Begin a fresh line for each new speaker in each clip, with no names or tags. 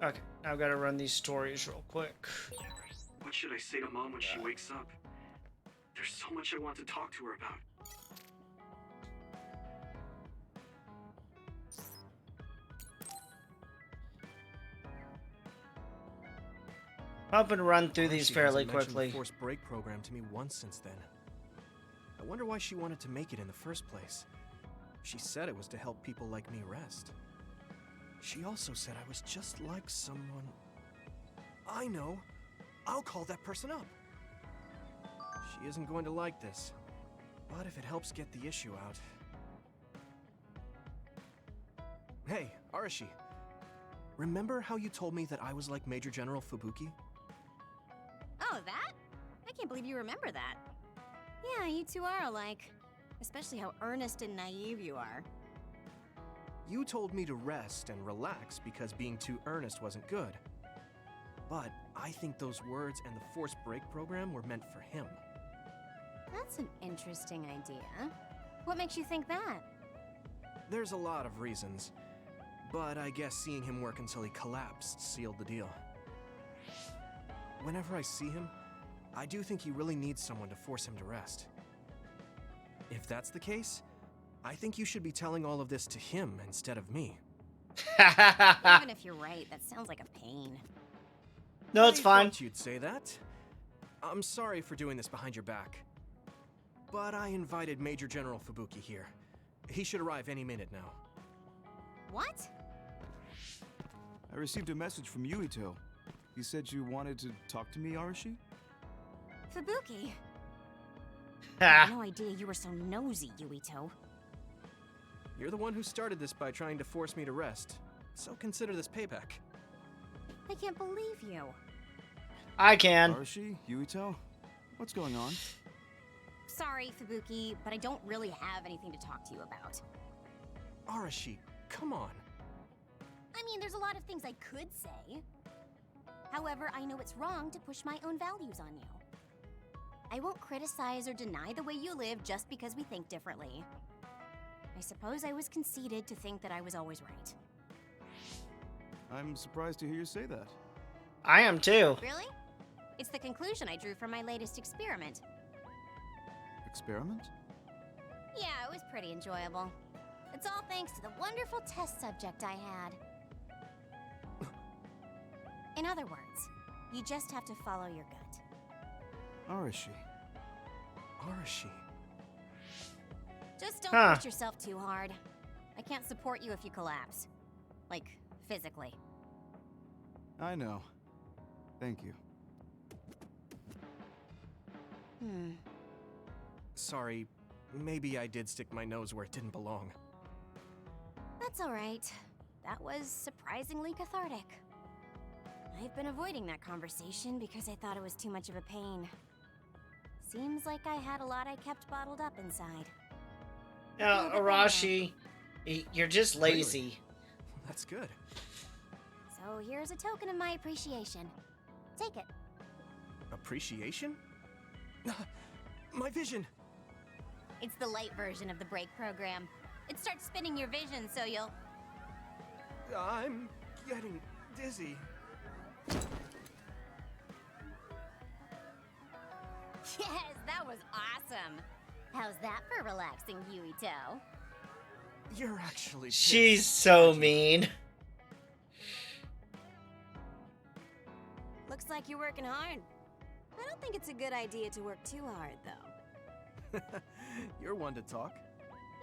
Okay, now I've got to run these stories real quick.
What should I say to Mom when she wakes up? There's so much I want to talk to her about.
I'm hoping to run through these fairly quickly.
The forced break program to me once since then. I wonder why she wanted to make it in the first place. She said it was to help people like me rest. She also said I was just like someone... I know! I'll call that person up! She isn't going to like this, but if it helps get the issue out... Hey, Arashi. Remember how you told me that I was like Major General Fubuki?
Oh, that? I can't believe you remember that. Yeah, you two are alike. Especially how earnest and naive you are.
You told me to rest and relax because being too earnest wasn't good. But I think those words and the forced break program were meant for him.
That's an interesting idea. What makes you think that?
There's a lot of reasons. But I guess seeing him work until he collapsed sealed the deal. Whenever I see him, I do think he really needs someone to force him to rest. If that's the case, I think you should be telling all of this to him instead of me.
Even if you're right, that sounds like a pain.
No, it's fine.
I thought you'd say that. I'm sorry for doing this behind your back. But I invited Major General Fubuki here. He should arrive any minute now.
What?
I received a message from Yuito. He said you wanted to talk to me, Arashi?
Fubuki? I had no idea you were so nosy, Yuito.
You're the one who started this by trying to force me to rest, so consider this payback.
I can't believe you.
I can.
Arashi, Yuito, what's going on?
Sorry, Fubuki, but I don't really have anything to talk to you about.
Arashi, come on.
I mean, there's a lot of things I could say. However, I know it's wrong to push my own values on you. I won't criticize or deny the way you live just because we think differently. I suppose I was conceited to think that I was always right.
I'm surprised to hear you say that.
I am too.
Really? It's the conclusion I drew from my latest experiment.
Experiment?
Yeah, it was pretty enjoyable. It's all thanks to the wonderful test subject I had. In other words, you just have to follow your gut.
Arashi.
Arashi.
Just don't push yourself too hard. I can't support you if you collapse. Like, physically.
I know. Thank you.
Sorry, maybe I did stick my nose where it didn't belong.
That's alright. That was surprisingly cathartic. I've been avoiding that conversation because I thought it was too much of a pain. Seems like I had a lot I kept bottled up inside.
Now, Arashi, you're just lazy.
Really? That's good.
So here's a token of my appreciation. Take it.
Appreciation? My vision!
It's the light version of the break program. It starts spinning your vision so you'll...
I'm getting dizzy.
Yes, that was awesome. How's that for relaxing, Yuito?
You're actually pissed.
She's so mean.
Looks like you're working hard. I don't think it's a good idea to work too hard, though.
You're one to talk.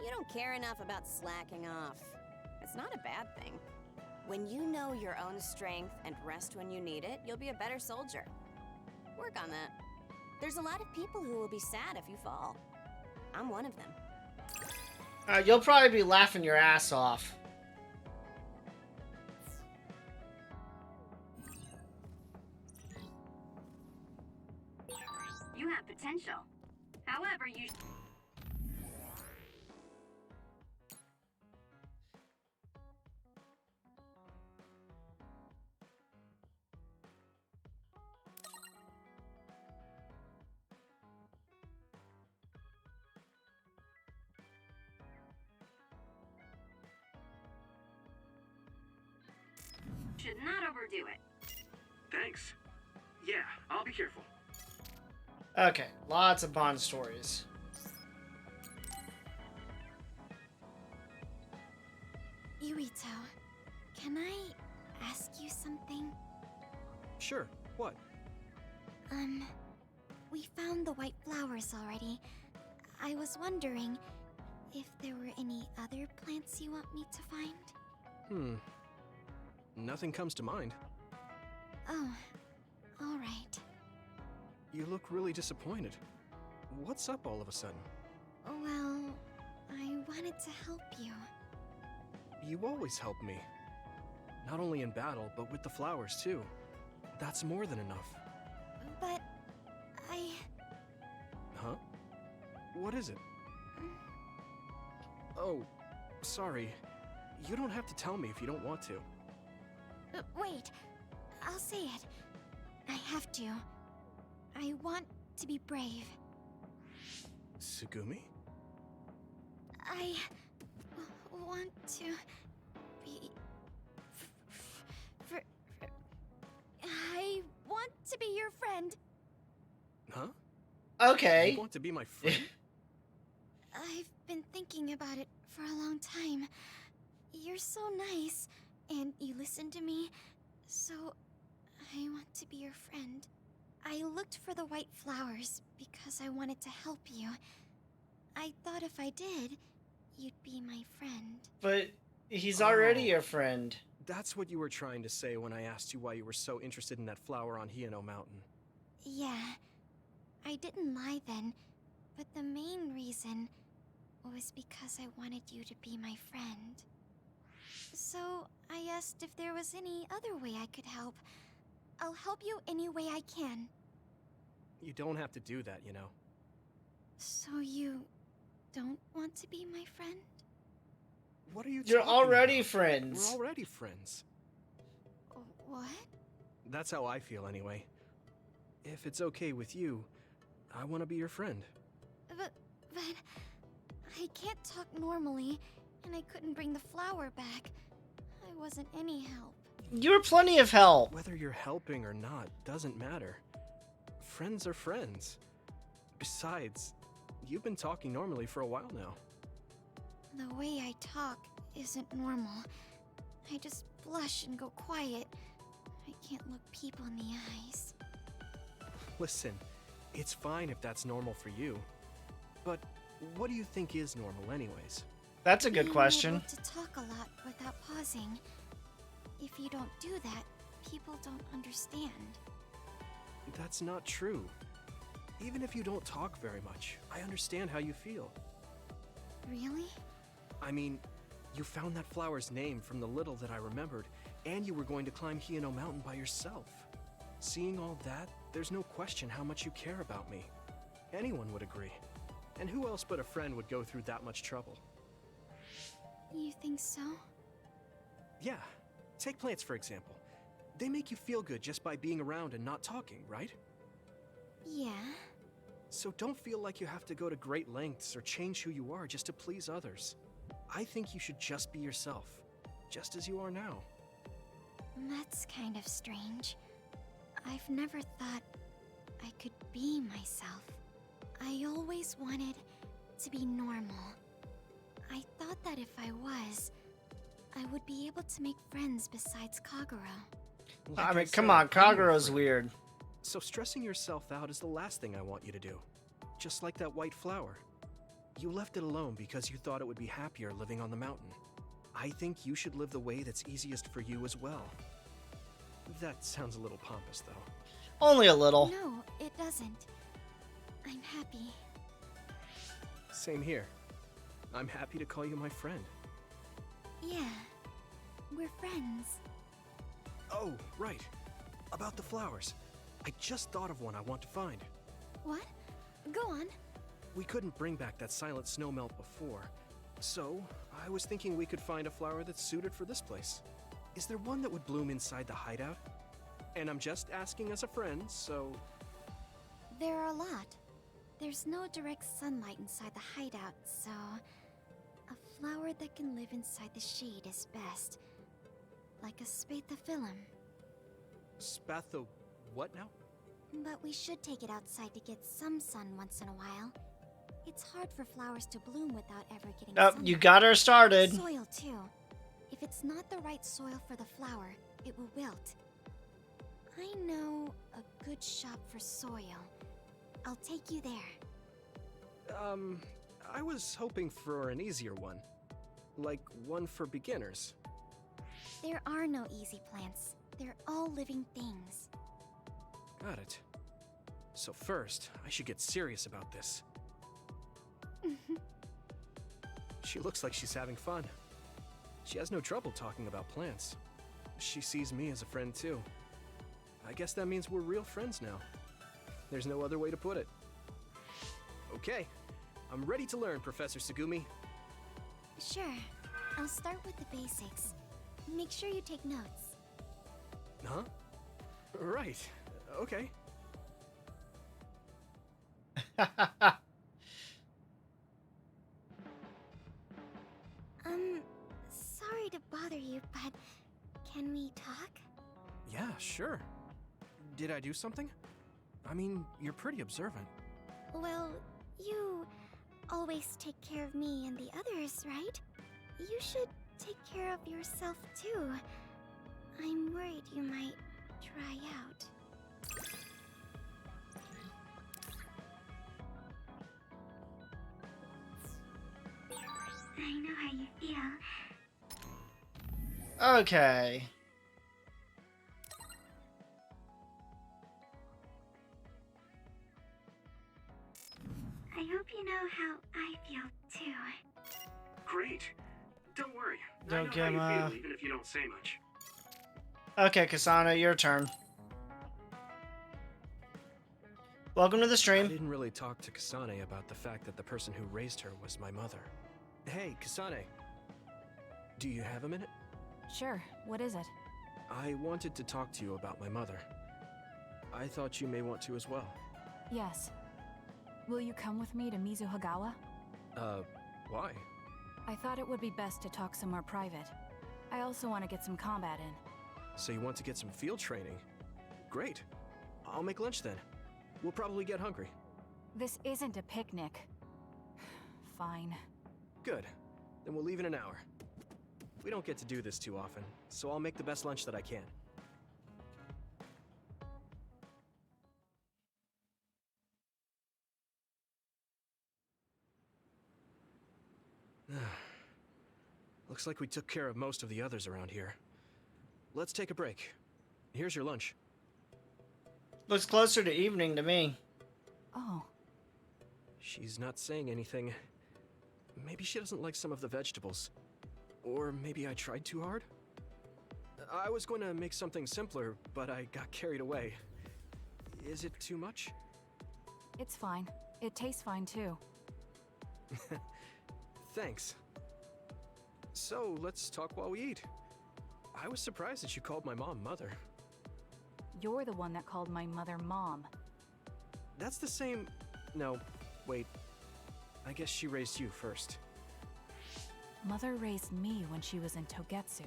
You don't care enough about slacking off. It's not a bad thing. When you know your own strength and rest when you need it, you'll be a better soldier. Work on that. There's a lot of people who will be sad if you fall. I'm one of them.
You'll probably be laughing your ass off.
You have potential. However, you... should not overdo overdo it.
Thanks. Yeah, I'll be careful.
Okay, lots of Bond stories.
Yuito, can I ask you something?
Sure, what?
We found the white flowers already. I was wondering if there were any other plants you want me to find?
Nothing comes to mind.
Oh, alright.
You look really disappointed. What's up all of a sudden?
Well, I wanted to help you.
You always help me. Not only in battle, but with the flowers too. That's more than enough.
But
Huh? What is it? Oh, sorry. You don't have to tell me if you don't want to.
Wait, I'll say it. I have to. I want to be brave.
Tsugumi?
I want to be... I want to be your friend.
Huh?
Okay.
You want to be my friend?
I've been thinking about it for a long time. You're so nice, and you listen to me, so I want to be your friend. I looked for the white flowers because I wanted to help you. I thought if I did, you'd be my friend.
But he's already
Oh.
your friend.
That's what you were trying to say when I asked you why you were so interested in that flower on Hiyano Mountain.
Yeah, I didn't lie then, but the main reason was because I wanted you to be my friend. So I asked if there was any other way I could help. I'll help you any way I can.
You don't have to do that, you know.
So you don't want to be my friend?
What are you
You're
talking
already
about?
friends.
We're already friends.
What?
That's how I feel anyway. If it's okay with you, I want to be your friend.
But I can't talk normally, and I couldn't bring the flower back. I wasn't any help.
You're plenty of help.
Whether you're helping or not doesn't matter. Friends are friends. Besides, you've been talking normally for a while now.
The way I talk isn't normal. I just blush and go quiet. I can't look people in the eyes.
Listen, it's fine if that's normal for you. But what do you think is normal anyways?
That's a good
Being
question.
able to talk a lot without pausing. If you don't do that, people don't understand.
That's not true. Even if you don't talk very much, I understand how you feel.
Really?
I mean, you found that flower's name from the little that I remembered, and you were going to climb Hiyano Mountain by yourself. Seeing all that, there's no question how much you care about me. Anyone would agree. And who else but a friend would go through that much trouble?
You think so?
Yeah. Take plants, for example. They make you feel good just by being around and not talking, right?
Yeah.
So don't feel like you have to go to great lengths or change who you are just to please others. I think you should just be yourself, just as you are now.
That's kind of strange. I've never thought I could be myself. I always wanted to be normal. I thought that if I was, I would be able to make friends besides Kagura.
I mean,
Like
come
said,
on,
I'm your
Kaguro's
friend.
weird.
So stressing yourself out is the last thing I want you to do. Just like that white flower. You left it alone because you thought it would be happier living on the mountain. I think you should live the way that's easiest for you as well. That sounds a little pompous, though.
Only a little.
No, it doesn't. I'm happy.
Same here. I'm happy to call you my friend.
Yeah, we're friends.
Oh, right. About the flowers. I just thought of one I want to find.
What? Go on.
We couldn't bring back that silent snowmelt before, so I was thinking we could find a flower that's suited for this place. Is there one that would bloom inside the hideout? And I'm just asking as a friend, so...
There are a lot. There's no direct sunlight inside the hideout, so... A flower that can live inside the shade is best. Like a spathiphyllum.
Spatho... what now?
But we should take it outside to get some sun once in a while. It's hard for flowers to bloom without ever getting
Oh,
sunlight.
you got her started.
Soil, too. If it's not the right soil for the flower, it will wilt. I know a good shop for soil. I'll take you there.
I was hoping for an easier one. Like one for beginners.
There are no easy plants. They're all living things.
Got it. So first, I should get serious about this. She looks like she's having fun. She has no trouble talking about plants. She sees me as a friend too. I guess that means we're real friends now. There's no other way to put it. Okay, I'm ready to learn, Professor Sugumi.
Sure. I'll start with the basics. Make sure you take notes.
Huh? Right. Okay.
Sorry to bother you, but can we talk?
Yeah, sure. Did I do something? I mean, you're pretty observant.
Well, you always take care of me and the others, right? You should take care of yourself too. I'm worried you might dry out.
I know how you feel.
Okay.
I hope you know how I feel too.
Great. Don't worry. I
Don't
know
give
how you
a-
feel, even if you don't say much.
Okay, Kasana, your turn. Welcome to the
I
stream.
didn't really talk to Kasane about the fact that the person who raised her was my mother. Hey, Kasane. Do you have a minute?
Sure, what is it?
I wanted to talk to you about my mother. I thought you may want to as well.
Yes. Will you come with me to Mizuhagawa?
Why?
I thought it would be best to talk somewhere private. I also want to get some combat in.
So you want to get some field training? Great. I'll make lunch then. We'll probably get hungry.
This isn't a picnic. Fine.
Good. Then we'll leave in an hour. We don't get to do this too often, so I'll make the best lunch that I can. Looks like we took care of most of the others around here. Let's take a break. Here's your lunch.
Looks closer to evening to me.
Oh,
She's not saying anything. Maybe she doesn't like some of the vegetables. Or maybe I tried too hard? I was going to make something simpler, but I got carried away. Is it too much?
it's fine. It tastes fine too.
Thanks. So, let's talk while we eat. I was surprised that you called my mom Mother.
You're the one that called my mother Mom.
That's the same... No, wait. I guess she raised you first.
Mother raised me when she was in Togetsu.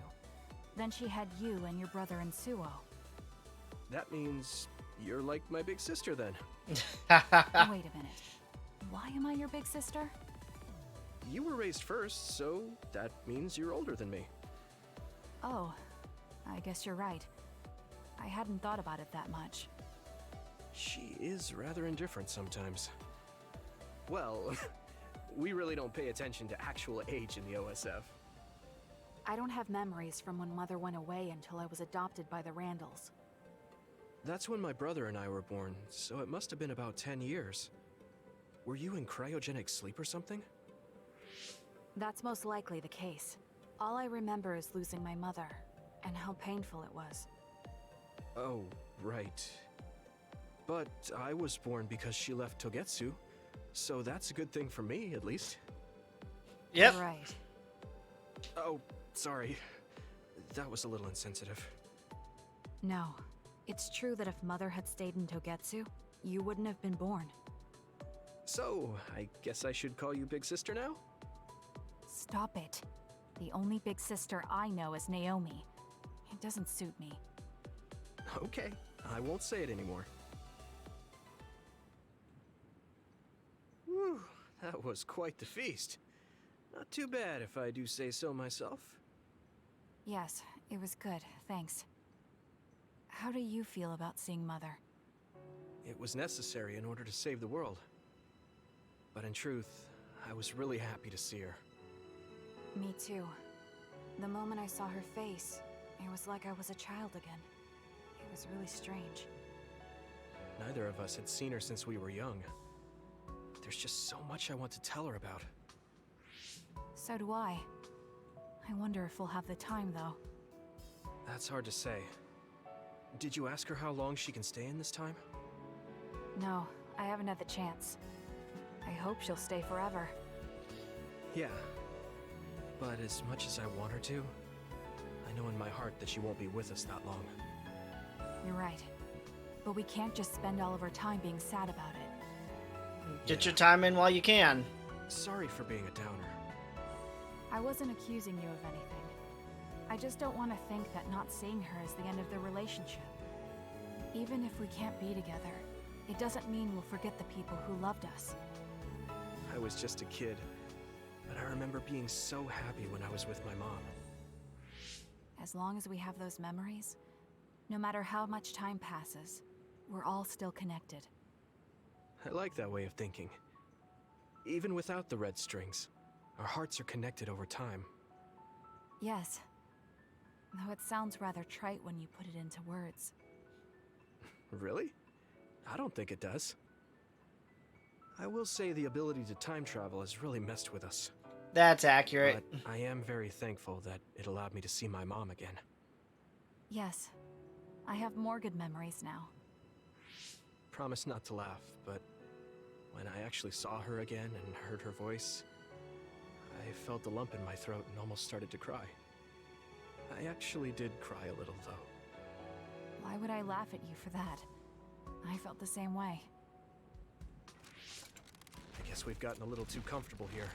Then she had you and your brother in Suo.
That means you're like my big sister then.
Wait a minute. Why am I your big sister?
You were raised first, so that means you're older than me.
Oh, I guess you're right. I hadn't thought about it that much.
She is rather indifferent sometimes. Well, we really don't pay attention to actual age in the OSF.
I don't have memories from when Mother went away until I was adopted by the Randalls.
That's when my brother and I were born, so it must have been about 10 years. Were you in cryogenic sleep or something?
That's most likely the case. All I remember is losing my mother, and how painful it was.
Oh, right. But I was born because she left Togetsu, so that's a good thing for me, at least.
Yep.
Right.
Oh, sorry. That was a little insensitive.
No. It's true that if Mother had stayed in Togetsu, you wouldn't have been born.
So, I guess I should call you Big Sister now?
Stop it. The only big sister I know is Naomi. It doesn't suit me.
Okay, I won't say it anymore. Whew, that was quite the feast. Not too bad if I do say so myself.
Yes, it was good, thanks. How do you feel about seeing Mother?
It was necessary in order to save the world. But in truth, I was really happy to see her.
Me too. The moment I saw her face, it was like I was a child again. It was really strange.
Neither of us had seen her since we were young. There's just so much I want to tell her about.
So do I. I wonder if we'll have the time, though.
That's hard to say. Did you ask her how long she can stay in this time?
No, I haven't had the chance. I hope she'll stay forever.
Yeah. But as much as I want her to, I know in my heart that she won't be with us that long.
You're right. But we can't just spend all of our time being sad about it.
Get your time in while you can.
Sorry for being a downer.
I wasn't accusing you of anything. I just don't want to think that not seeing her is the end of the relationship. Even if we can't be together, it doesn't mean we'll forget the people who loved us.
I was just a kid, but I remember being so happy when I was with my mom.
As long as we have those memories, no matter how much time passes, we're all still connected.
I like that way of thinking. Even without the red strings, our hearts are connected over time.
Yes. Though it sounds rather trite when you put it into words.
Really? I don't think it does. I will say the ability to time travel has really messed with us.
That's accurate.
But I am very thankful that it allowed me to see my mom again.
Yes. I have more good memories now.
Promise not to laugh, but when I actually saw her again and heard her voice, I felt a lump in my throat and almost started to cry. I actually did cry a little, though.
Why would I laugh at you for that? I felt the same way.
I guess we've gotten a little too comfortable here.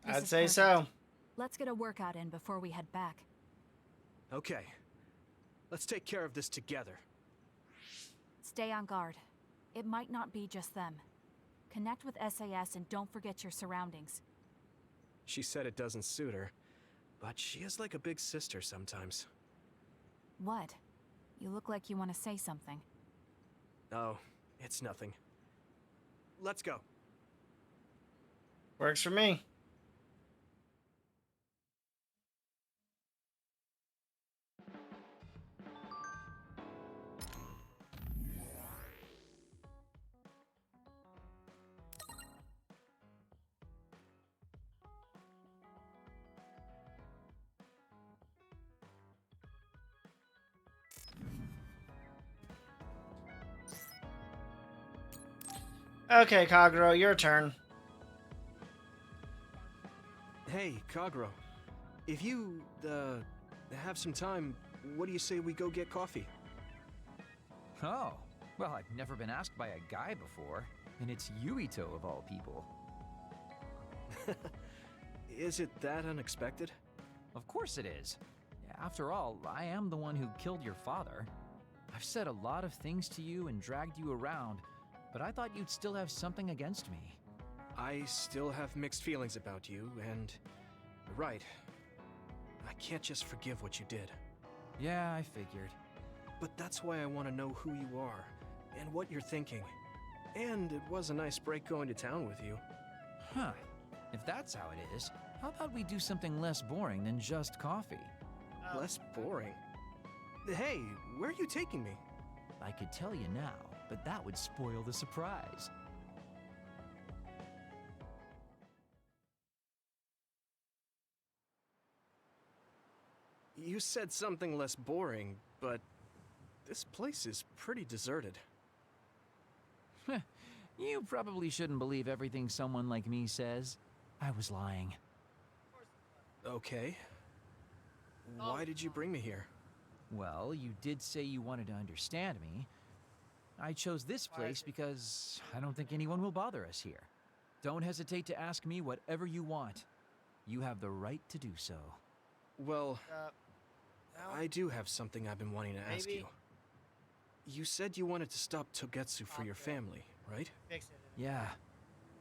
This
I'd
is
say
perfect.
so.
Let's get a workout in before we head back.
Okay. Let's take care of this together.
Stay on guard. It might not be just them. Connect with SAS and don't forget your surroundings.
She said it doesn't suit her, but she is like a big sister sometimes.
What? You look like you want to say something.
Oh, it's nothing. Let's go.
Works for me. Okay, Kagero, your turn.
Hey, Kagero. If you, have some time, what do you say we go get coffee?
Oh, well, I've never been asked by a guy before, and it's Yuito of all people.
Is it that unexpected?
Of course it is. After all, I am the one who killed your father. I've said a lot of things to you and dragged you around, but I thought you'd still have something against me.
I still have mixed feelings about you, and you're right. I can't just forgive what you did.
Yeah, I figured.
But that's why I want to know who you are, and what you're thinking. And it was a nice break going to town with you.
Huh. If that's how it is, how about we do something less boring than just coffee?
Less boring? Hey, where are you taking me?
I could tell you now, but that would spoil the surprise.
You said something less boring, but this place is pretty deserted.
You probably shouldn't believe everything someone like me says. I was lying.
Okay. Why did you bring me here?
Well, you did say you wanted to understand me. I chose this place because I don't think anyone will bother us here. Don't hesitate to ask me whatever you want. You have the right to do so.
Well, I do have something I've been wanting to ask you. You said you wanted to stop Togetsu for your family, right?
Fix it.
Yeah.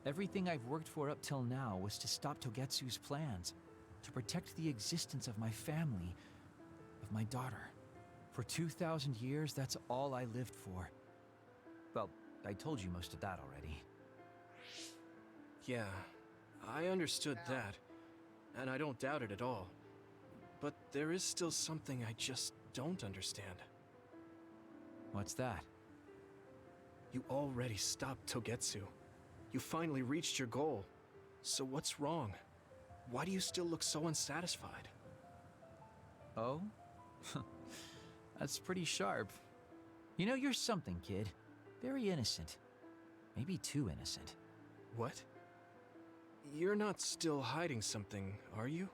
Everything I've worked for up till now was to stop Togetsu's plans, to protect the existence of my family, of my daughter. For 2,000 years, that's all I lived for. Well, I told you most of that already.
Yeah, I understood that, and I don't doubt it at all. But there is still something I just don't understand.
What's that?
You already stopped Togetsu. You finally reached your goal. So what's wrong? Why do you still look so unsatisfied?
Oh? That's pretty sharp. You know, you're something, kid. Very innocent. Maybe too innocent.
What? You're not still hiding something, are you?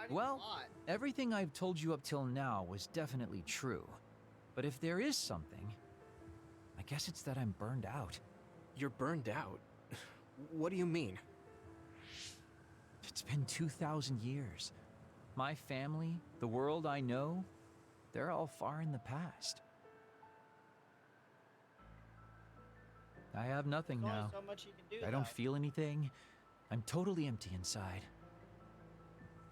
Well, everything I've told you up till now was definitely true. But if there is something, I guess it's that I'm burned out.
You're burned out? What do you mean?
It's been 2,000 years. My family, the world I know, they're all far in the past. I have nothing
There's only
now.
so much you can do,
I don't
though.
feel anything. I'm totally empty inside.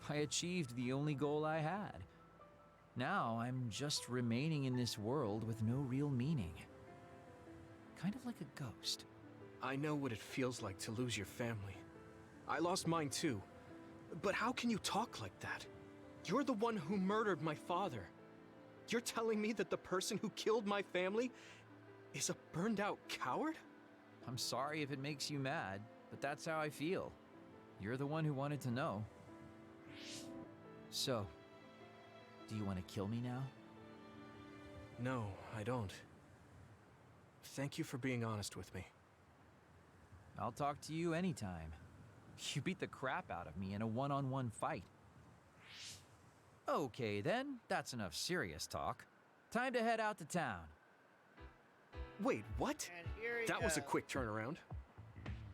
I achieved the only goal I had. Now I'm just remaining in this world with no real meaning. Kind of like a ghost.
I know what it feels like to lose your family. I lost mine too. But how can you talk like that? You're the one who murdered my father. You're telling me that the person who killed my family is a burned out coward?
I'm sorry if it makes you mad, but that's how I feel. You're the one who wanted to know. So, do you want to kill me now?
No, I don't. Thank you for being honest with me.
I'll talk to you anytime. You beat the crap out of me in a one-on-one fight. Okay then, that's enough serious talk. Time to head out to town.
Wait, what?
And here he
That was a
goes.
quick turnaround.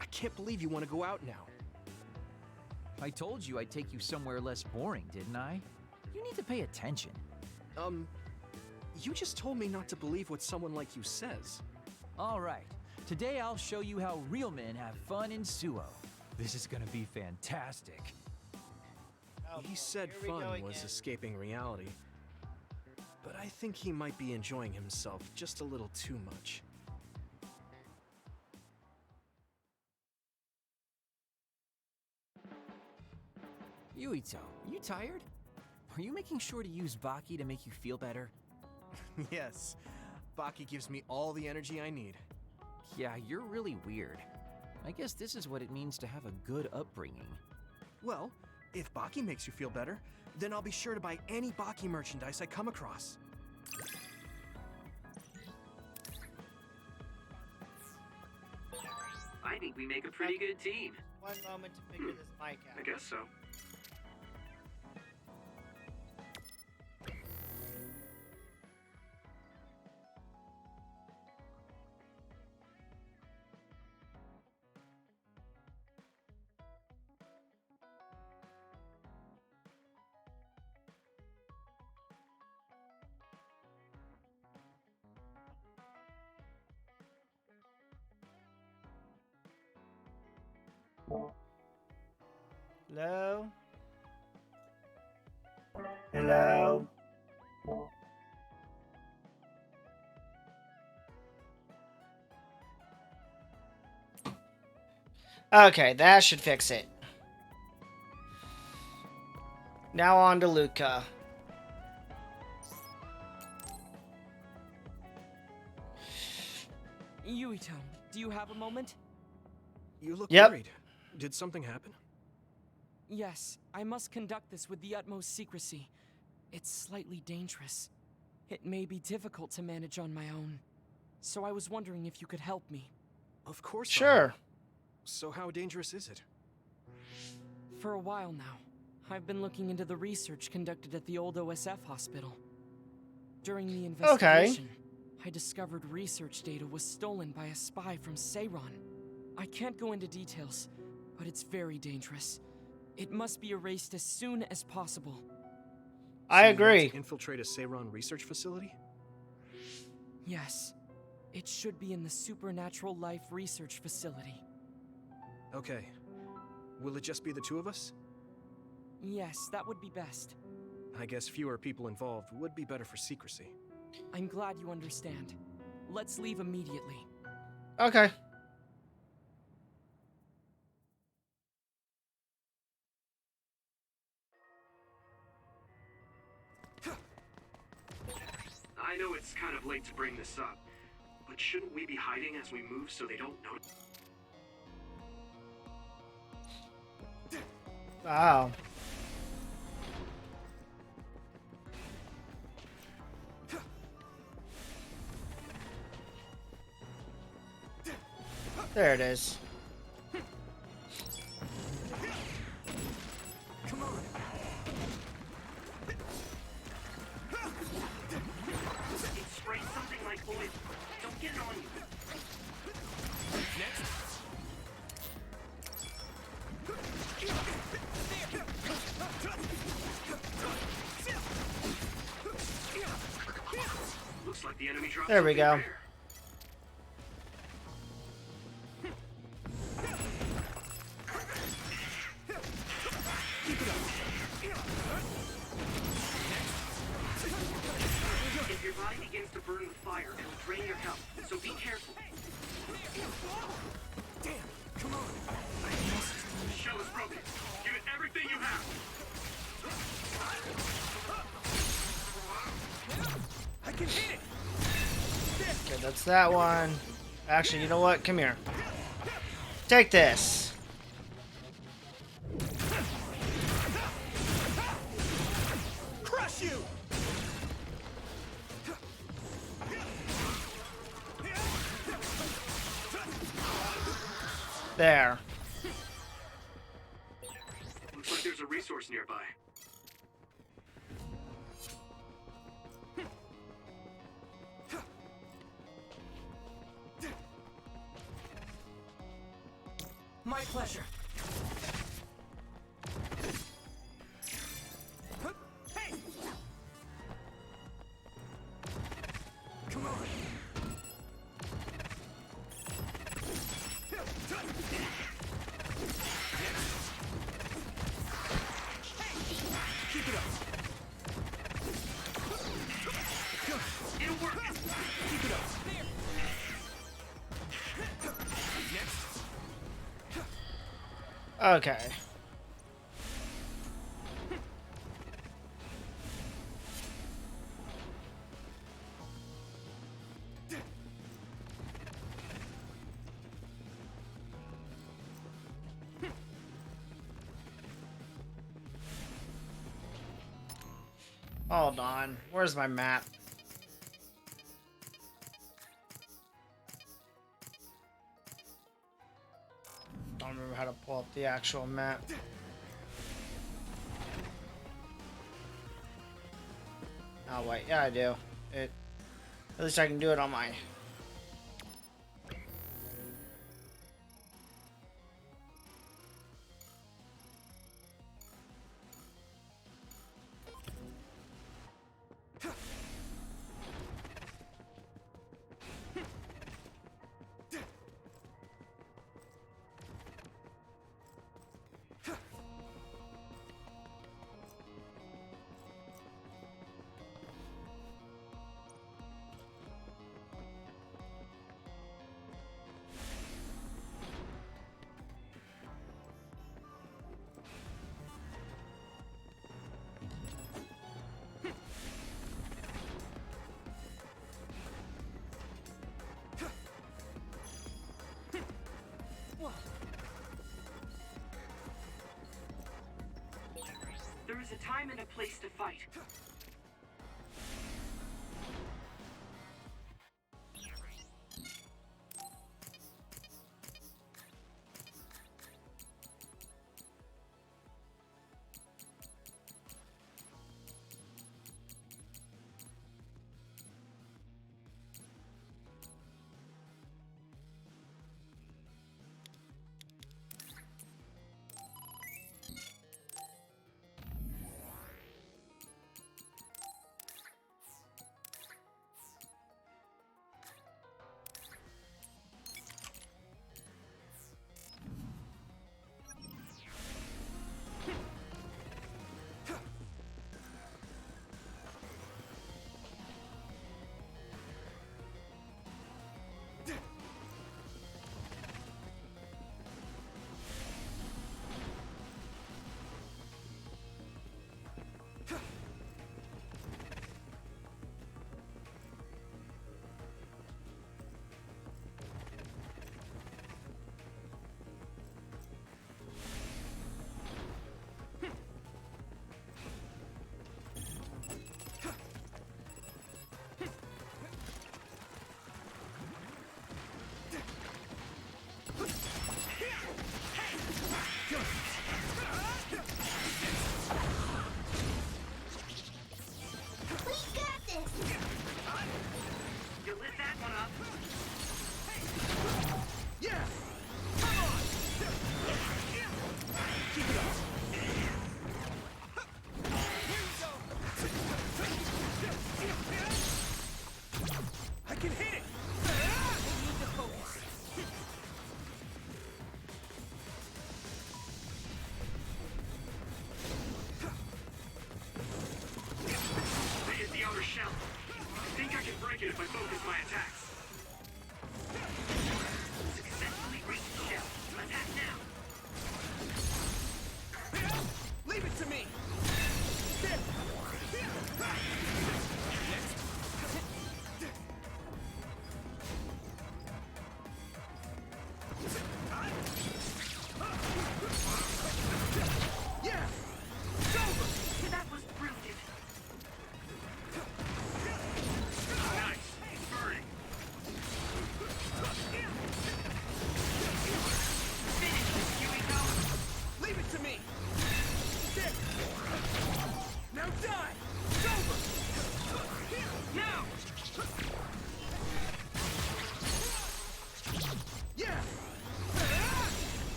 I can't believe you want to go out now.
I told you I'd take you somewhere less boring, didn't I? You need to pay attention.
You just told me not to believe what someone like you says.
All right, today I'll show you how real men have fun in Suo. This is gonna be fantastic.
Oh,
He
boy,
said
here we go
fun was
again.
escaping reality. But I think he might be enjoying himself just a little too much.
Yuito, you tired? Are you making sure to use Baki to make you feel better?
Yes, Baki gives me all the energy I need.
Yeah, you're really weird. I guess this is what it means to have a good upbringing.
Well, if Baki makes you feel better, then I'll be sure to buy any Baki merchandise I come across.
I think we make a pretty good team.
One moment to figure this mic
I
out.
guess so.
Hello? Hello? Okay, that should fix it. Now on to Luca.
Yuito, do you have a moment?
You look
Yep.
worried. Did something happen?
Yes, I must conduct this with the utmost secrecy. It's slightly dangerous. It may be difficult to manage on my own. So I was wondering if you could help me.
Of course.
Sure.
So how dangerous is it?
For a while now, I've been looking into the research conducted at the old OSF hospital. During the investigation, I discovered research data was stolen by a spy from Seiron. I can't go into details, but it's very dangerous. It must be erased as soon as possible.
I
So you want
agree.
to infiltrate a Seiron research facility?
Yes. It should be in the Supernatural Life Research Facility.
Okay. Will it just be the two of us?
Yes, that would be best.
I guess fewer people involved would be better for secrecy.
I'm glad you understand. Let's leave immediately.
Okay.
I know it's kind of late to bring this up, but shouldn't we be hiding as we move so they don't notice?
Wow. There it is.
Come on!
It sprays something like oil. Don't get it on you.
Next!
Looks like the enemy dropped
There we
something
go.
rare. If your body begins to burn with fire, it'll drain your health, so be careful.
Damn! Come on!
The shell is broken. Give it everything you have.
I can hit it!
Okay, that's that one. Actually, you know what? Come here. Take this.
Crush you!
There.
Looks like there's a resource nearby.
My pleasure.
Hey! Come on! Keep it up!
It'll work.
Keep it up! Next!
Okay. Hold on. Where's my map? Don't remember how to pull up the actual map. Oh wait, yeah I do. At least I can do it on my.
There is a time and a place to fight.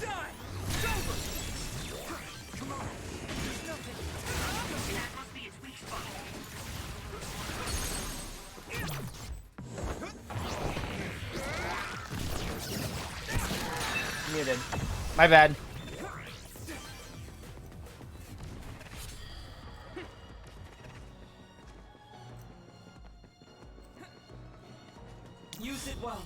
die! It's over! Come on! There's nothing!
That must be its weak spot.
Muted. My bad.
Use it well.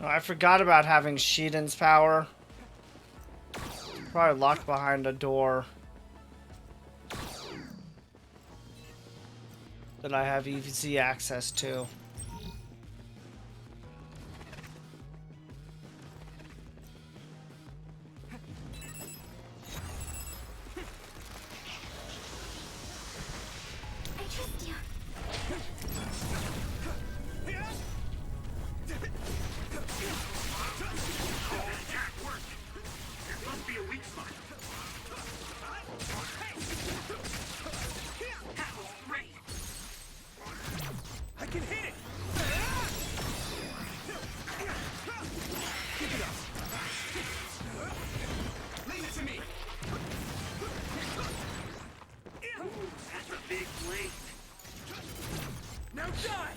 Oh, I forgot about having Shiden's power. Probably locked behind a door that I have easy access to.
I trust you.
That attack worked. There must be a weak spot. That was great.
I can hit it! Keep it up. Leave it to me.
That's a big blade.
Now die!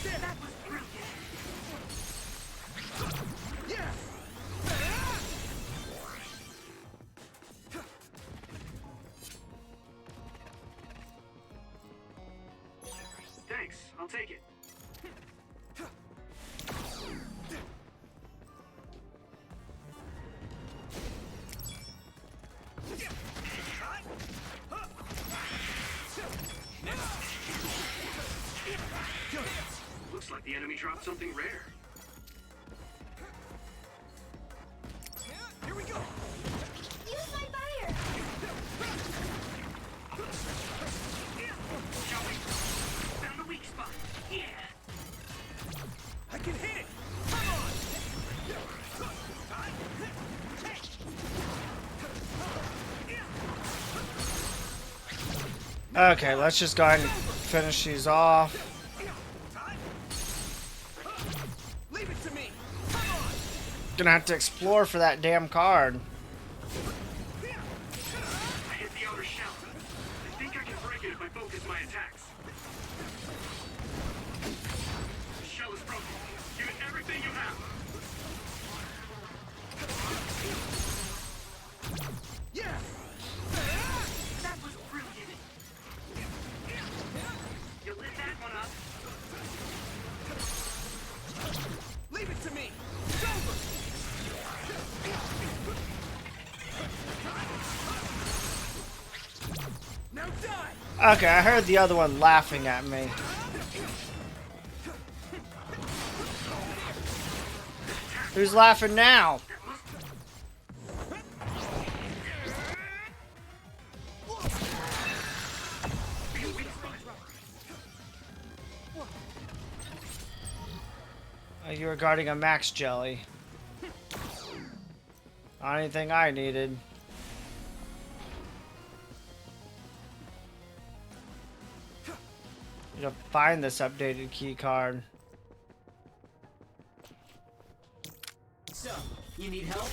That was brilliant.
Yeah!
Thanks, I'll take it. Looks like the enemy dropped something rare.
Here we go!
Use my fire!
Shall we? Found the weak spot. Yeah.
I can hit it! Come on!
Okay, let's just go ahead and finish these off.
Leave it to me! Come on!
Gonna have to explore for that damn card.
I hit the outer shell. I think I can break it if I focus my attacks. The shell is broken. Give it everything you have.
Yeah!
That was brilliant. You lit that one up.
Leave it to me! It's over! Now die!
Okay, I heard the other one laughing at me. Who's laughing now? You were guarding a max jelly. Not anything I needed. Need to find this updated key card.
So, you need help?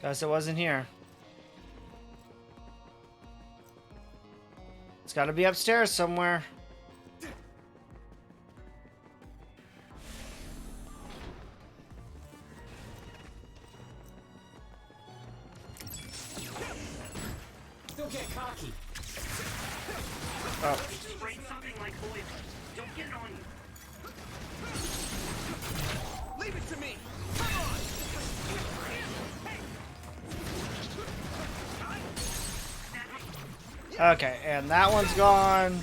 Guess it wasn't here. It's gotta be upstairs somewhere.
Don't get cocky.
Oh.
Sprayed something like oil. Don't get it on you.
Leave it to me! Come on!
Okay, and that one's gone.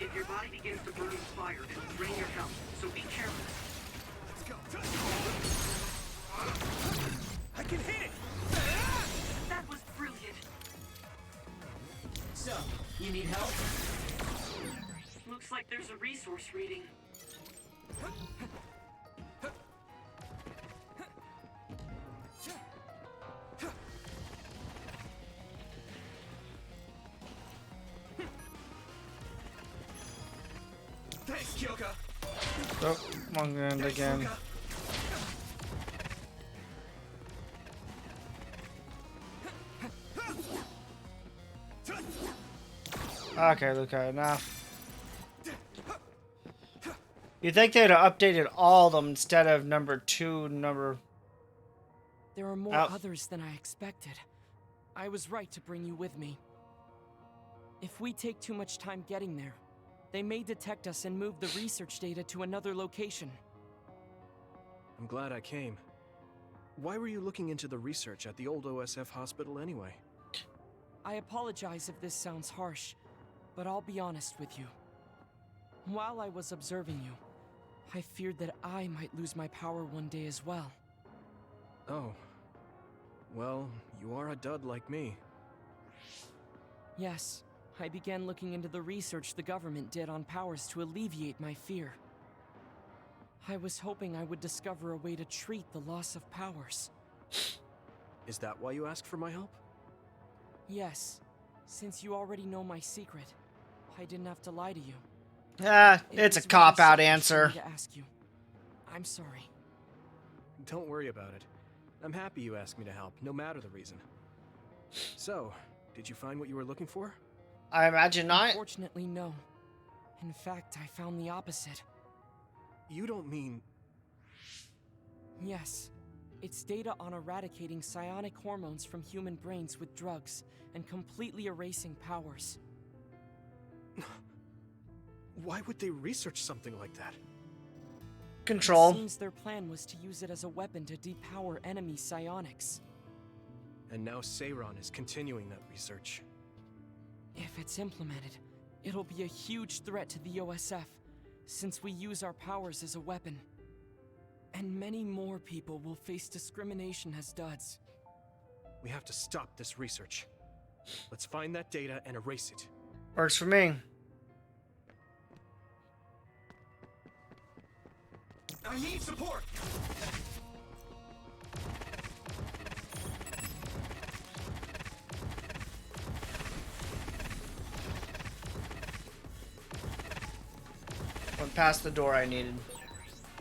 If your body begins to burn with fire, it'll drain your health, so be careful.
I can hit it!
That was brilliant.
So, So, you need help?
Looks like there's a resource reading.
Thanks, Kyoka.
Oh, wrong end again. Okay, Luca, enough. You think they'd have updated all of them instead of number 2, number...
There are more others than I expected. I was right to bring you with me. If we take too much time getting there, they may detect us and move the research data to another location.
I'm glad I came. Why were you looking into the research at the old OSF hospital anyway?
I apologize if this sounds harsh, but I'll be honest with you. While I was observing you, I feared that I might lose my power one day as well.
Oh. Well, you are a dud like me.
Yes, I began looking into the research the government did on powers to alleviate my fear. I was hoping I would discover a way to treat the loss of powers.
Is that why you asked for my help?
Yes, since you already know my secret, I didn't have to lie to you.
It's a cop-out answer.
To ask you. I'm sorry.
Don't worry about it. I'm happy you asked me to help, no matter the reason. So, did you find what you were looking for?
I imagine not.
Unfortunately, no. In fact, I found the opposite.
You don't mean...
Yes. It's data on eradicating psionic hormones from human brains with drugs and completely erasing powers.
Why would they research something like that?
Control.
It seems their plan was to use it as a weapon to depower enemy psionics.
And now Seiron is continuing that research.
If it's implemented, it'll be a huge threat to the OSF, since we use our powers as a weapon. And many more people will face discrimination as duds.
We have to stop this research. Let's find that data and erase it.
Works for me.
I need support!
Went past the door I needed.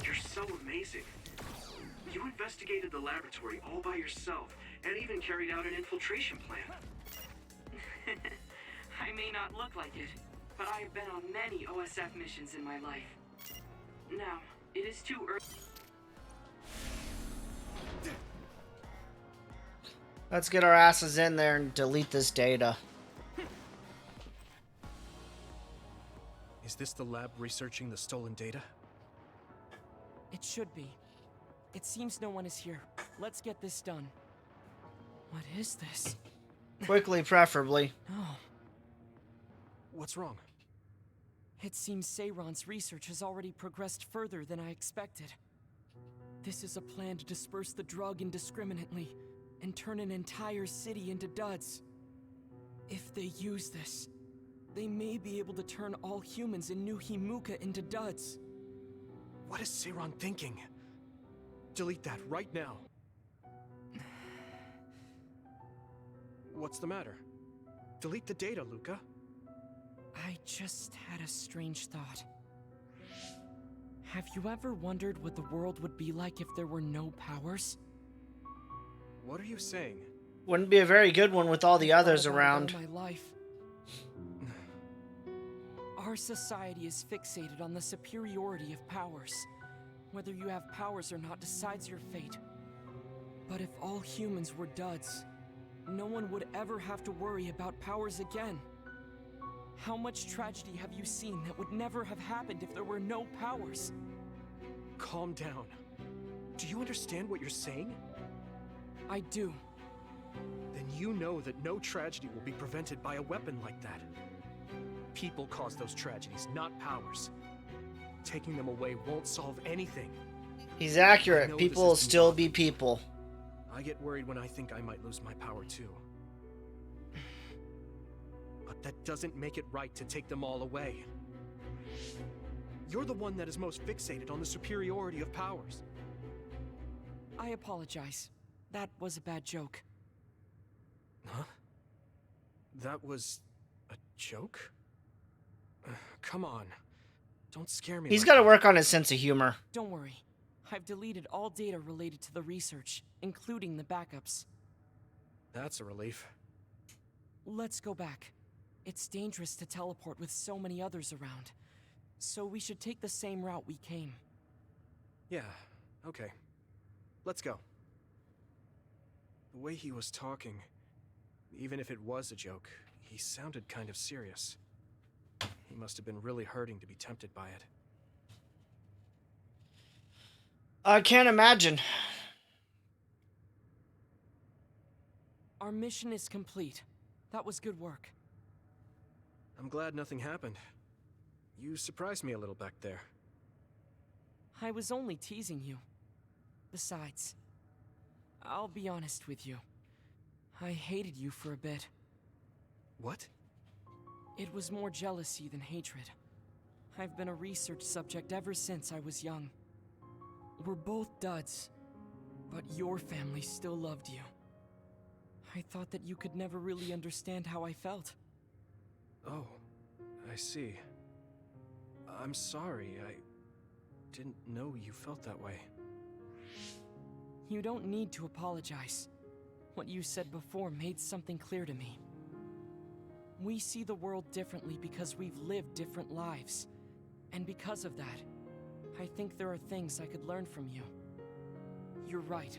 You're so amazing. You investigated the laboratory all by yourself and even carried out an infiltration plan. I may not look like it, but I have been on many OSF missions in my life. Now, it is too early.
Let's get our asses in there and delete this data.
Is this the lab researching the stolen data?
It should be. It seems no one is here. Let's get this done. What is this?
Quickly, preferably.
No.
What's wrong?
It seems Seiron's research has already progressed further than I expected. This is a plan to disperse the drug indiscriminately and turn an entire city into duds. If they use this, they may be able to turn all humans in New Himuka into duds.
What is Seiron thinking? Delete that right now. What's the matter? Delete the data, Luca.
I just had a strange thought. Have you ever wondered what the world would be like if there were no powers?
What are you saying?
Wouldn't be a very good one with all the others
All
around.
my life. Our society is fixated on the superiority of powers. Whether you have powers or not decides your fate. But if all humans were duds, no one would ever have to worry about powers again. How much tragedy have you seen that would never have happened if there were no powers?
Calm down. Do you understand what you're saying?
I do.
Then you know that no tragedy will be prevented by a weapon like that. People cause those tragedies, not powers. Taking them away won't solve anything.
He's accurate. People will still be people.
I get worried when I think I might lose my power too. But that doesn't make it right to take them all away. You're the one that is most fixated on the superiority of powers.
I apologize. That was a bad joke.
Huh? That was a joke? Come on. Don't scare me.
He's
like
got to
that.
work on his sense of humor.
Don't worry. I've deleted all data related to the research, including the backups.
That's a relief.
Let's go back. It's dangerous to teleport with so many others around. So we should take the same route we came.
Yeah, okay. Let's go. The way he was talking, even if it was a joke, he sounded kind of serious. He must have been really hurting to be tempted by it.
I can't imagine.
Our mission is complete. That was good work.
I'm glad nothing happened. You surprised me a little back there.
I was only teasing you. Besides, I'll be honest with you. I hated you for a bit.
What?
It was more jealousy than hatred. I've been a research subject ever since I was young. We're both duds, but your family still loved you. I thought that you could never really understand how I felt.
Oh, I see. I'm sorry, I didn't know you felt that way.
You don't need to apologize. What you said before made something clear to me. We see the world differently because we've lived different lives. And because of that, I think there are things I could learn from you. You're right.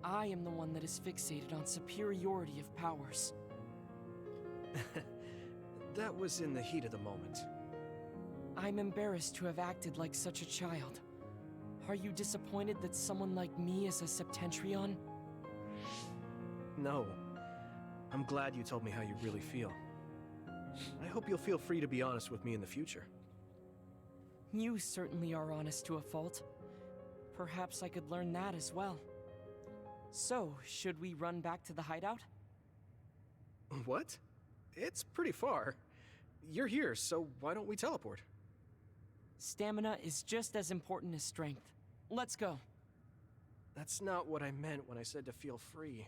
I am the one that is fixated on superiority of powers.
That was in the heat of the moment.
I'm embarrassed to have acted like such a child. Are you disappointed that someone like me is a Septentrion?
No. I'm glad you told me how you really feel. I hope you'll feel free to be honest with me in the future.
You certainly are honest to a fault. Perhaps I could learn that as well. So, should we run back to the hideout?
What? It's pretty far. You're here, so why don't we teleport?
Stamina is just as important as strength. Let's go.
That's not what I meant when I said to feel free.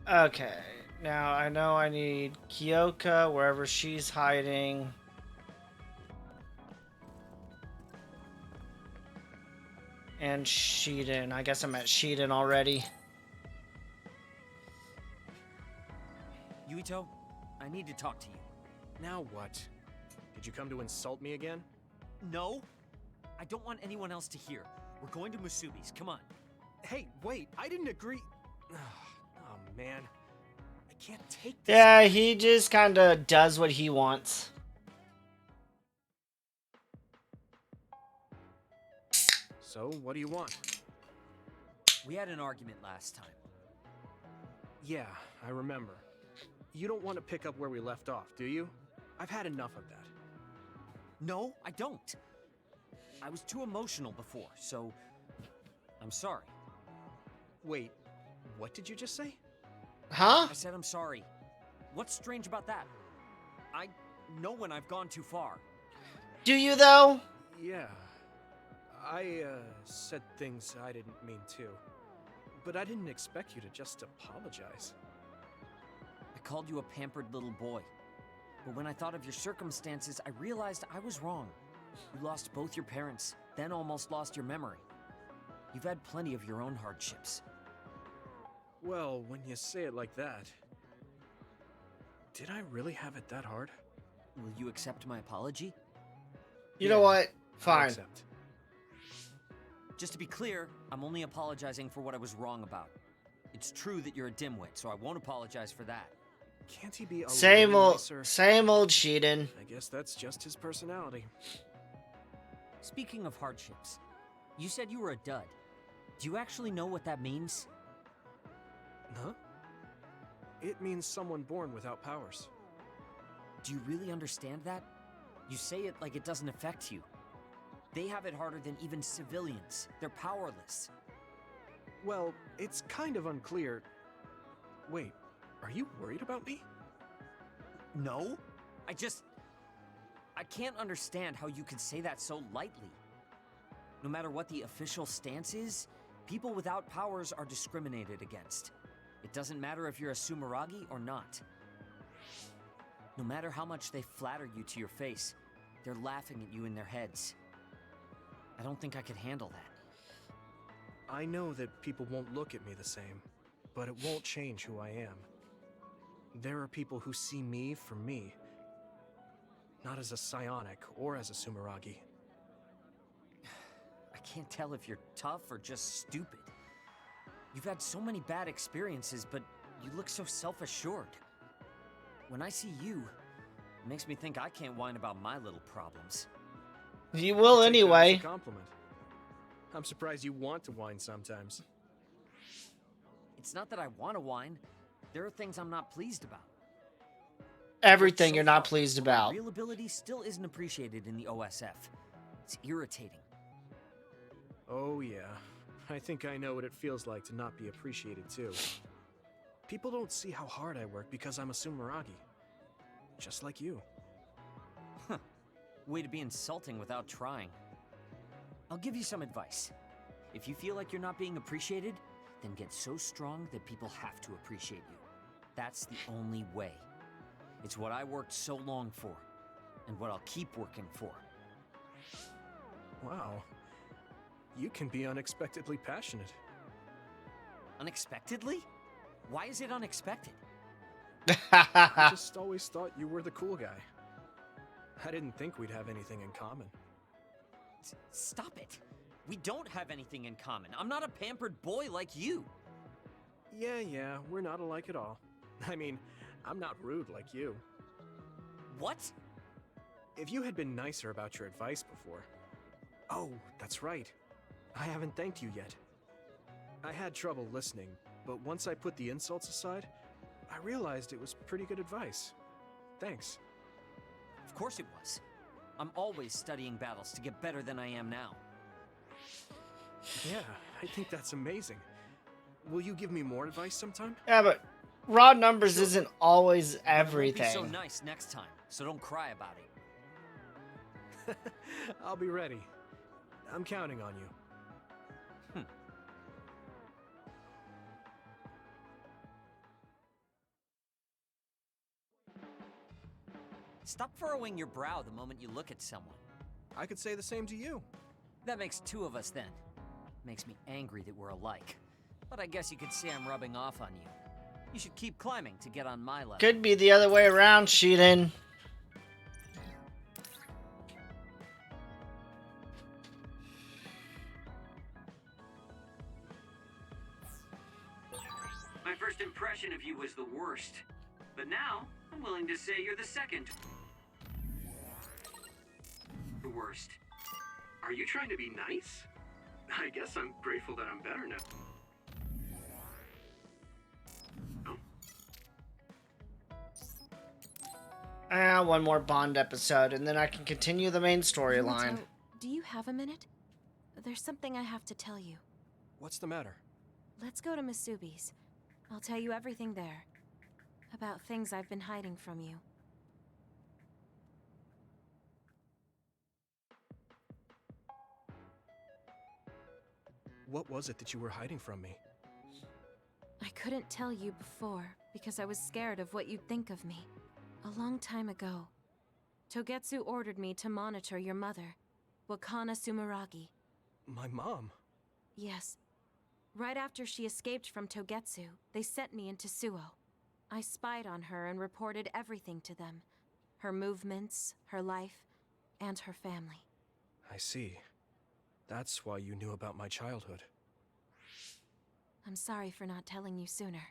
Okay, now I know I need Kyoka wherever she's hiding. And Shiden. I guess I'm at Shiden already.
Yuito, I need to talk to you.
Now what? Did you come to insult me again?
No? I don't want anyone else to hear. We're going to Musubi's, come on.
Hey, wait, I didn't agree. Oh, man. I can't take this.
Yeah, he just kind of does what he wants.
So, what do you want?
We had an argument last time.
Yeah, I remember. You don't want to pick up where we left off, do you? I've had enough of that.
No, I don't. I was too emotional before, so I'm sorry.
Wait, what did you just say?
Huh?
I said I'm sorry. What's strange about that? I know when I've gone too far.
Do you, though?
Yeah. I said things I didn't mean to. But I didn't expect you to just apologize.
I called you a pampered little boy. But when I thought of your circumstances, I realized I was wrong. You lost both your parents, then almost lost your memory. You've had plenty of your own hardships.
Well, when you say it like that... Did I really have it that hard?
Will you accept my apology?
You know what?
I
Fine.
accept.
Just to be clear, I'm only apologizing for what I was wrong about. It's true that you're a dimwit, so I won't apologize for that.
Can't he be a
Same
little
old,
nicer?
same old Shiden.
I guess that's just his personality.
Speaking of hardships, you said you were a dud. Do you actually know what that means?
Huh? It means someone born without powers.
Do you really understand that? You say it like it doesn't affect you. They have it harder than even civilians. They're powerless.
Well, it's kind of unclear. Wait, are you worried about me?
No? I can't understand how you can say that so lightly. No matter what the official stance is, people without powers are discriminated against. It doesn't matter if you're a Sumeragi or not. No matter how much they flatter you to your face, they're laughing at you in their heads. I don't think I could handle that.
I know that people won't look at me the same, but it won't change who I am. There are people who see me for me, not as a psionic or as a Sumeragi.
I can't tell if you're tough or just stupid. You've had so many bad experiences, but you look so self-assured. When I see you, it makes me think I can't whine about my little problems.
You will anyway.
That's a compliment. I'm surprised you want to whine sometimes.
It's not that I want to whine. There are things I'm not pleased about.
Everything you're not pleased about.
Real ability still isn't appreciated in the OSF. It's irritating.
Oh yeah, I think I know what it feels like to not be appreciated too. People don't see how hard I work because I'm a Sumeragi. Just like you.
Huh. Way to be insulting without trying. I'll give you some advice. If you feel like you're not being appreciated, then get so strong that people have to appreciate you. That's the only way. It's what I worked so long for, and what I'll keep working for.
Wow. You can be unexpectedly passionate.
Unexpectedly? Why is it unexpected?
I just always thought you were the cool guy. I didn't think we'd have anything in common.
Stop it. We don't have anything in common. I'm not a pampered boy like you.
Yeah, we're not alike at all. I mean, I'm not rude like you.
What?
If you had been nicer about your advice before... Oh, that's right. I haven't thanked you yet. I had trouble listening, but once I put the insults aside, I realized it was pretty good advice. Thanks.
Of course it was. I'm always studying battles to get better than I am now.
Yeah, I think that's amazing. Will you give me more advice sometime?
Yeah, but raw numbers isn't always everything.
Be so nice next time, so don't cry about it.
I'll be ready. I'm counting on you.
Stop furrowing your brow the moment you look at someone.
I could say the same to you.
That makes two of us then. Makes me angry that we're alike. But I guess you could say I'm rubbing off on you. You should keep climbing to get on my level.
Could be the other way around, Sheedan.
My first impression of you was the worst. But now, I'm willing to say you're the second. The worst. Are you trying to be nice? I guess I'm grateful that I'm better now.
One more Bond episode, and then I can continue the main storyline.
Yuito, do you have a minute? There's something I have to tell you.
What's the matter?
Let's go to Masubi's. I'll tell you everything there. About things I've been hiding from you.
What was it that you were hiding from me?
I couldn't tell you before because I was scared of what you'd think of me. A long time ago, Togetsu ordered me to monitor your mother, Wakana Sumeragi.
My mom?
Yes. Right after she escaped from Togetsu, they sent me into Suo. I spied on her and reported everything to them. Her movements, her life, and her family.
I see. That's why you knew about my childhood.
I'm sorry for not telling you sooner.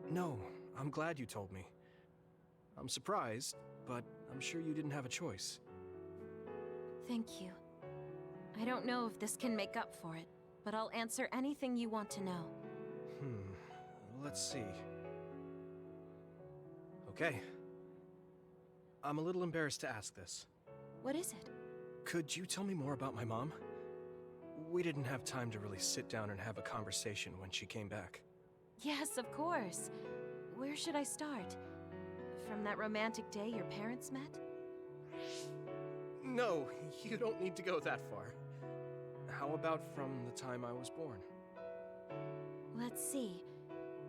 No, I'm glad you told me. I'm surprised, but I'm sure you didn't have a choice.
Thank you. I don't know if this can make up for it, but I'll answer anything you want to know.
Let's see. Okay. I'm a little embarrassed to ask this.
What is it?
Could you tell me more about my mom? We didn't have time to really sit down and have a conversation when she came back.
Yes, of course. Where should I start? From that romantic day your parents met?
No, you don't need to go that far. How about from the time I was born?
Let's see.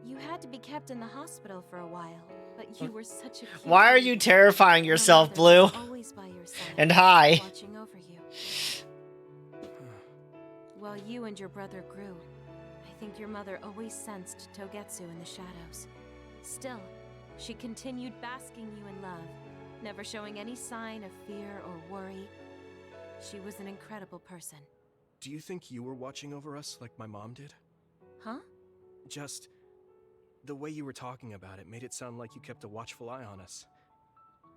You had to be kept in the hospital for a while, but you were such a cute
Why are
baby.
you terrifying
Your
yourself,
mother
Blue?
was always by your side,
And hi.
watching over you. While you and your brother grew, I think your mother always sensed Togetsu in the shadows. Still, she continued basking you in love, never showing any sign of fear or worry. She was an incredible person.
Do you think you were watching over us like my mom did?
Huh?
Just the way you were talking about it made it sound like you kept a watchful eye on us.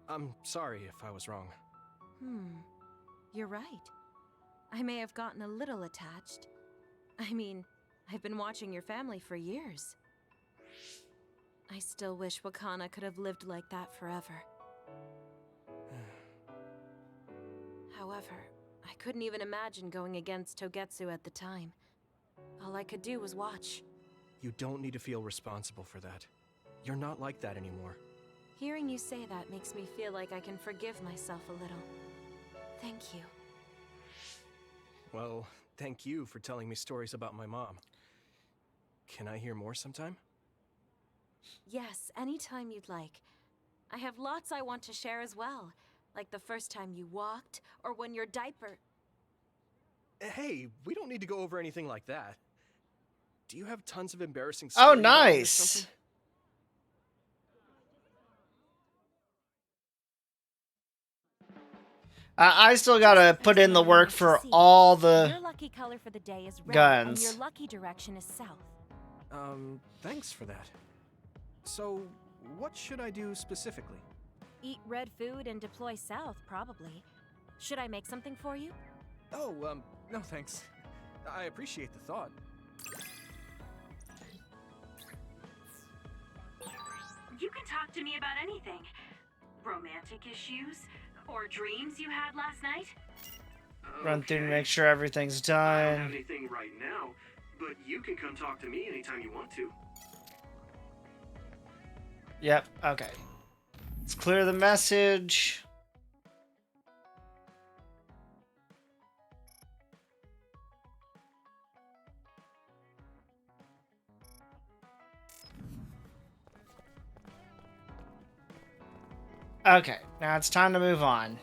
I'm sorry if I was wrong.
You're right. I may have gotten a little attached. I mean, I've been watching your family for years. I still wish Wakana could have lived like that forever. However, I couldn't even imagine going against Togetsu at the time. All I could do was watch.
You don't need to feel responsible for that. You're not like that anymore.
Hearing you say that makes me feel like I can forgive myself a little. Thank you.
Well, thank you for telling me stories about my mom. Can I hear more sometime?
Yes, anytime you'd like. I have lots I want to share as well, like the first time you walked, or when your diaper...
Hey, we don't need to go over anything like that. Do you have tons of embarrassing
Oh,
stories about me or
nice.
something?
I still gotta put in the work for all the
Your lucky color for the day is red,
guns.
and your lucky direction is south.
Thanks for that. So, what should I do specifically?
Eat red food and deploy south, probably. Should I make something for you?
Oh, no thanks. I appreciate the thought.
You can talk to me about anything. Romantic issues, or dreams you had last night.
Run through and make sure everything's
I don't have
done.
anything right now, but you can come talk to me anytime you want to.
Yep, okay. Let's clear the message. Okay, now it's time to move on.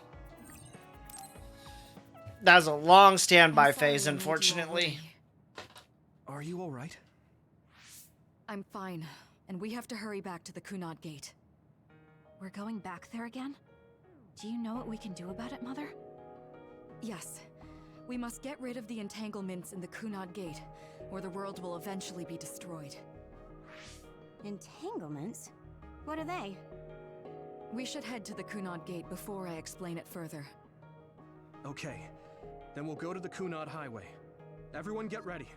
That was a long standby phase, unfortunately.
Are you alright?
I'm fine, and we have to hurry back to the Kunad Gate.
We're going back there again? Do you know what we can do about it, Mother?
Yes. We must get rid of the entanglements in the Kunad Gate, or the world will eventually be destroyed.
Entanglements? What are they?
We should head to the Kunad Gate before I explain it further.
Okay, then we'll go to the Kunad Highway. Everyone get ready.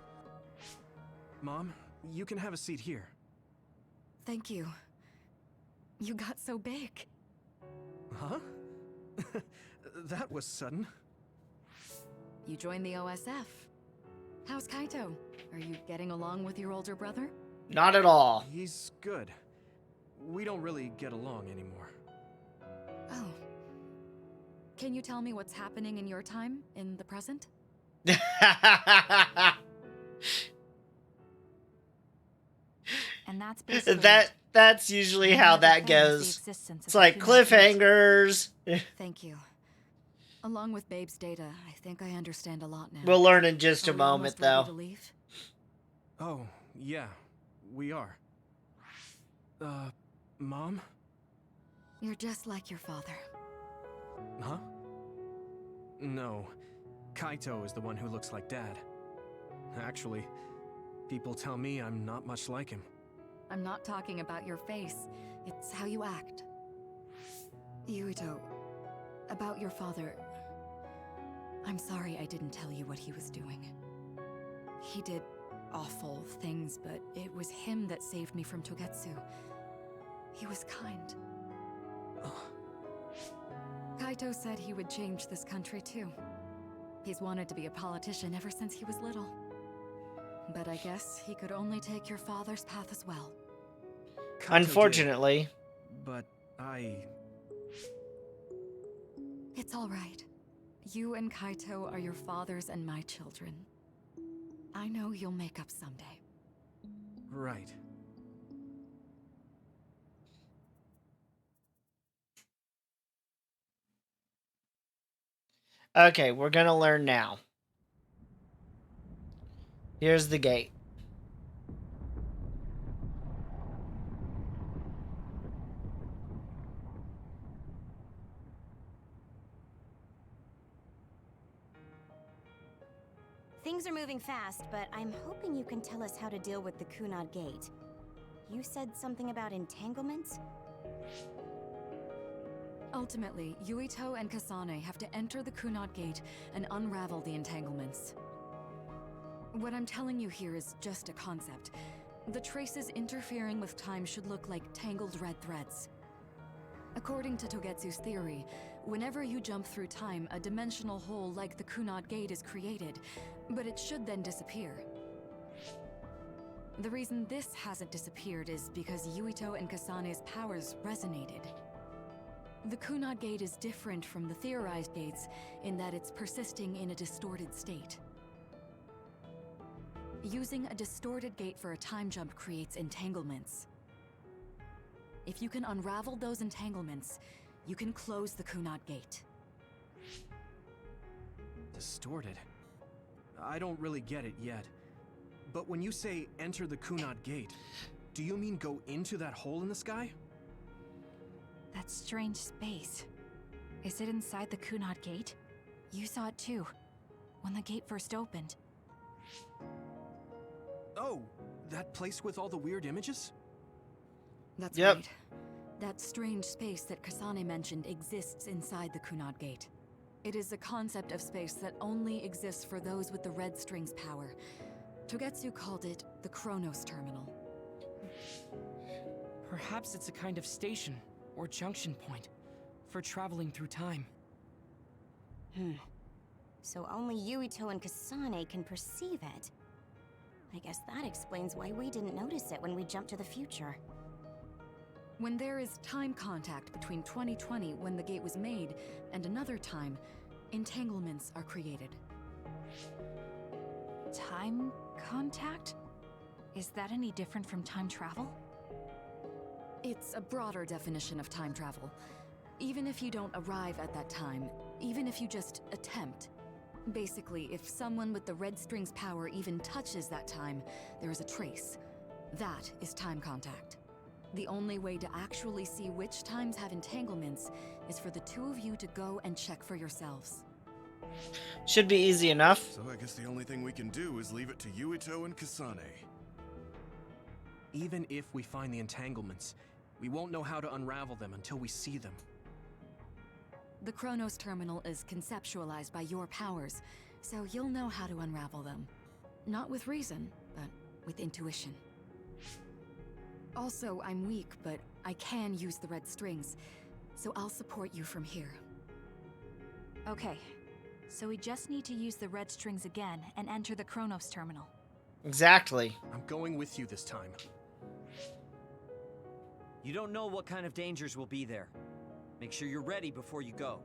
Mom, you can have a seat here.
Thank you. You got so big.
Huh? That was sudden.
You joined the OSF. How's Kaito? Are you getting along with your older brother?
Not at all.
He's good. We don't really get along anymore.
Oh. Can you tell me what's happening in your time, in the present?
And that's basically
that's usually how that goes. It's like cliffhangers.
Thank you. Along with Babe's data, I think I understand a lot now.
We'll learn in just a
Are we
moment,
almost ready
though.
to leave?
Oh, yeah, we are. Mom?
You're just like your father.
Huh? No, Kaito is the one who looks like Dad. Actually, people tell me I'm not much like him.
I'm not talking about your face. It's how you act. Yuito, about your father. I'm sorry I didn't tell you what he was doing. He did awful things, but it was him that saved me from Togetsu. He was kind. Kaito said he would change this country too. He's wanted to be a politician ever since he was little. But I guess he could only take your father's path as well.
Kaito
Unfortunately.
did, but
It's all right. You and Kaito are your father's and my children. I know you'll make up someday.
Right.
Okay, we're gonna learn now. Here's the gate.
Things are moving fast, but I'm hoping you can tell us how to deal with the Kunad Gate. You said something about entanglements?
Ultimately, Yuito and Kasane have to enter the Kunad Gate and unravel the entanglements. What I'm telling you here is just a concept. The traces interfering with time should look like tangled red threads. According to Togetsu's theory, whenever you jump through time, a dimensional hole like the Kunad Gate is created, but it should then disappear. The reason this hasn't disappeared is because Yuito and Kasane's powers resonated. The Kunad Gate is different from the theorized gates in that it's persisting in a distorted state. Using a distorted gate for a time jump creates entanglements. If you can unravel those entanglements, you can close the Kunad Gate.
Distorted? I don't really get it yet. But when you say enter the Kunad Gate, do you mean go into that hole in the sky?
That strange space. Is it inside the Kunad Gate? You saw it too, when the gate first opened.
Oh, that place with all the weird images?
That's right. That strange space that Kasane mentioned exists inside the Kunad Gate. It is a concept of space that only exists for those with the red string's power. Togetsu called it the Chronos Terminal.
Perhaps it's a kind of station or junction point for traveling through time.
So only Yuito and Kasane can perceive it. I guess that explains why we didn't notice it when we jumped to the future.
When there is time contact between 2020, when the gate was made, and another time, entanglements are created.
Time contact? Is that any different from time travel?
It's a broader definition of time travel. Even if you don't arrive at that time, even if you just attempt. Basically, if someone with the red string's power even touches that time, there is a trace. That is time contact. The only way to actually see which times have entanglements is for the two of you to go and check for yourselves.
Should be easy enough.
So I guess the only thing we can do is leave it to Yuito and Kasane.
Even if we find the entanglements, we won't know how to unravel them until we see them.
The Chronos Terminal is conceptualized by your powers, so you'll know how to unravel them. Not with reason, but with intuition. Also, I'm weak, but I can use the red strings, so I'll support you from here.
Okay, so we just need to use the red strings again and enter the Chronos Terminal.
Exactly.
I'm going with you this time.
You don't know what kind of dangers will be there. Make sure you're ready before you go.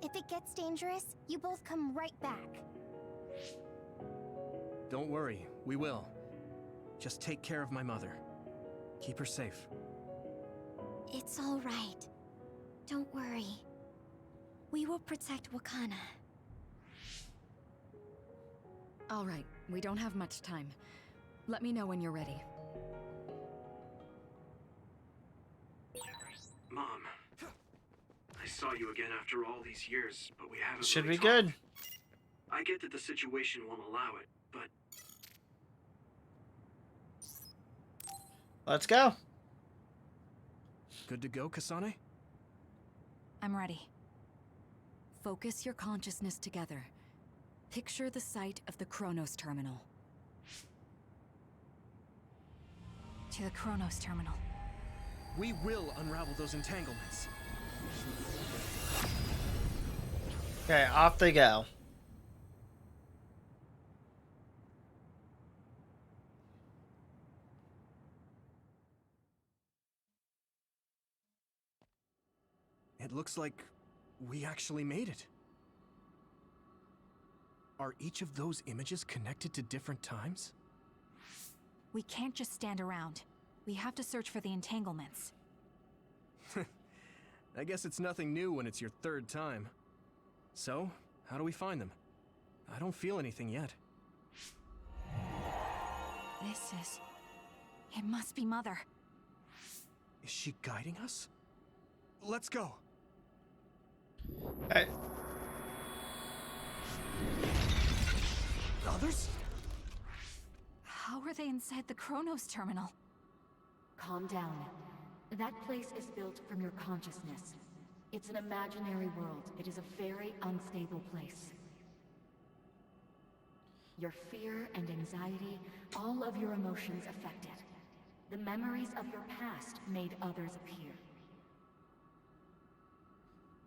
If it gets dangerous, you both come right back.
Don't worry, we will. Just take care of my mother. Keep her safe.
It's all right. Don't worry. We will protect Wakana.
All right, we don't have much time. Let me know when you're ready.
Mom, I saw you again after all these years, but we haven't
Should
really
be good.
talked. I get that the situation won't allow it, but
Let's go.
Good to go, Kasane?
I'm ready.
Focus your consciousness together. Picture the site of the Chronos Terminal.
To the Chronos Terminal.
We will unravel those entanglements.
Okay, off they go.
It looks like we actually made it. Are each of those images connected to different times?
We can't just stand around. We have to search for the entanglements.
I guess it's nothing new when it's your third time. So, how do we find them? I don't feel anything yet.
It must be Mother.
Is she guiding us? Let's go.
Hey.
Others?
How are they inside the Chronos Terminal?
Calm down. That place is built from your consciousness. It's an imaginary world. It is a very unstable place. Your fear and anxiety, all of your emotions affected. The memories of your past made others appear.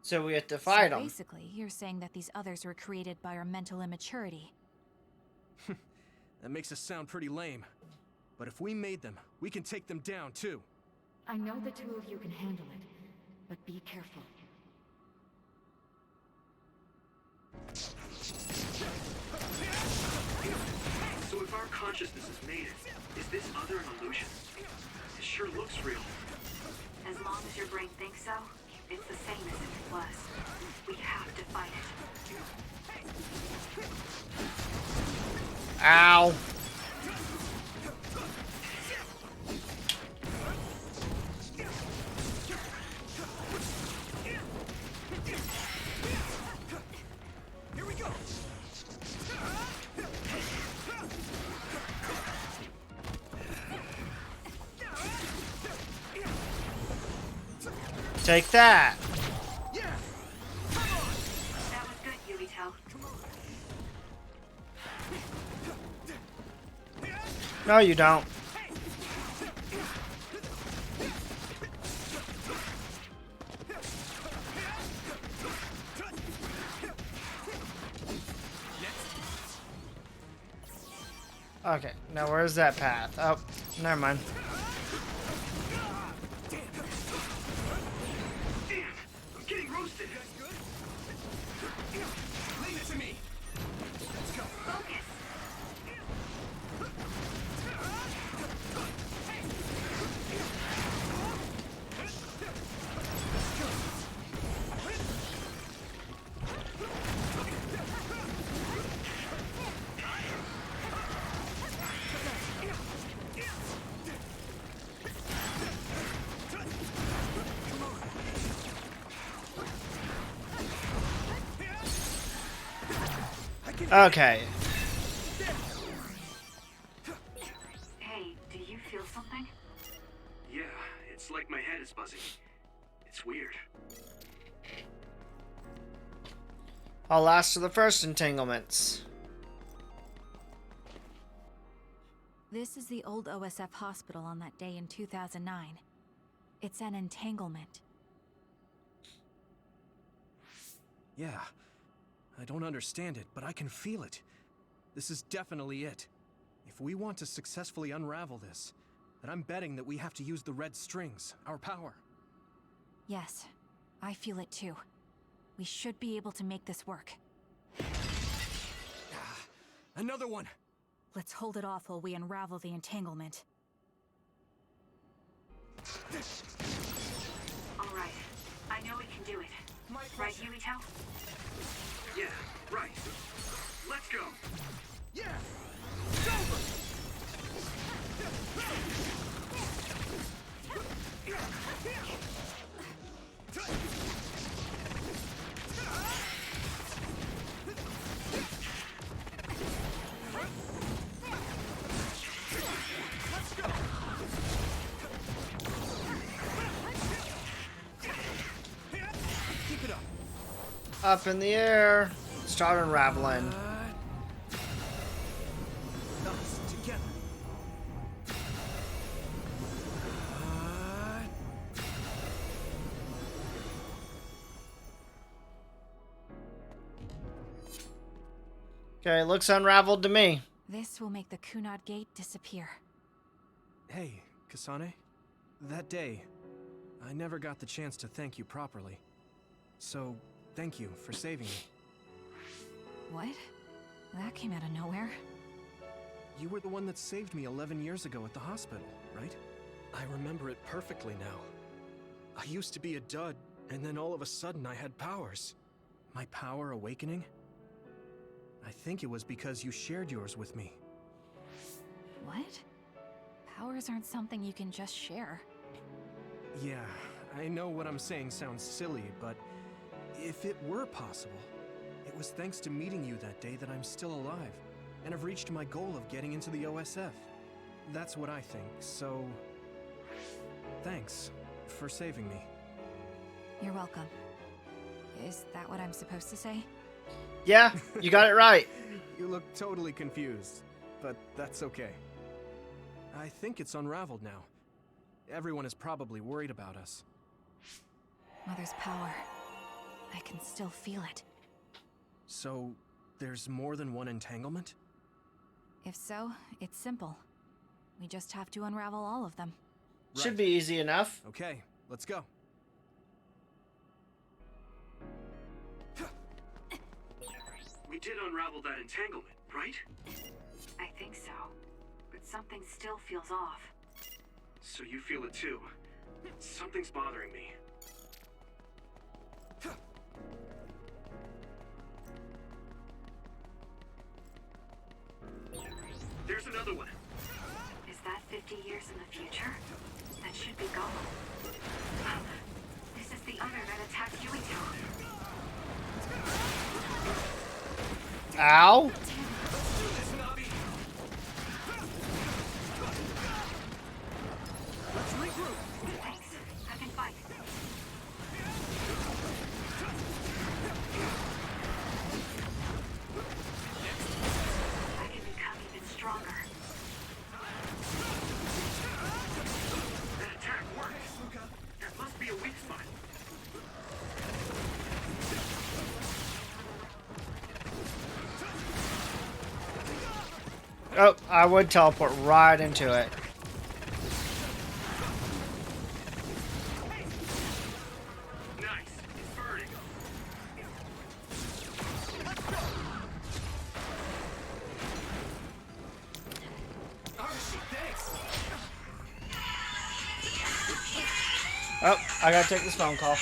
So we have to fight them.
Basically, you're saying that these others were created by our mental immaturity.
That makes us sound pretty lame. But if we made them, we can take them down too.
I know the two of you can handle it, but be careful.
So if our consciousness has made it, is this other an illusion? It sure looks real.
As long as your brain thinks so, it's the same as if it was. We have to fight it.
Ow.
Here we go.
Take that.
That was good, Yuito.
No, you don't. Okay, now where's that path? Oh, never mind.
Damn, I'm getting roasted.
Leave it to me. Let's go.
Focus.
Okay.
Hey, do you feel something?
Yeah, it's like my head is buzzing. It's weird.
I'll last to the first entanglements.
This is the old OSF hospital on that day in 2009. It's an entanglement.
Yeah. I don't understand it, but I can feel it. This is definitely it. If we want to successfully unravel this, then I'm betting that we have to use the red strings, our power.
Yes, I feel it too. We should be able to make this work.
Another one!
Let's hold it off while we unravel the entanglement.
All right. I know we can do it. Right, Yuito?
Yeah, right. Let's go.
Yeah! It's over! Let's go! Keep it up.
Up in the air. Start unraveling.
Us together.
Okay, looks unraveled to me.
This will make the Kunad Gate disappear.
Hey, Kasane. That day, I never got the chance to thank you properly. So, thank you for saving me.
What? That came out of nowhere.
You were the one that saved me 11 years ago at the hospital, right? I remember it perfectly now. I used to be a dud, and then all of a sudden I had powers. My power awakening? I think it was because you shared yours with me.
What? Powers aren't something you can just share.
Yeah, I know what I'm saying sounds silly, but if it were possible, it was thanks to meeting you that day that I'm still alive, and have reached my goal of getting into the OSF. That's what I think, so... thanks for saving me.
You're welcome. Is that what I'm supposed to say?
Yeah, you got it right.
You look totally confused, but that's okay. I think it's unraveled now. Everyone is probably worried about us.
Mother's power. I can still feel it.
So, there's more than one entanglement?
If so, it's simple. We just have to unravel all of them.
Should be easy enough.
Okay, let's go.
We did unravel that entanglement, right?
I think so. But something still feels off.
So you feel it too. Something's bothering me. There's another one.
Is that 50 years in the future? That should be gone. This is the owner that attacked Yuito.
Ow!
Let's regroup.
Thanks. I can fight. I can become even stronger.
That attack worked. That must be a weak spot.
Oh, I would teleport right into it.
Nice. It's burning.
Oh, I gotta take this phone call.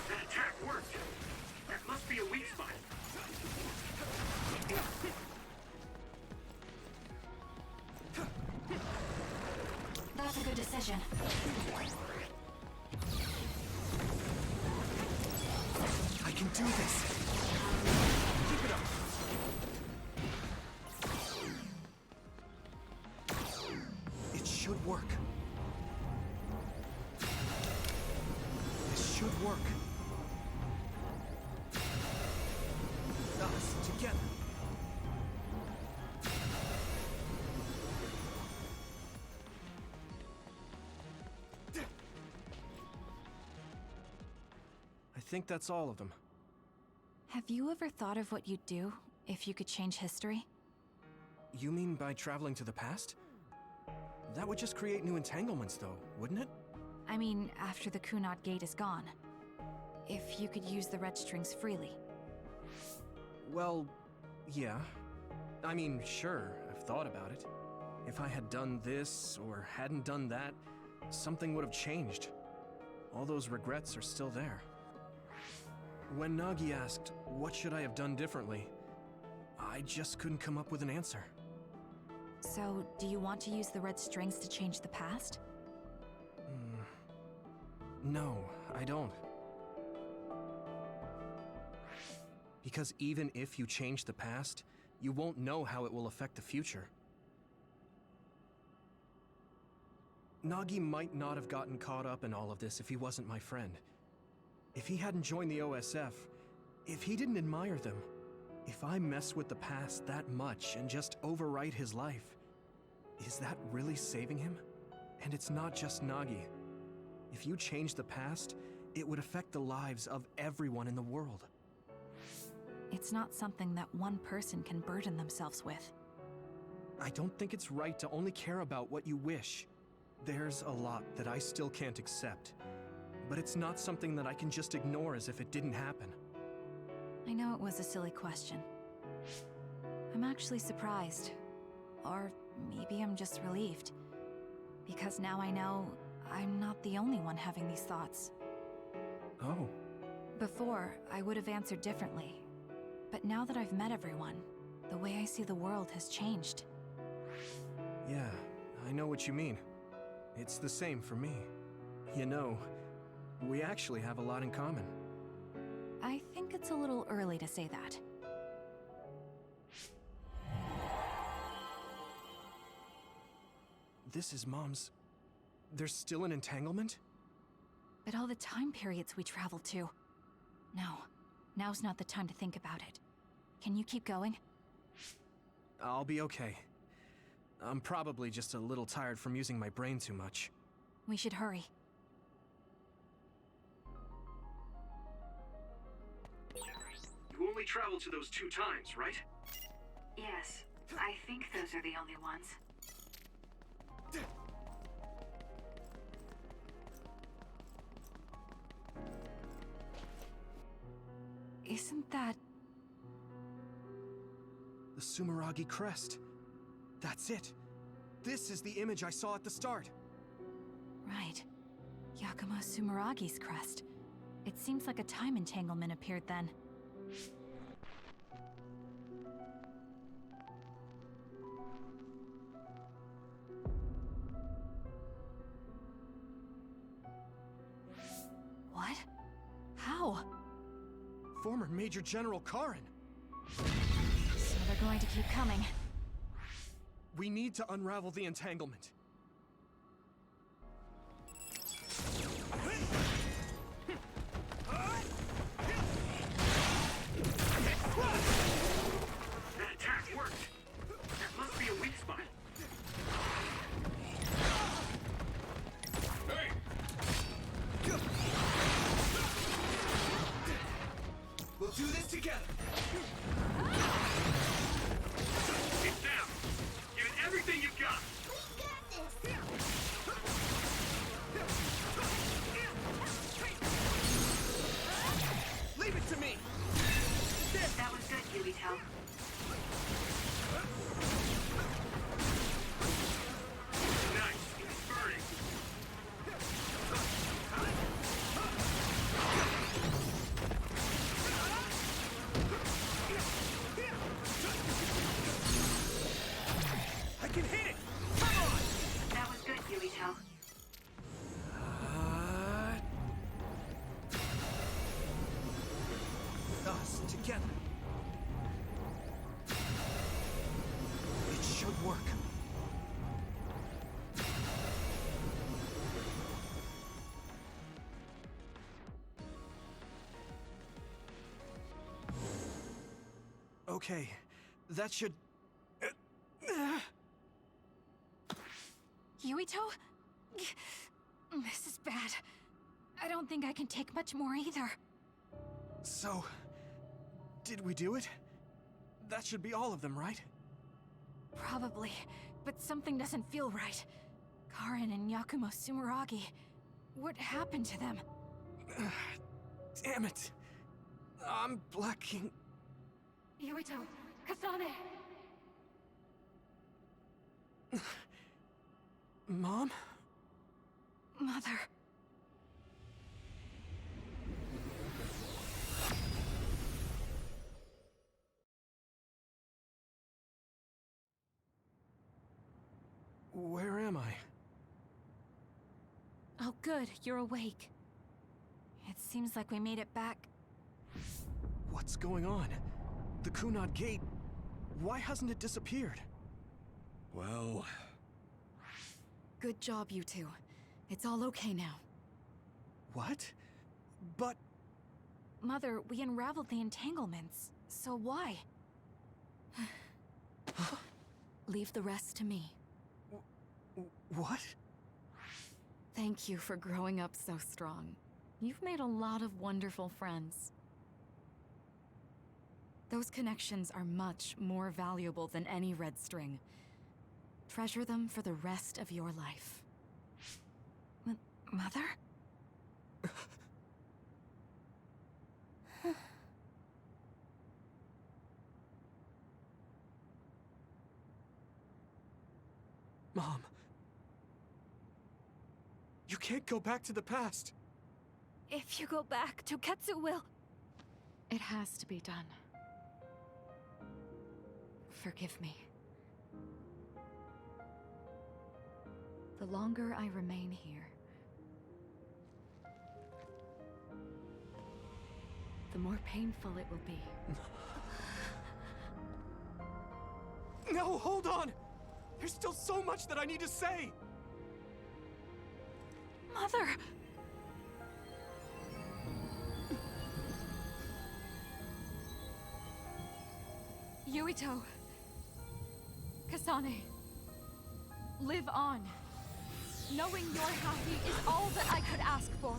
That attack worked. That must be a weak spot.
That's a good decision.
I can do this. Keep it up. It should work. This should work. Us together. think that's all of them.
Have you ever thought of what you'd do if you could change history?
You mean by traveling to the past? That would just create new entanglements, though, wouldn't it?
I mean, after the Kunad Gate is gone. If you could use the red strings freely.
Well, yeah. I mean, sure, I've thought about it. If I had done this, or hadn't done that, something would have changed. All those regrets are still there. When Nagi asked, what should I have done differently, I just couldn't come up with an answer.
So, do you want to use the red strings to change the past?
No, I don't. Because even if you change the past, you won't know how it will affect the future. Nagi might not have gotten caught up in all of this if he wasn't my friend. If he hadn't joined the OSF, if he didn't admire them, if I mess with the past that much and just overwrite his life, is that really saving him? And it's not just Nagi. If you change the past, it would affect the lives of everyone in the world.
It's not something that one person can burden themselves with.
I don't think it's right to only care about what you wish. There's a lot that I still can't accept, but it's not something that I can just ignore as if it didn't happen.
I know it was a silly question. I'm actually surprised. Or maybe I'm just relieved. Because now I know I'm not the only one having these thoughts.
Oh.
Before, I would have answered differently. But now that I've met everyone, the way I see the world has changed.
Yeah, I know what you mean. It's the same for me. You know, we actually have a lot in common.
I think it's a little early to say that.
This is Mom's... There's still an entanglement?
But all the time periods we traveled to. No, now's not the time to think about it. Can you keep going?
I'll be okay. I'm probably just a little tired from using my brain too much.
We should hurry.
You only traveled to those 2 times, right?
Yes, I think those are the only ones.
Isn't that...
The Sumeragi crest. That's it. This is the image I saw at the start.
Right. Yakumo Sumeragi's crest. It seems like a time entanglement appeared then. What? How?
Former Major General Karin.
So they're going to keep coming.
We need to unravel the entanglement.
That attack worked! That must be a weak spot. Hey!
We'll do this together!
It's them! Give it everything you've got!
We got this!
Leave it to me!
That was good, Yuito.
Nice! It's burning!
I can hit it! Come on!
That was good, Yuito.
Us together. It should work. Okay, that should...
Yuito? This is bad. I don't think I can take much more either.
So, did we do it? That should be all of them, right?
Probably, but something doesn't feel right. Karin and Yakumo Sumeragi. What happened to them?
Damn it. I'm blacking.
Yuito, Kasane!
Mom?
Mother.
Where am I?
Oh good, you're awake. It seems like we made it back.
What's going on? The Kunad Gate, why hasn't it disappeared?
Well...
Good job, you two. It's all okay now.
What? But...
Mother, we unraveled the entanglements, so why?
Leave the rest to me.
What?
Thank you for growing up so strong. You've made a lot of wonderful friends. Those connections are much more valuable than any red string. Treasure them for the rest of your life.
Mother?
Mom. You can't go back to the past.
If you go back, Toketsu will...
It has to be done. Forgive me. The longer I remain here, the more painful it will be.
No, hold on! There's still so much that I need to say!
Mother!
Yuito. Kasane. Live on. Knowing you're happy is all that I could ask for.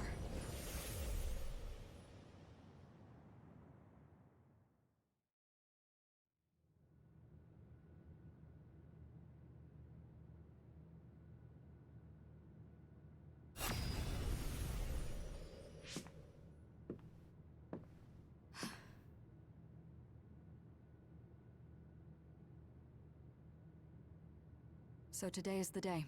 So today is the day.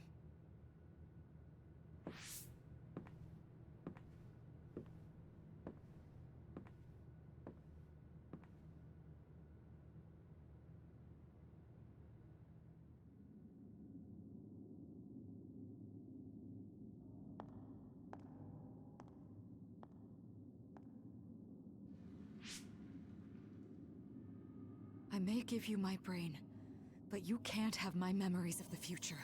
I may give you my brain, but you can't have my memories of the future.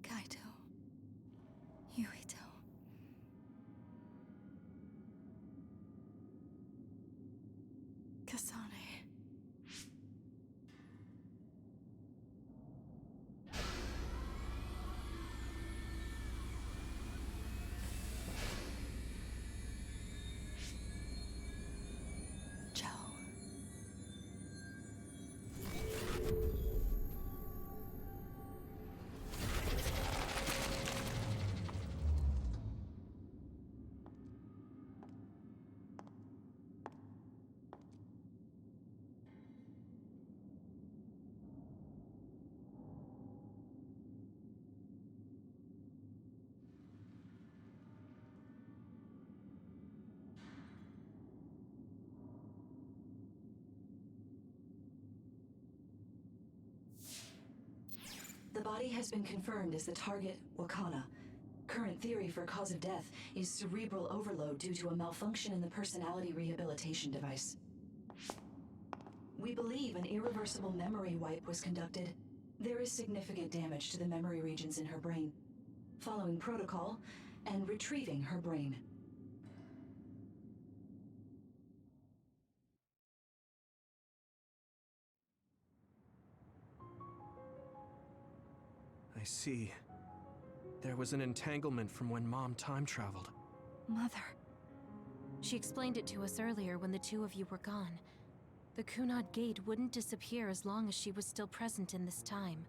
Kaito. Yuito. Kasane.
The body has been confirmed as the target, Wakana. Current theory for cause of death is cerebral overload due to a malfunction in the personality rehabilitation device. We believe an irreversible memory wipe was conducted. There is significant damage to the memory regions in her brain. Following protocol and retrieving her brain.
I see. There was an entanglement from when Mom time traveled.
Mother. She explained it to us earlier when the two of you were gone. The Kunad Gate wouldn't disappear as long as she was still present in this time.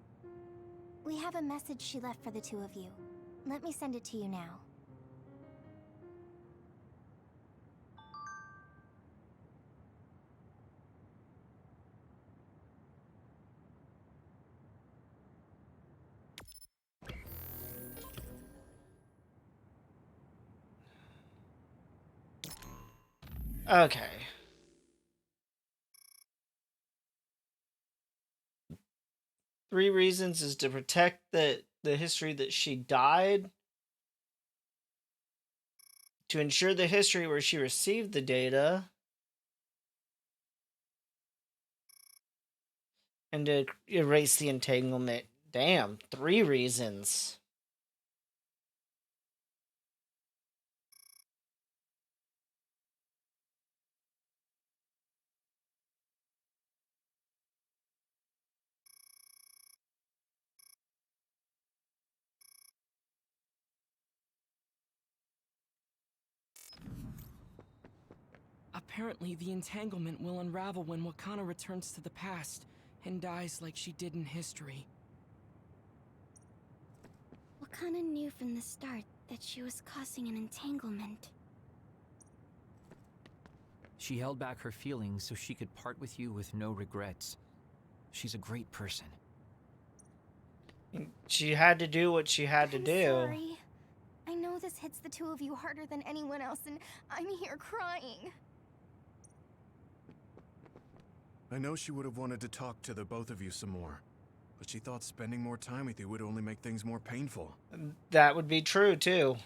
We have a message she left for the two of you. Let me send it to you now.
Okay. Three reasons is to protect the history that she died, to ensure the history where she received the data, and to erase the entanglement. Damn, 3 reasons.
Apparently, the entanglement will unravel when Wakana returns to the past and dies like she did in history.
Wakana knew from the start that she was causing an entanglement.
She held back her feelings so she could part with you with no regrets. She's a great person.
She had to do what she had to do.
Sorry. I know this hits the two of you harder than anyone else, and I'm here crying.
I know she would have wanted to talk to the both of you some more, but she thought spending more time with you would only make things more painful.
That would be true, too.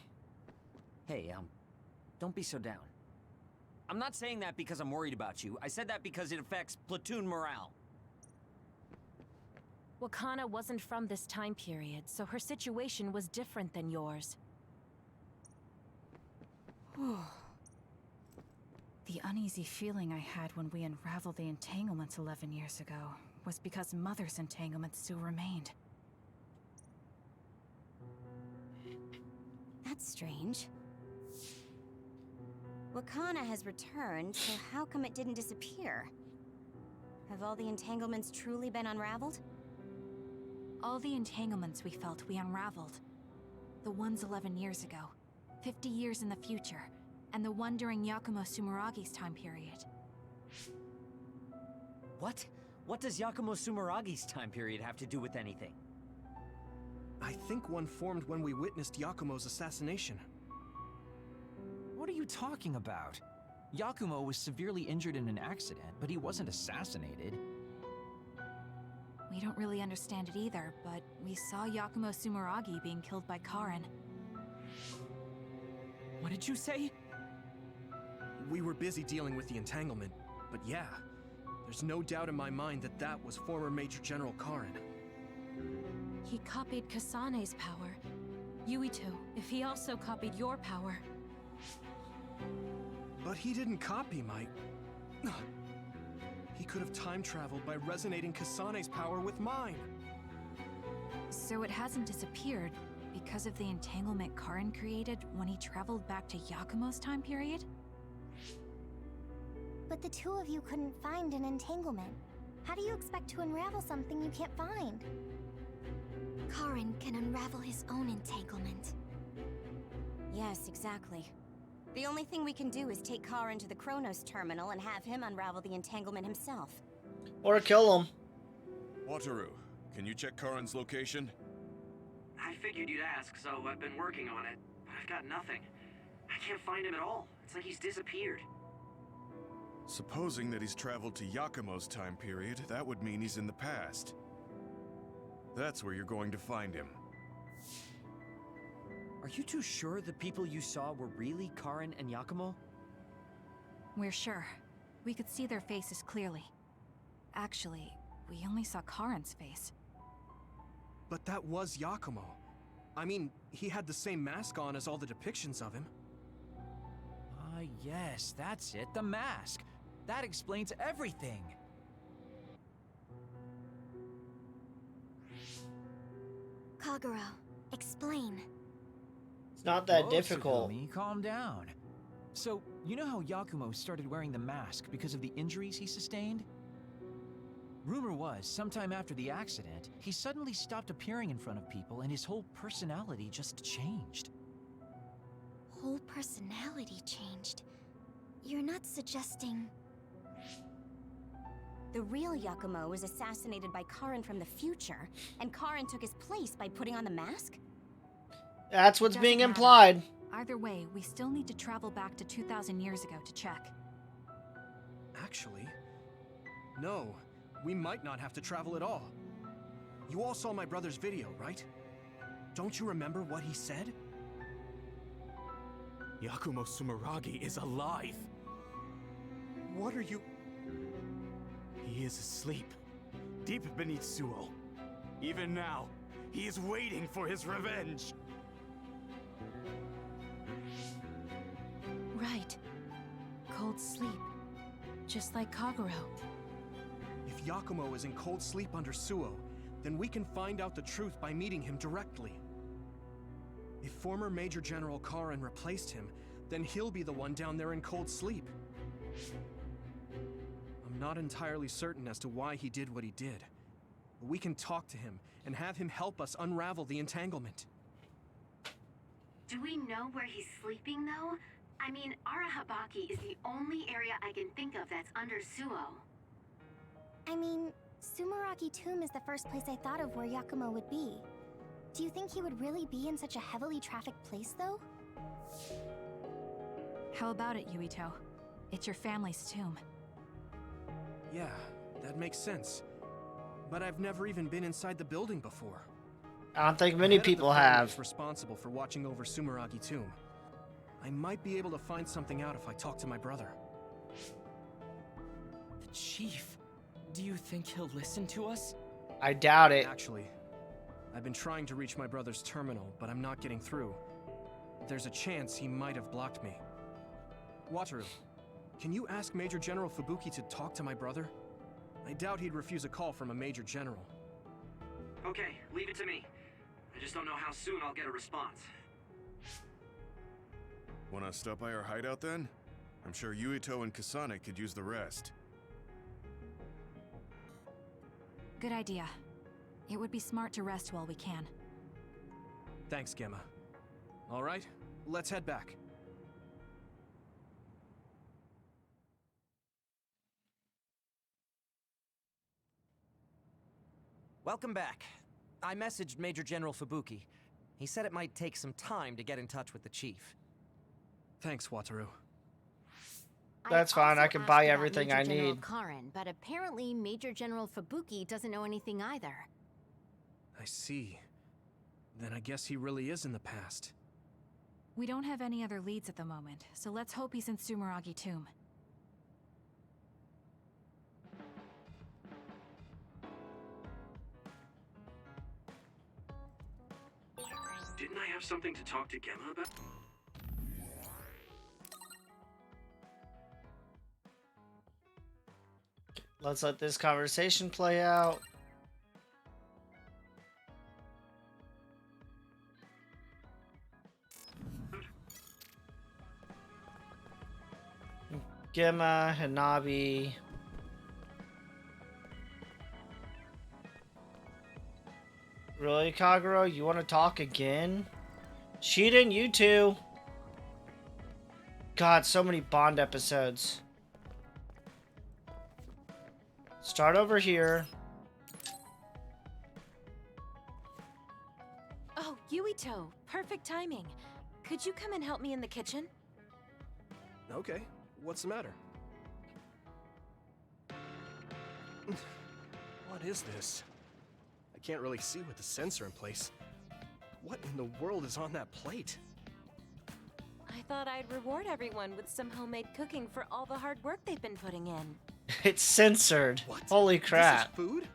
Hey, don't be so down. I'm not saying that because I'm worried about you. I said that because it affects platoon morale.
Wakana wasn't from this time period, so her situation was different than yours. The uneasy feeling I had when we unraveled the entanglements 11 years ago was because Mother's entanglement still remained.
That's strange. Wakana has returned, so how come it didn't disappear? Have all the entanglements truly been unraveled?
All the entanglements we felt we unraveled. The ones 11 years ago, 50 years in the future, and the one during Yakumo Sumeragi's time period.
What? What does Yakumo Sumeragi's time period have to do with anything?
I think one formed when we witnessed Yakumo's assassination.
What are you talking about? Yakumo was severely injured in an accident, but he wasn't assassinated.
We don't really understand it either, but we saw Yakumo Sumeragi being killed by Karin.
What did you say?
We were busy dealing with the entanglement, but yeah, there's no doubt in my mind that that was former Major General Karin.
He copied Kasane's power. Yuito, if he also copied your power.
But he didn't copy my... He could have time traveled by resonating Kasane's power with mine.
So it hasn't disappeared because of the entanglement Karin created when he traveled back to Yakumo's time period?
But the two of you couldn't find an entanglement. How do you expect to unravel something you can't find?
Karin can unravel his own entanglement.
Yes, exactly. The only thing we can do is take Karin to the Chronos terminal and have him unravel the entanglement himself.
Or kill him.
Wataru, can you check Karin's location?
I figured you'd ask, so I've been working on it. But I've got nothing. I can't find him at all. It's like he's disappeared.
Supposing that he's traveled to Yakumo's time period, that would mean he's in the past. That's where you're going to find him.
Are you two sure the people you saw were really Karin and Yakumo?
We're sure. We could see their faces clearly. Actually, we only saw Karin's face.
But that was Yakumo. I mean, he had the same mask on as all the depictions of him.
Ah, yes, that's it, the mask. That explains everything.
Kagero, explain.
not that
Whoa,
difficult.
Tsugumi, calm down. So, you know how Yakumo started wearing the mask because of the injuries he sustained? Rumor was, sometime after the accident, he suddenly stopped appearing in front of people and his whole personality just changed.
Whole personality changed. You're not suggesting...
The real Yakumo was assassinated by Karin from the future, and Karin took his place by putting on the mask?
That's what's being
Doesn't
implied.
matter. Either way, we still need to travel back to 2,000 years ago to check.
Actually, no. We might not have to travel at all. You all saw my brother's video, right? Don't you remember what he said?
Yakumo Sumeragi is alive!
What are you...
He is asleep, deep beneath Suo. Even now, he is waiting for his revenge!
Right. Cold sleep. Just like Kagero.
If Yakumo is in cold sleep under Suo, then we can find out the truth by meeting him directly. If former Major General Karin replaced him, then he'll be the one down there in cold sleep. I'm not entirely certain as to why he did what he did, but we can talk to him and have him help us unravel the entanglement.
Do we know where he's sleeping, though? I mean, Arahabaki is the only area I can think of that's under Suo.
I mean, Sumeragi Tomb is the first place I thought of where Yakumo would be. Do you think he would really be in such a heavily trafficked place, though?
How about it, Yuito? It's your family's tomb.
Yeah, that makes sense. But I've never even been inside the building before.
I don't think many people have.
Is responsible for watching over Sumeragi Tomb. I might be able to find something out if I talk to my brother.
The Chief. Do you think he'll listen to us?
I doubt it.
Actually, I've been trying to reach my brother's terminal, but I'm not getting through. There's a chance he might have blocked me. Wataru, can you ask Major General Fubuki to talk to my brother? I doubt he'd refuse a call from a Major General.
Okay, leave it to me. I just don't know how soon I'll get a response.
Wanna stop by our hideout then? I'm sure Yuito and Kasane could use the rest.
Good idea. It would be smart to rest while we can.
Thanks, Gemma. All right, let's head back.
Welcome back. I messaged Major General Fubuki. He said it might take some time to get in touch with the Chief.
Thanks, Wataru.
That's fine, I can buy everything I
General
need.
Karin, but apparently Major General Fubuki doesn't know anything either.
I see. Then I guess he really is in the past.
We don't have any other leads at the moment, so let's hope he's in Sumeragi Tomb.
Didn't I have something to talk to Gemma about?
Let's let this conversation play out. Gemma, Hanabi. Really, Kagero? You want to talk again? Shiden, you too. God, so many Bond episodes. Start over here.
Oh, Yuito, perfect timing. Could you come and help me in the kitchen?
Okay, what's the matter? What is this? I can't really see with the sensor in place. What in the world is on that plate?
I thought I'd reward everyone with some homemade cooking for all the hard work they've been putting in.
It's censored. Holy crap.
This is food?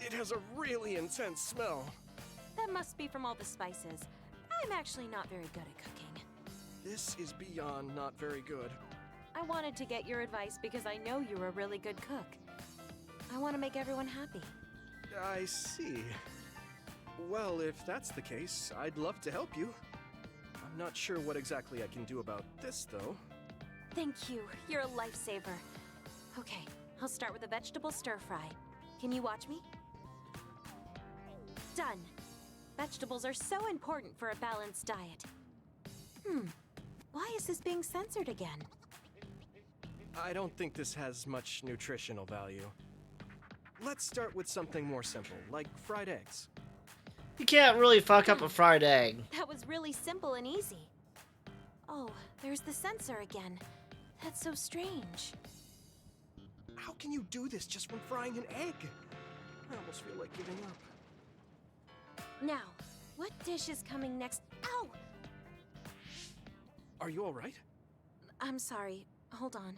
It has a really intense smell.
That must be from all the spices. I'm actually not very good at cooking.
This is beyond not very good.
I wanted to get your advice because I know you're a really good cook. I want to make everyone happy.
I see. Well, if that's the case, I'd love to help you. I'm Not sure what exactly I can do about this, though.
Thank you. You're a lifesaver. Okay, I'll start with a vegetable stir-fry. Can you watch me? Done. Vegetables are so important for a balanced diet. Why is this being censored again?
I don't think this has much nutritional value. Let's start with something more simple, like fried eggs.
You can't really fuck up a fried egg.
That was really simple and easy. Oh, there's the censor again. That's so strange.
How can you do this just from frying an egg? I almost feel like giving up.
Now, what dish is coming next? Ow!
Are you alright?
I'm sorry. Hold on.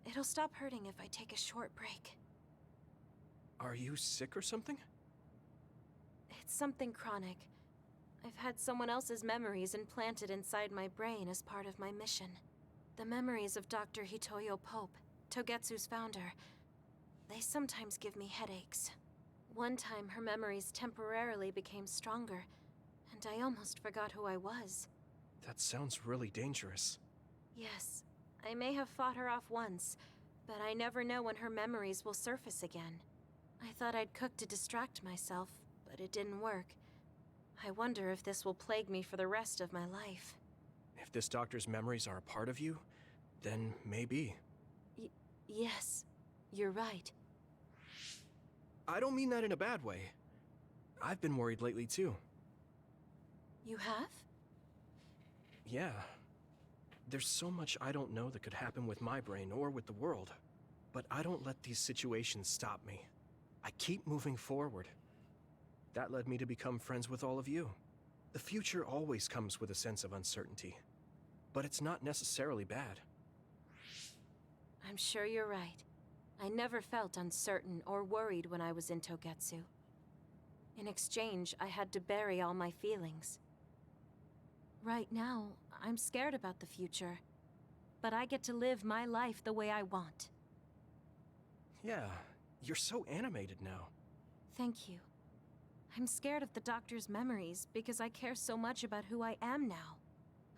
It'll stop hurting if I take a short break.
Are you sick or something?
It's something chronic. I've had someone else's memories implanted inside my brain as part of my mission. The memories of Dr. Hitoyo Pope, Togetsu's founder. They sometimes give me headaches. One time, her memories temporarily became stronger, and I almost forgot who I was.
That sounds really dangerous.
Yes, I may have fought her off once, but I never know when her memories will surface again. I thought I'd cook to distract myself, but it didn't work. I wonder if this will plague me for the rest of my life.
If this doctor's memories are a part of you, then maybe.
Yes, you're right.
I don't mean that in a bad way. I've been worried lately too.
You have?
Yeah. There's so much I don't know that could happen with my brain or with the world. But I don't let these situations stop me. I keep moving forward. That led me to become friends with all of you. The future always comes with a sense of uncertainty. But it's not necessarily bad.
I'm sure you're right. I never felt uncertain or worried when I was in Togetsu. In exchange, I had to bury all my feelings. Right now, I'm scared about the future. But I get to live my life the way I want.
Yeah, you're so animated now.
Thank you. I'm scared of the doctor's memories because I care so much about who I am now.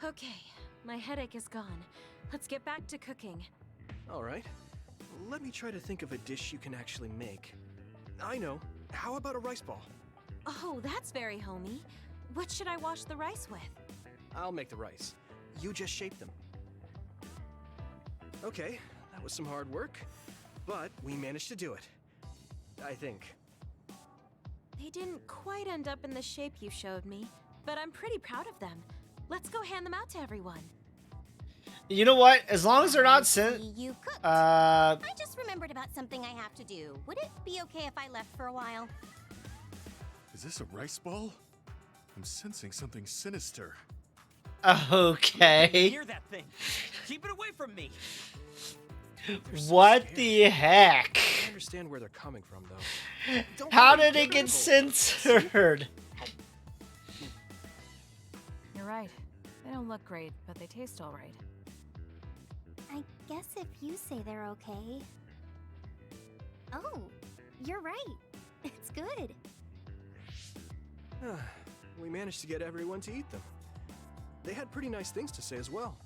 Okay, my headache is gone. Let's get back to cooking.
All right. Let me try to think of a dish you can actually make. I know. How about a rice ball?
Oh, that's very homey. What should I wash the rice with?
I'll make the rice. You just shape them. Okay, that was some hard work, but we managed to do it. I think.
They didn't quite end up in the shape you showed me, but I'm pretty proud of them. Let's go hand them out to everyone.
You know what? As long as they're not
You cooked.
I
just remembered about something I have to do. Would it be okay if I left for a while?
Is this a rice ball? I'm sensing something sinister.
Okay.
Hear that thing? Keep it away from me.
What the heck?
I understand where they're coming from, though.
How did it get censored?
You're right. They don't look great, but they taste all right.
I guess if you say they're okay. Oh, you're right. It's good.
We managed to get everyone to eat them. They had pretty nice things to say as well.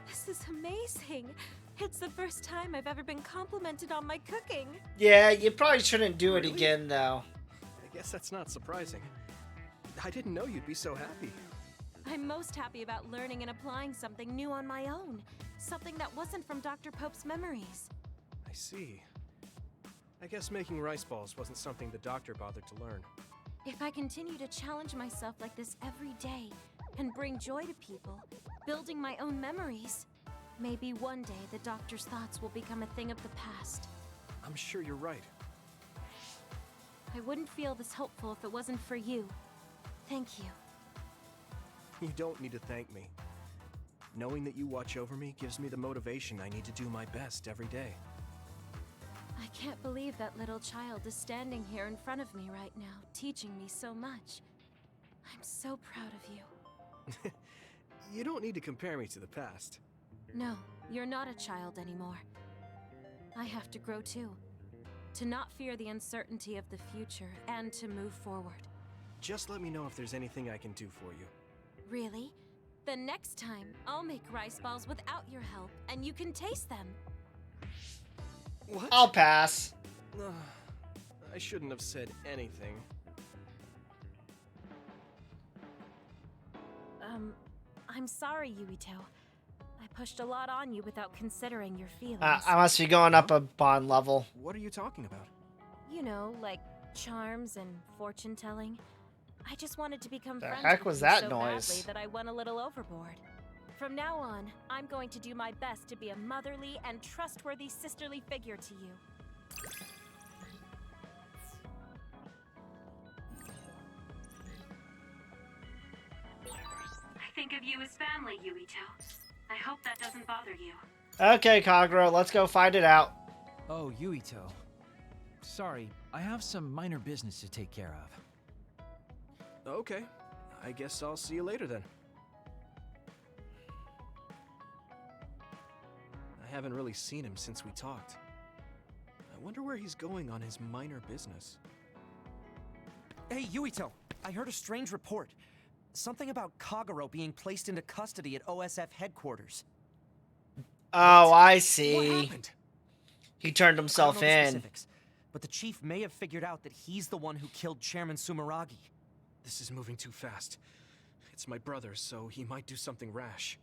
This is amazing. It's the first time I've ever been complimented on my cooking.
Yeah, you probably shouldn't do it again, though.
I guess that's not surprising. I didn't know you'd be so happy.
I'm most happy about learning and applying something new on my own. Something that wasn't from Dr. Pope's memories.
I see. I guess making rice balls wasn't something the doctor bothered to learn.
If I continue to challenge myself like this every day and bring joy to people, building my own memories, maybe one day the doctor's thoughts will become a thing of the past.
I'm sure you're right.
I wouldn't feel this hopeful if it wasn't for you. Thank you.
You don't need to thank me. Knowing that you watch over me gives me the motivation I need to do my best every day.
I can't believe that little child is standing here in front of me right now, teaching me so much. I'm so proud of you.
You don't need to compare me to the past.
No, you're not a child anymore. I have to grow too. To not fear the uncertainty of the future and to move forward.
Just let me know if there's anything I can do for you.
Really? Then next time, I'll make rice balls without your help, and you can taste them.
What?
I'll pass.
I shouldn't have said anything.
I'm sorry, Yuito. I pushed a lot on you without considering your feelings.
I must be going up a bond level.
What are you talking about?
You know, like charms and fortune telling. I just wanted to become
The
friends
heck
with
was
you
that
so
noise?
badly that I went a little overboard. From now on, I'm going to do my best to be a motherly and trustworthy sisterly figure to you.
I think of you as family, Yuito. I hope that doesn't bother you.
Okay, Kagero, let's go find it out.
Oh, Yuito. Sorry, I have some minor business to take care of.
Okay, I guess I'll see you later then. I haven't really seen him since we talked. I wonder where he's going on his minor business.
Hey, Yuito! I heard a strange report. Something about Kagero being placed into custody at OSF headquarters.
Oh, I
What
see.
happened?
He turned
I don't
himself
know the
in.
specifics, but the chief may have figured out that he's the one who killed Chairman Sumeragi.
This is moving too fast. It's my brother, so he might do something rash.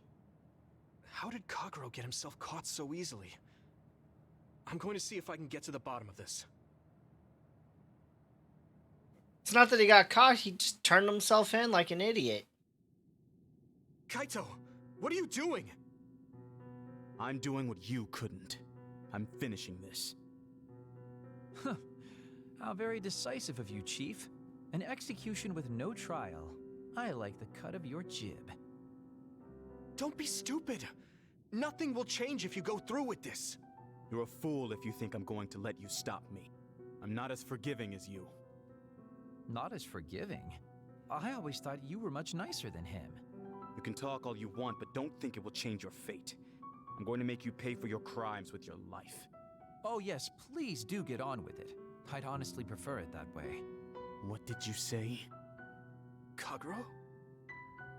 How did Kagero get himself caught so easily? I'm going to see if I can get to the bottom of this.
It's not that he got caught, he just turned himself in like an idiot.
Kaito, what are you doing?
I'm doing what you couldn't. I'm finishing this.
Huh. How very decisive of you, Chief. An execution with no trial. I like the cut of your jib.
Don't be stupid. Nothing will change if you go through with this.
You're a fool if you think I'm going to let you stop me. I'm not as forgiving as you.
Not as forgiving? I always thought you were much nicer than him.
You can talk all you want, but don't think it will change your fate. I'm going to make you pay for your crimes with your life.
Oh yes, please do get on with it. I'd honestly prefer it that way.
What did you say?
Kagero?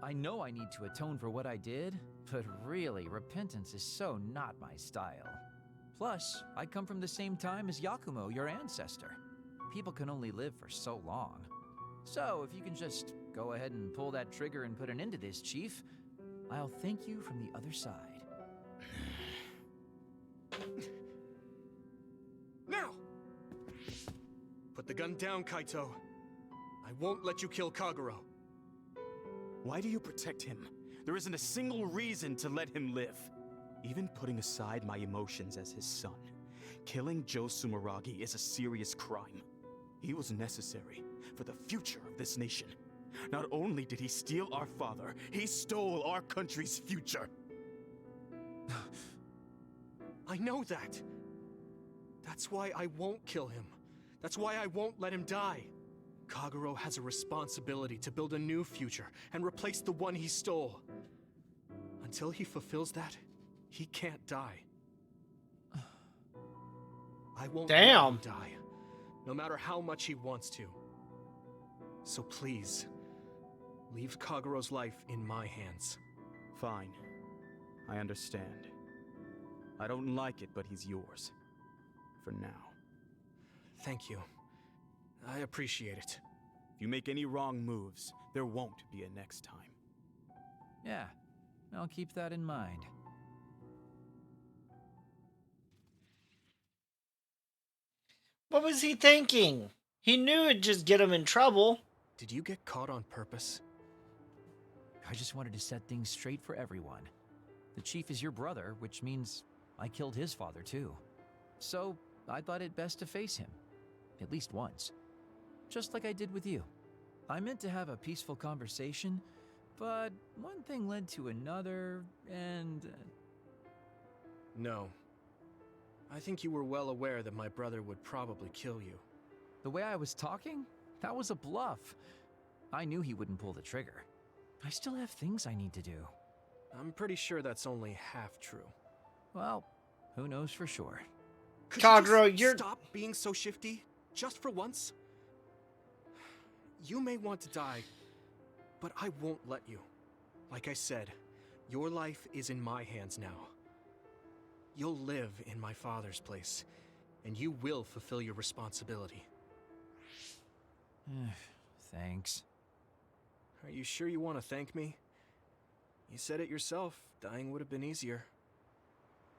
I know I need to atone for what I did, but really, repentance is so not my style. Plus, I come from the same time as Yakumo, your ancestor. People can only live for so long. So, if you can just go ahead and pull that trigger and put an end to this, Chief, I'll thank you from the other side.
Now! Put the gun down, Kaito. I won't let you kill Kagero.
Why do you protect him? There isn't a single reason to let him live. Even putting aside my emotions as his son, killing Joe Sumeragi is a serious crime. He was necessary for the future of this nation. Not only did he steal our father, he stole our country's future.
I know that. That's why I won't kill him. That's why I won't let him die. Kagero has a responsibility to build a new future and replace the one he stole. Until he fulfills that, he can't die. I won't let him die, no matter how much he wants to. So please, leave Kagero's life in my hands.
Fine. I understand. I don't like it, but he's yours. For now.
Thank you. I appreciate it.
If you make any wrong moves, there won't be a next time.
Yeah, I'll keep that in mind.
What was he thinking? He knew it'd just get him in trouble.
Did you get caught on purpose?
I just wanted to set things straight for everyone. The chief is your brother, which means I killed his father too. So I thought it best to face him, at least once. Just like I did with you. I meant to have a peaceful conversation, but one thing led to another, and...
No. I think you were well aware that my brother would probably kill you.
The way I was talking? That was a bluff. I knew he wouldn't pull the trigger. I still have things I need to do.
I'm pretty sure that's only half true.
Well, who knows for sure.
Kagero, you're...
Stop being so shifty, just for once? You may want to die, but I won't let you. Like I said, your life is in my hands now. You'll live in my father's place, and you will fulfill your responsibility.
Thanks.
Are you sure you want to thank me? You said it yourself, dying would have been easier.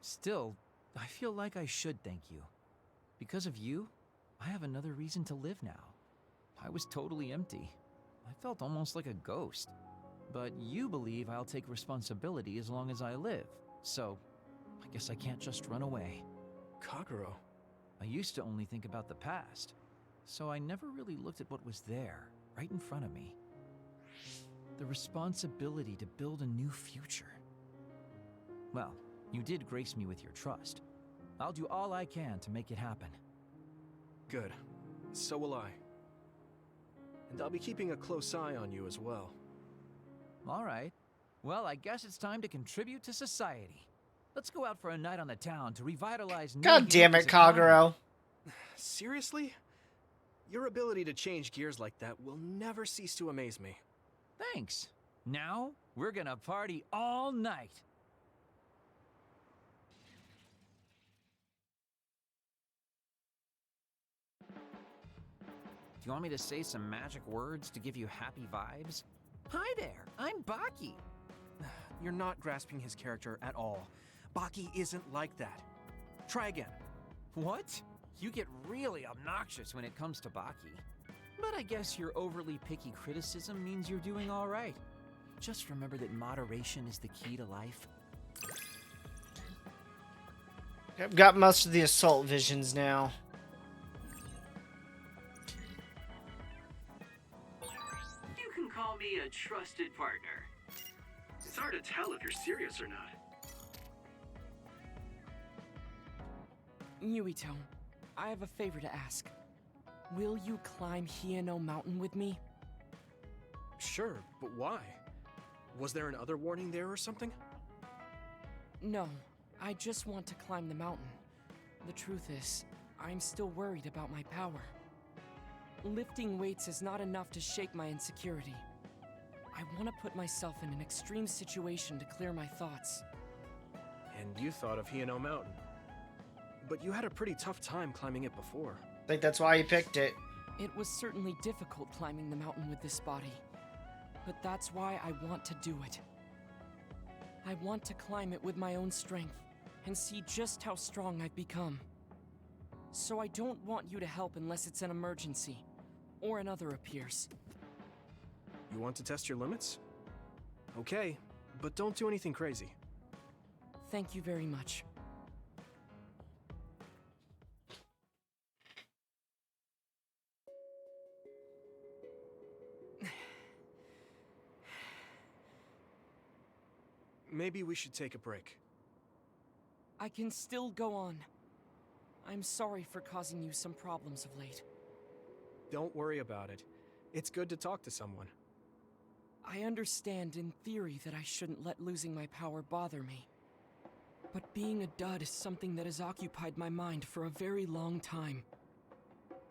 Still, I feel like I should thank you. Because of you, I have another reason to live now. I was totally empty. I felt almost like a ghost. But you believe I'll take responsibility as long as I live, so I guess I can't just run away.
Kagero.
I used to only think about the past, so I never really looked at what was there, right in front of me. The responsibility to build a new future. Well, you did grace me with your trust. I'll do all I can to make it happen.
Good. So will I. And I'll be keeping a close eye on you as well.
All right. Well, I guess it's time to contribute to society. Let's go out for a night on the town to revitalize New
God damn it, Kagero.
Seriously? Your ability to change gears like that will never cease to amaze me.
Thanks. Now, we're gonna party all night. Do you want me to say some magic words to give you happy vibes? Hi there, I'm Baki.
You're not grasping his character at all. Baki isn't like that. Try again.
What? You get really obnoxious when it comes to Baki. But I guess your overly picky criticism means you're doing all right. Just remember that moderation is the key to life.
I've got most of the assault visions now.
You can call me a trusted partner. It's hard to tell if you're serious or not.
Yuito, I have a favor to ask. Will you climb Hieno Mountain with me?
Sure, but why? Was there another warning there or something?
No, I just want to climb the mountain. The truth is, I'm still worried about my power. Lifting weights is not enough to shake my insecurity. I want to put myself in an extreme situation to clear my thoughts.
And you thought of Hieno Mountain. But you had a pretty tough time climbing it before.
I think that's why you picked it.
It was certainly difficult climbing the mountain with this body. But that's why I want to do it. I want to climb it with my own strength and see just how strong I've become. So I don't want you to help unless it's an emergency, or another appears.
You want to test your limits? Okay, but don't do anything crazy.
Thank you very much.
Maybe we should take a break.
I can still go on. I'm sorry for causing you some problems of late.
Don't worry about it. It's good to talk to someone.
I understand in theory that I shouldn't let losing my power bother me. But being a dud is something that has occupied my mind for a very long time.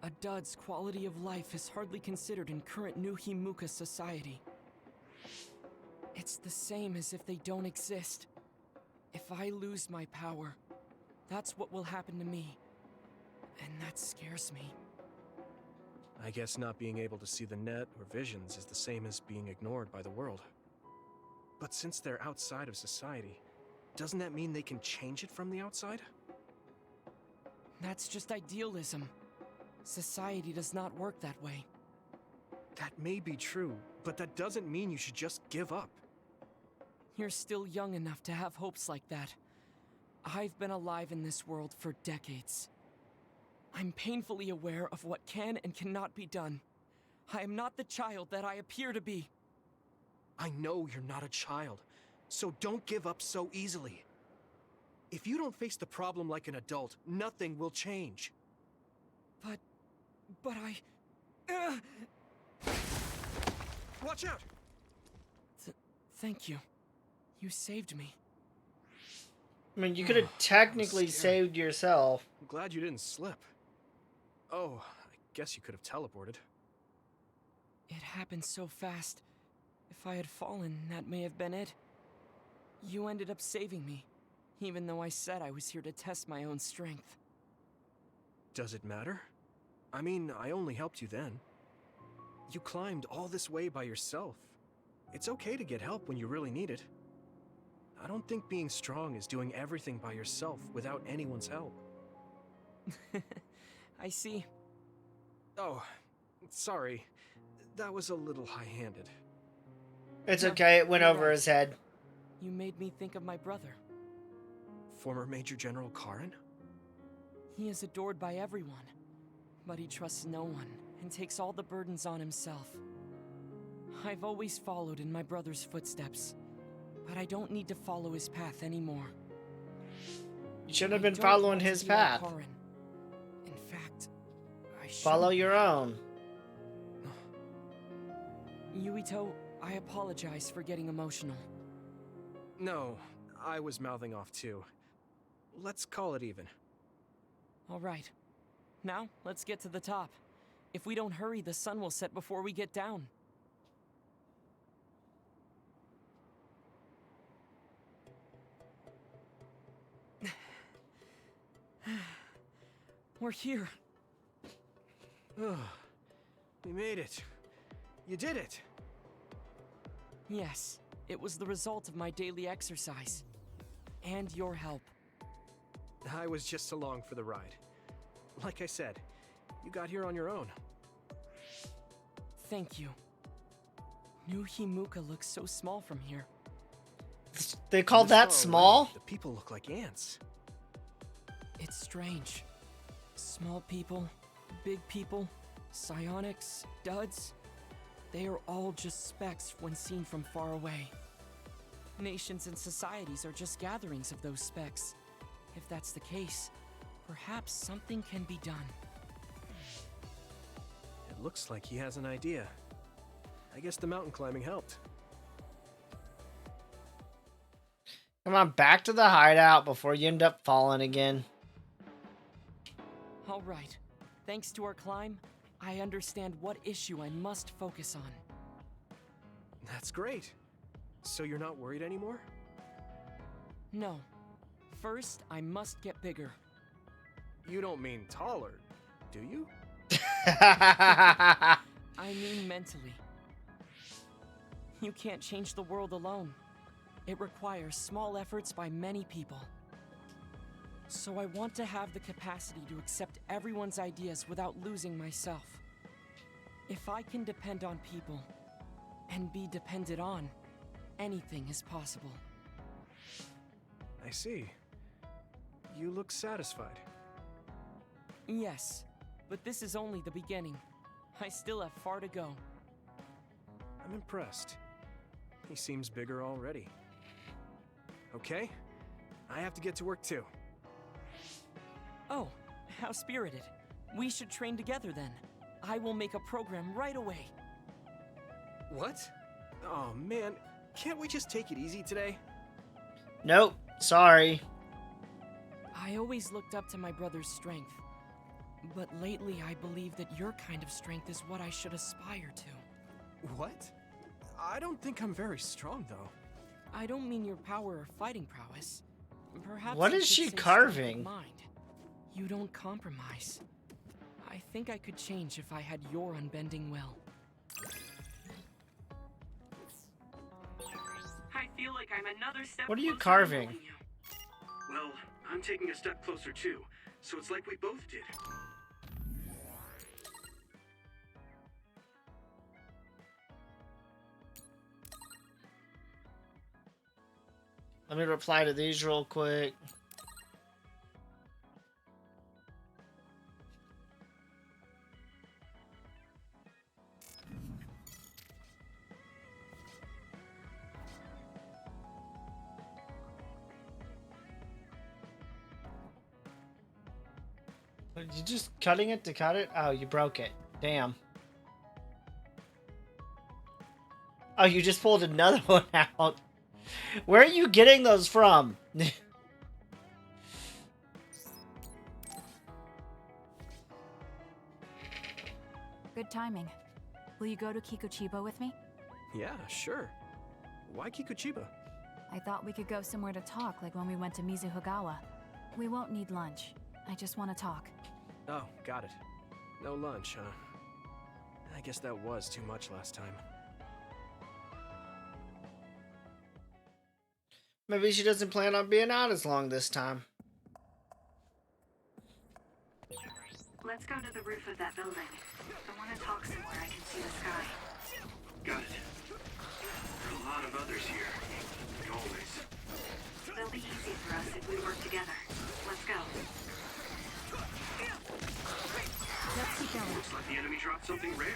A dud's quality of life is hardly considered in current New Himuka society. It's the same as if they don't exist. If I lose my power, that's what will happen to me. And that scares me.
I guess not being able to see the net or visions is the same as being ignored by the world. But since they're outside of society, doesn't that mean they can change it from the outside?
That's just idealism. Society does not work that way.
That may be true, but that doesn't mean you should just give up.
You're still young enough to have hopes like that. I've been alive in this world for decades. I'm painfully aware of what can and cannot be done. I am not the child that I appear to be.
I know you're not a child, so don't give up so easily. If you don't face the problem like an adult, nothing will change.
But I...
Watch out!
Thank you. You saved me.
I mean, you could have technically saved yourself.
I'm glad you didn't slip. Oh, I guess you could have teleported.
It happened so fast. If If I had fallen, that may have been it. You ended up saving me, even though I said I was here to test my own strength.
Does it matter? I mean, I only helped you then. You climbed all this way by yourself. It's okay to get help when you really need it. I don't think being strong is doing everything by yourself without anyone's help.
I see.
Oh, sorry. That was a little high-handed.
It's
No,
okay, it went
you're
over
right.
his head.
You made me think of my brother.
Former Major General Karen?
He is adored by everyone, but he trusts no one and takes all the burdens on himself. I've always followed in my brother's footsteps, but I don't need to follow his path anymore.
You shouldn't have been
I don't
following
want to
his
be like
path.
Karen. In fact, I should
Follow your own.
Yuito, I apologize for getting emotional.
No, I was mouthing off too. Let's call it even.
All right. Now, let's get to the top. If we don't hurry, the sun will set before we get down. We're here.
We made it. You did it.
Yes, it was the result of my daily exercise. And your help.
I was just along for the ride. Like I said, you got here on your own.
Thank you. New Himuka looks so small from here.
They called that small?
The people look like ants.
It's strange. Small people, big people, psionics, duds. They are all just specks when seen from far away. Nations and societies are just gatherings of those specks. If that's the case, perhaps something can be done.
It looks like he has an idea. I guess the mountain climbing helped.
Come on, back to the hideout before you end up falling again.
All right. Thanks to our climb, I understand what issue I must focus on.
That's great. So you're not worried anymore?
No. First, I must get bigger.
You don't mean taller, do you?
I mean mentally. You can't change the world alone. It requires small efforts by many people. So I want to have the capacity to accept everyone's ideas without losing myself. If I can depend on people, and be depended on, anything is possible.
I see. You look satisfied.
Yes, but this is only the beginning. I still have far to go.
I'm impressed. He seems bigger already. Okay, I have to get to work too.
Oh, how spirited. We should train together then. I will make a program right away.
What? Oh man, can't we just take it easy today?
Nope, sorry.
I always looked up to my brother's strength. But lately I believe that your kind of strength is what I should aspire to.
What? I don't think I'm very strong though.
I don't mean your power or fighting prowess. Perhaps
What
you
is
could
she
say strength of
carving?
mind. You don't compromise. I think I could change if I had your unbending will.
I feel like I'm another step
What are you
closer to
carving?
knowing you. Well, I'm taking a step closer too, so it's like we both did.
Let me reply to these real quick. Are you just cutting it to cut it? Oh, you broke it. Damn. Oh, you just pulled another one out. Where are you getting those from?
Good timing. Will you go to Kikuchiba with me?
Yeah, sure. Why Kikuchiba?
I thought we could go somewhere to talk, like when we went to Mizuhigawa. We won't need lunch. I just want to talk.
Oh, got it. No lunch, huh? I guess that was too much last time.
Maybe she doesn't plan on being out as long this time.
Let's go to the roof of that building. I want to talk somewhere I can see the sky.
Got it. There are a lot of others here. Like always.
It'll be easy for us if we work together. Let's go.
Let's keep going.
Looks like the enemy dropped something rare.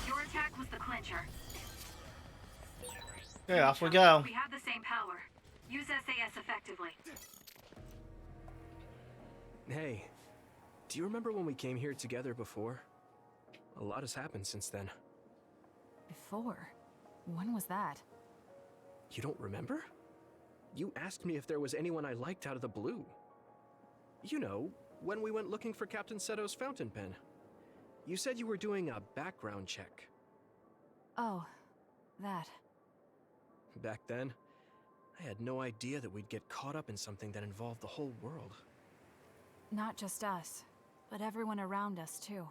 Your attack was the clincher.
Okay, off we go.
We have the same power. Use SAS effectively.
Hey, do you remember when we came here together before? A lot has happened since then.
Before? When was that?
You don't remember? You asked me if there was anyone I liked out of the blue. You know, when we went looking for Captain Seto's fountain pen. You said you were doing a background check.
Oh, that.
Back then, I had no idea that we'd get caught up in something that involved the whole world.
Not just us, but everyone around us, too.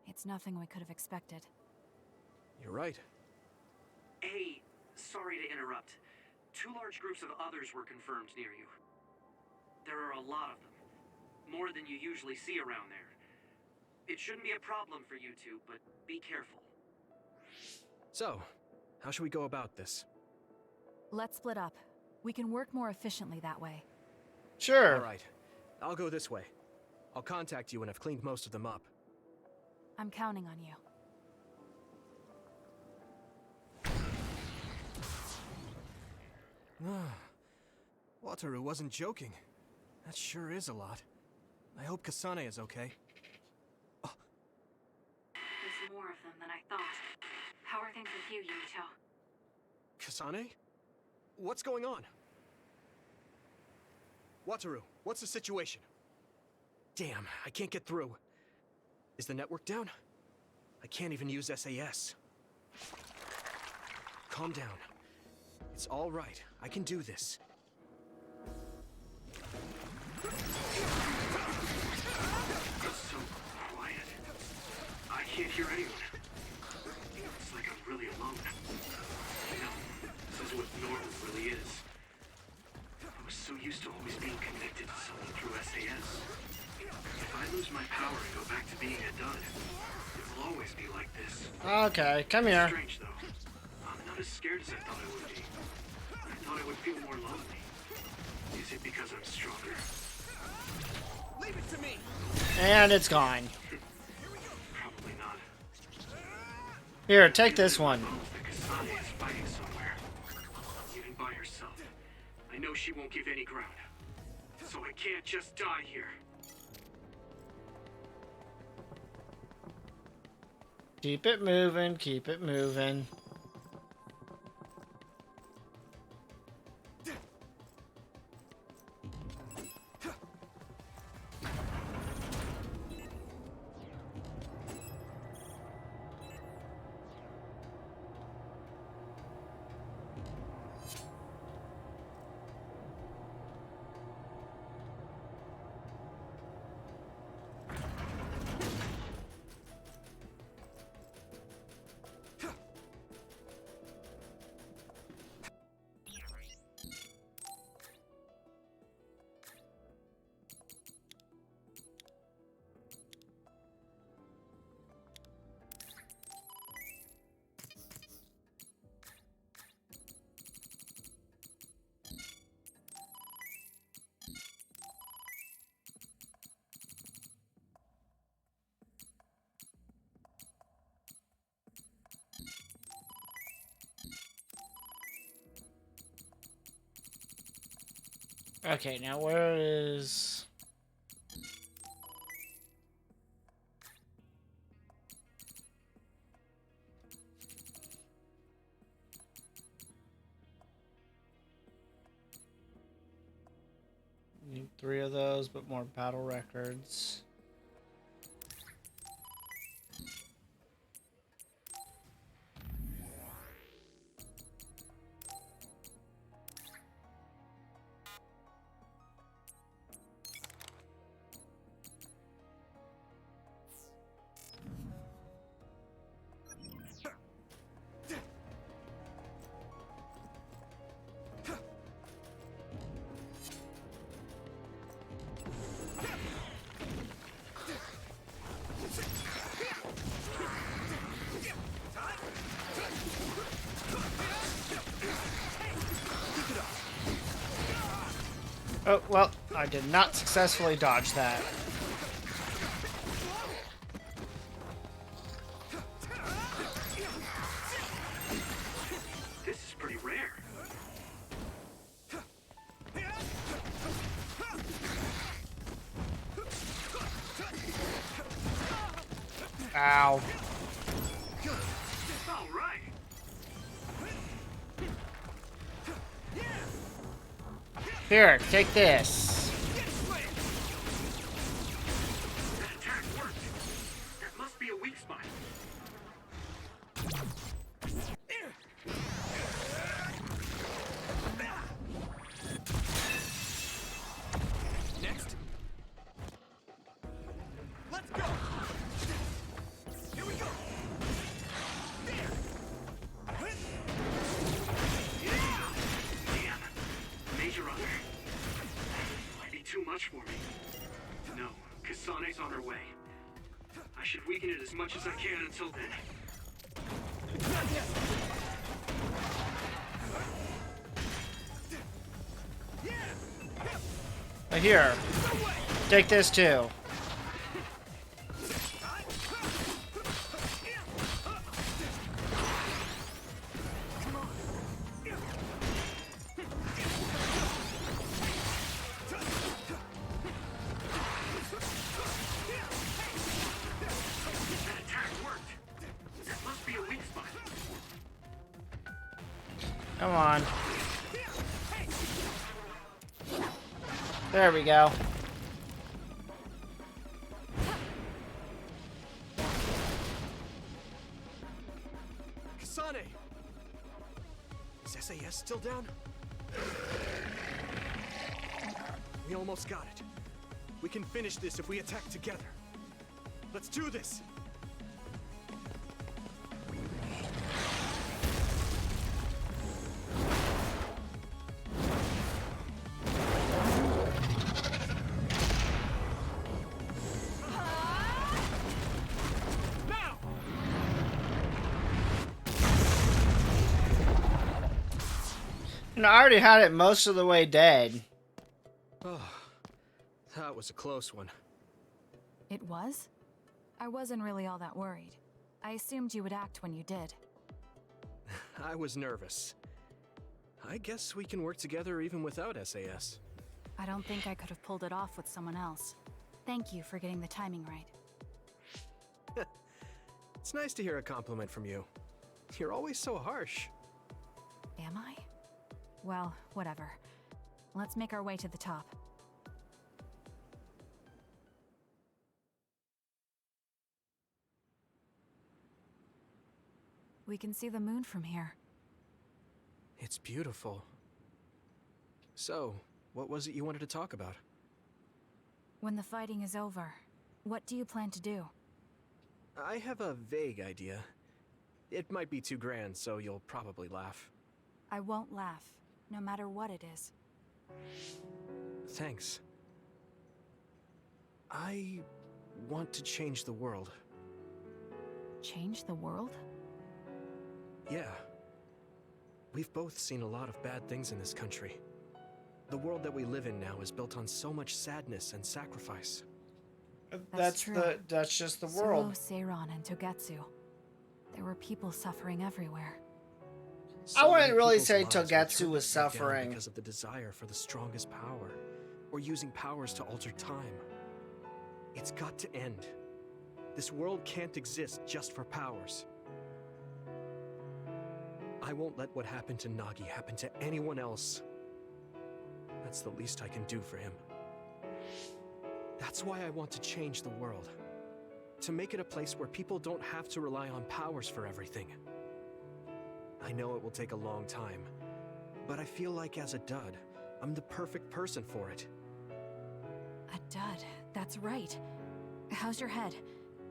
It's nothing we could have expected.
You're right.
Hey, sorry to interrupt. 2 large groups of others were confirmed near you. There are a lot of them. More than you usually see around there. It shouldn't be a problem for you two, but be careful.
So, how should we go about this?
Let's split up. We can work more efficiently that way.
Sure.
All right. I'll go this way. I'll contact you when I've cleaned most of them up.
I'm counting on you.
Wataru wasn't joking. That sure is a lot. I hope Kasane is okay.
There's more of them than I thought. How are things with you, Yuito?
Kasane? What's going on? Wataru, what's the situation? Damn, I can't get through. Is the network down? I can't even use SAS. Calm down. It's all right. I can do this.
It's so quiet. I can't hear anyone. It's like I'm really alone. You know, this is what normal really is. I was so used to always being connected to someone through SAS. If I lose my power and go back to being a dud, it will always be like this.
Okay, come here.
It's strange though. I'm not as scared as I thought I would be. I thought I would feel more lonely. Is it because I'm stronger?
Leave it to me.
And it's gone.
Probably not.
Here, take this one.
Kasane is fighting somewhere. Even by herself. I know she won't give any ground. So I can't just die here.
Keep it moving, keep it moving. Okay, now where is... Need 3 of those, but more battle records. Oh, well, I did not successfully dodge that.
This is pretty rare.
Ow.
All right.
Here, take this.
That attack worked. That must be a weak spot.
Next. Let's go. Here we go.
Damn. Major other. Might be too much for me. No, Kasane's on her way. I should weaken it as much as I can until then.
Here, take this too.
That attack worked. That must be a weak spot.
Come on. There we go.
Kasane! Is SAS still down? We almost got it. We can finish this if we attack together. Let's do this!
And I already had it most of the way dead.
Oh, that was a close one.
It was? I wasn't really all that worried. I assumed you would act when you did.
I was nervous. I guess we can work together even without SAS.
I don't think I could have pulled it off with someone else. Thank you for getting the timing right.
It's nice to hear a compliment from you. You're always so harsh.
Am I? Well, whatever. Let's make our way to the top. We can see the moon from here.
It's beautiful. So, what was it you wanted to talk about?
When the fighting is over, what do you plan to do?
I have a vague idea. It might be too grand, so you'll probably laugh.
I won't laugh, no matter what it is.
Thanks. I want to change the world.
Change the world?
Yeah. We've both seen a lot of bad things in this country. The world that we live in now is built on so much sadness and sacrifice.
That's just the world.
Suo, Seiran, and Togetsu. There were people suffering everywhere.
I wouldn't really
people's
say
lives were
Togetsu
turned
was
upside down
suffering.
because of the desire for the strongest power, or using powers to alter time. It's got to end. This world can't exist just for powers. I won't let what happened to Nagi happen to anyone else. That's the least I can do for him. That's why I want to change the world. To make it a place where people don't have to rely on powers for everything. I know it will take a long time, but I feel like as a dud, I'm the perfect person for it.
A dud, that's right. How's your head?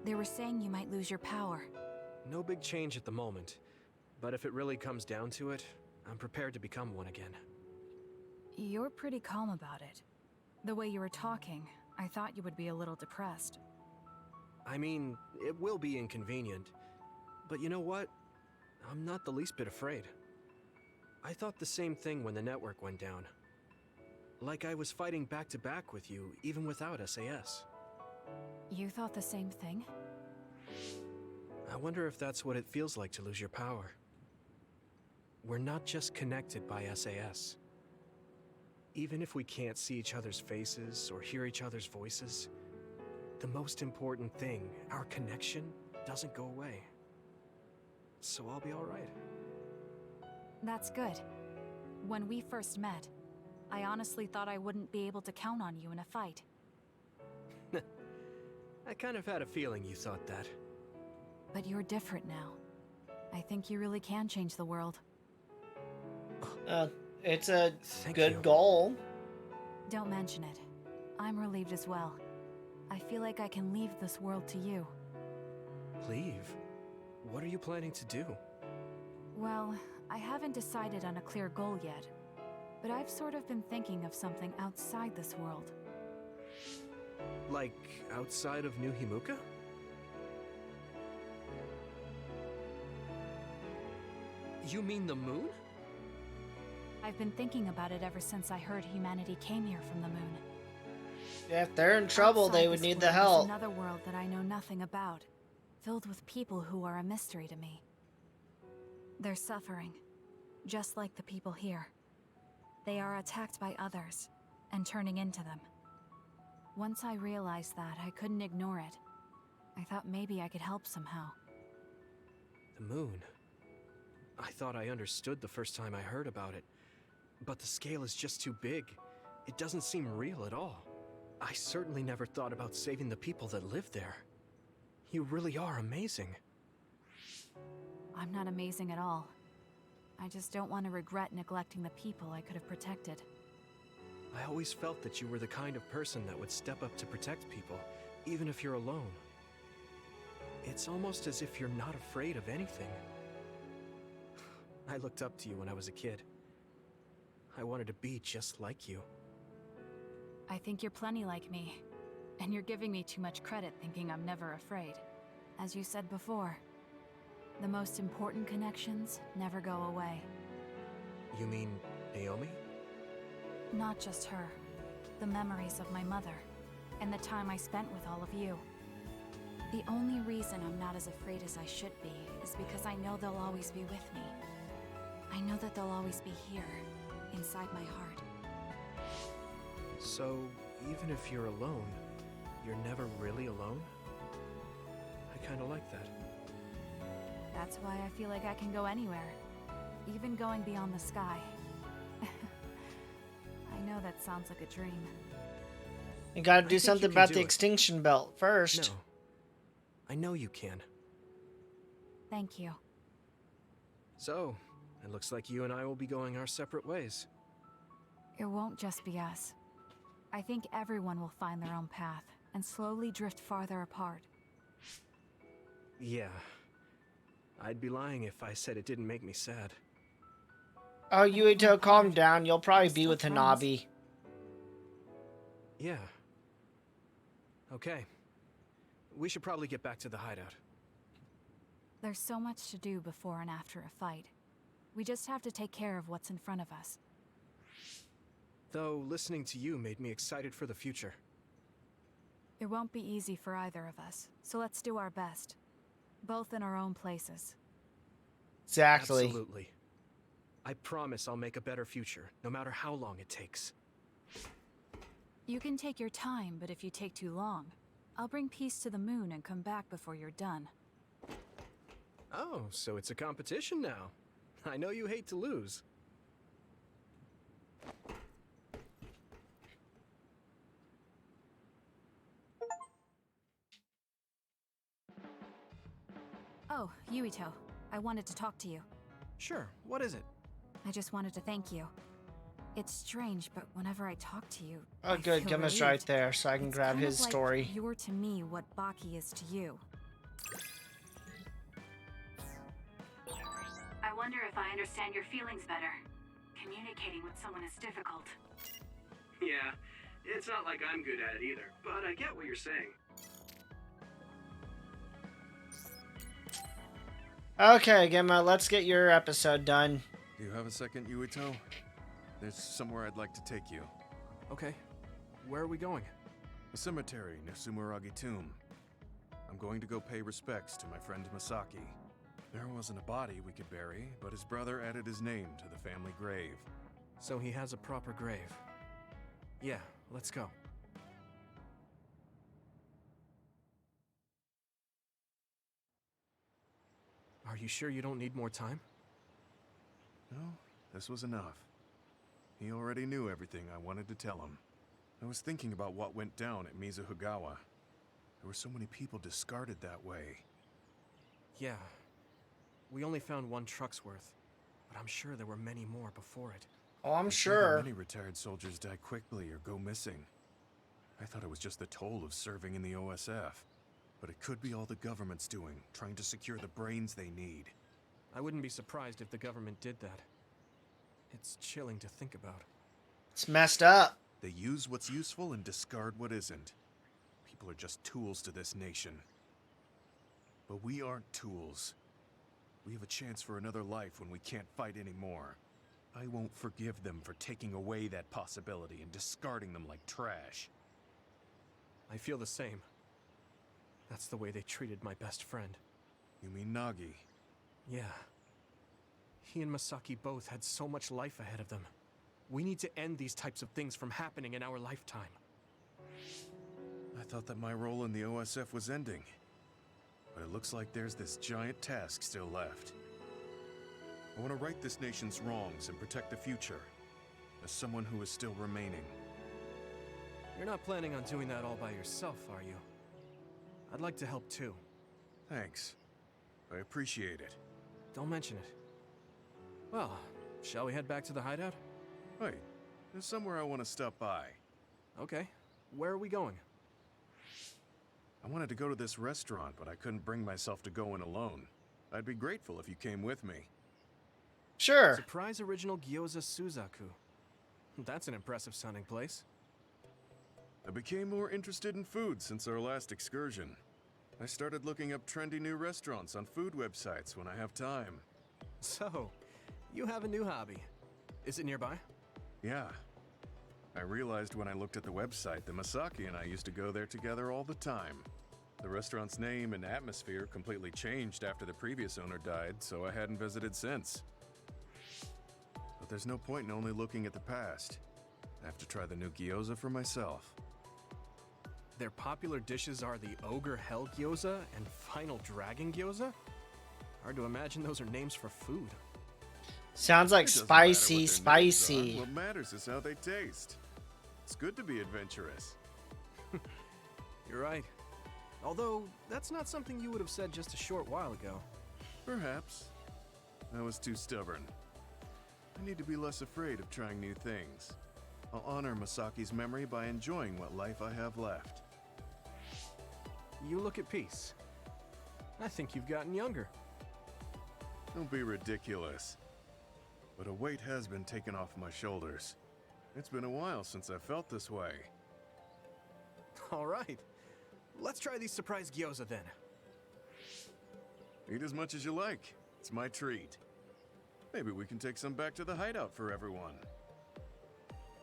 They were saying you might lose your power.
No big change at the moment, but if it really comes down to it, I'm prepared to become one again.
You're pretty calm about it. The way you were talking, I thought you would be a little depressed.
I mean, it will be inconvenient, but you know what? I'm not the least bit afraid. I thought the same thing when the network went down. Like I was fighting back to back with you, even without SAS.
You thought the same thing?
I wonder if that's what it feels like to lose your power. We're not just connected by SAS. Even if we can't see each other's faces or hear each other's voices, the most important thing, our connection, doesn't go away. So I'll be all right.
That's good. When we first met, I honestly thought I wouldn't be able to count on you in a fight.
I kind of had a feeling you thought that.
But you're different now. I think you really can change the world.
It's a
Thank
good
you.
goal.
Don't mention it. I'm relieved as well. I feel like I can leave this world to you.
Leave? What are you planning to do?
Well, I haven't decided on a clear goal yet, but I've sort of been thinking of something outside this world.
Like, outside of New Himuka? You mean the moon?
I've been thinking about it ever since I heard humanity came here from the moon.
Yeah, if they're in trouble,
Outside
they would
this
need the
world is
help.
Another world that I know nothing about, filled with people who are a mystery to me. They're suffering, just like the people here. They are attacked by others, and turning into them. Once I realized that, I couldn't ignore it. I thought maybe I could help somehow.
The moon. I thought I understood the first time I heard about it, but the scale is just too big. It doesn't seem real at all. I certainly never thought about saving the people that live there. You really are amazing.
I'm not amazing at all. I just don't want to regret neglecting the people I could have protected.
I always felt that you were the kind of person that would step up to protect people, even if you're alone. It's almost as if you're not afraid of anything. I looked up to you when I was a kid. I wanted to be just like you.
I think you're plenty like me, and you're giving me too much credit thinking I'm never afraid. As you said before, the most important connections never go away.
You mean Naomi?
Not just her. The memories of my mother, and the time I spent with all of you. The only reason I'm not as afraid as I should be is because I know they'll always be with me. I know that they'll always be here, inside my heart.
So, even if you're alone, you're never really alone? I kinda like that.
That's why I feel like I can go anywhere, even going beyond the sky. I know that sounds like a dream.
You gotta
I
do
think
something
you can
about
do
the
it.
extinction belt first.
No. I know you can.
Thank you.
So, it looks like you and I will be going our separate ways.
It won't just be us. I think everyone will find their own path and slowly drift farther apart.
Yeah. I'd be lying if I said it didn't make me sad.
Oh, Yuito, calm down. You'll probably be with
friends.
Hanabi.
Yeah. Okay. We should probably get back to the hideout.
There's so much to do before and after a fight. We just have to take care of what's in front of us.
Though, listening to you made me excited for the future.
It won't be easy for either of us, so let's do our best. Both in our own places.
Exactly.
Absolutely. I promise I'll make a better future, no matter how long it takes.
You can take your time, but if you take too long, I'll bring peace to the moon and come back before you're done.
Oh, so it's a competition now. I know you hate to lose.
Oh, Yuito. I wanted to talk to you.
Sure, what is it?
I just wanted to thank you. It's strange, but whenever I talk to you,
Oh,
I
good.
feel
Gimma's
relieved.
right there, so I can
It's
grab
kind of
his
like
story.
You're to me what Baki is to you.
I wonder if I understand your feelings better. Communicating with someone is difficult.
Yeah, it's not like I'm good at it either, but I get what you're saying.
Okay, Gemma, let's get your episode done.
Do you have a second, Yuito? There's somewhere I'd like to take you.
Okay, where are we going?
The cemetery near Sumeragi Tomb. I'm going to go pay respects to my friend Masaki. There wasn't a body we could bury, but his brother added his name to the family grave.
So he has a proper grave. Yeah, let's go. Are you sure you don't need more time?
No, this was enough. He already knew everything I wanted to tell him. I was thinking about what went down at Mizuhigawa. There were so many people discarded that way.
Yeah. We only found one truck's worth, but I'm sure there were many more before it.
Oh, I'm
They say
sure.
that many retired soldiers die quickly or go missing. I thought it was just the toll of serving in the OSF. But it could be all the government's doing, trying to secure the brains they need.
I wouldn't be surprised if the government did that. It's chilling to think about.
It's messed up.
They use what's useful and discard what isn't. People are just tools to this nation. But we aren't tools. We have a chance for another life when we can't fight anymore. I won't forgive them for taking away that possibility and discarding them like trash.
I feel the same. That's the way they treated my best friend.
You mean Nagi?
Yeah. He and Masaki both had so much life ahead of them. We need to end these types of things from happening in our lifetime.
I thought that my role in the OSF was ending. But it looks like there's this giant task still left. I want to right this nation's wrongs and protect the future, as someone who is still remaining.
You're not planning on doing that all by yourself, are you? I'd like to help too.
Thanks. I appreciate it.
Don't mention it. Well, shall we head back to the hideout?
Wait, there's somewhere I want to stop by.
Okay. Where are we going?
I wanted to go to this restaurant, but I couldn't bring myself to go in alone. I'd be grateful if you came with me.
Sure.
Surprise original gyoza Suzaku. That's an impressive sounding place.
I became more interested in food since our last excursion. I started looking up trendy new restaurants on food websites when I have time.
So, you have a new hobby. Is it nearby?
Yeah. I realized when I looked at the website that Masaki and I used to go there together all the time. The restaurant's name and atmosphere completely changed after the previous owner died, so I hadn't visited since. But there's no point in only looking at the past. I have to try the new gyoza for myself.
Their popular dishes are the Ogre Hell Gyoza and Final Dragon Gyoza? Hard to imagine those are names for food.
Sounds like spicy.
What matters is how they taste. It's good to be adventurous.
You're right. Although, that's not something you would have said just a short while ago.
Perhaps. I was too stubborn. I need to be less afraid of trying new things. I'll honor Masaki's memory by enjoying what life I have left.
You look at peace. I think you've gotten younger.
Don't be ridiculous. But a weight has been taken off my shoulders. It's been a while since I felt this way.
All right. Let's try these surprise gyoza then.
Eat as much as you like. It's my treat. Maybe we can take some back to the hideout for everyone.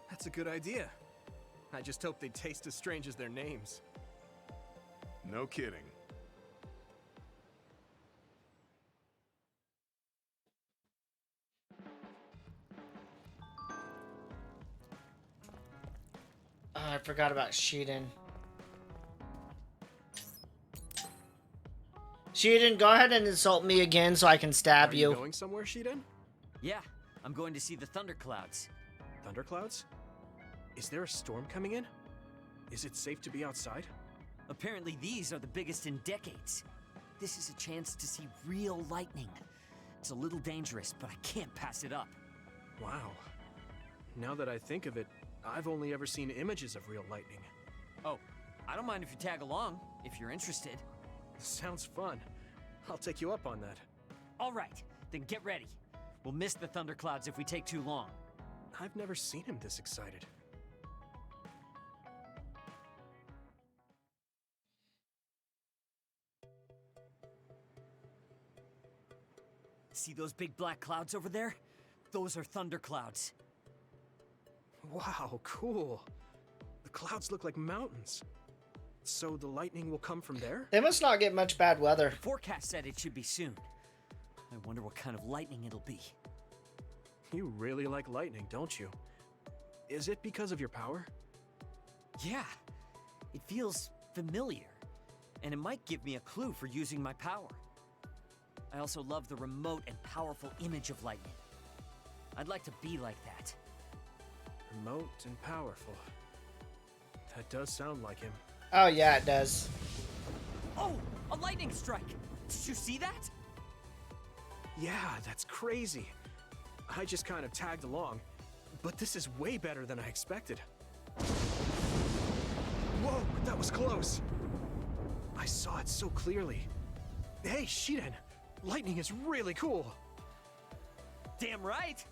That's a good idea. I just hope they taste as strange as their names.
No kidding.
Oh, I forgot about Shiden. Shiden, go ahead and insult me again so I can stab you.
Are you going somewhere, Shiden?
Yeah, I'm going to see the thunderclouds.
Thunderclouds? Is there a storm coming in? Is it safe to be outside?
Apparently these are the biggest in decades. This is a chance to see real lightning. It's a little dangerous, but I can't pass it up.
Wow. Now that I think of it, I've only ever seen images of real lightning.
Oh, I don't mind if you tag along, if you're interested.
Sounds fun. I'll take you up on that.
All right, then get ready. We'll miss the thunderclouds if we take too long.
I've never seen him this excited.
See those big black clouds over there? Those are thunderclouds.
Wow, cool. clouds look like mountains. So the lightning will come from there?
They must not get much bad weather.
The forecast said it should be soon. I wonder what kind of lightning it'll be.
You really like lightning, don't you? Is it because of your power?
Yeah, it feels familiar, and it might give me a clue for using my power. I also love the remote and powerful image of lightning. I'd like to be like that.
Remote and powerful. That does sound like him.
Oh yeah, it does.
Oh, a lightning strike! Did you see that?
Yeah, that's crazy. I just kind of tagged along, but this is way better than I expected. Whoa, that was close. I saw it so clearly. Hey, Shiden, lightning is really cool.
Damn right!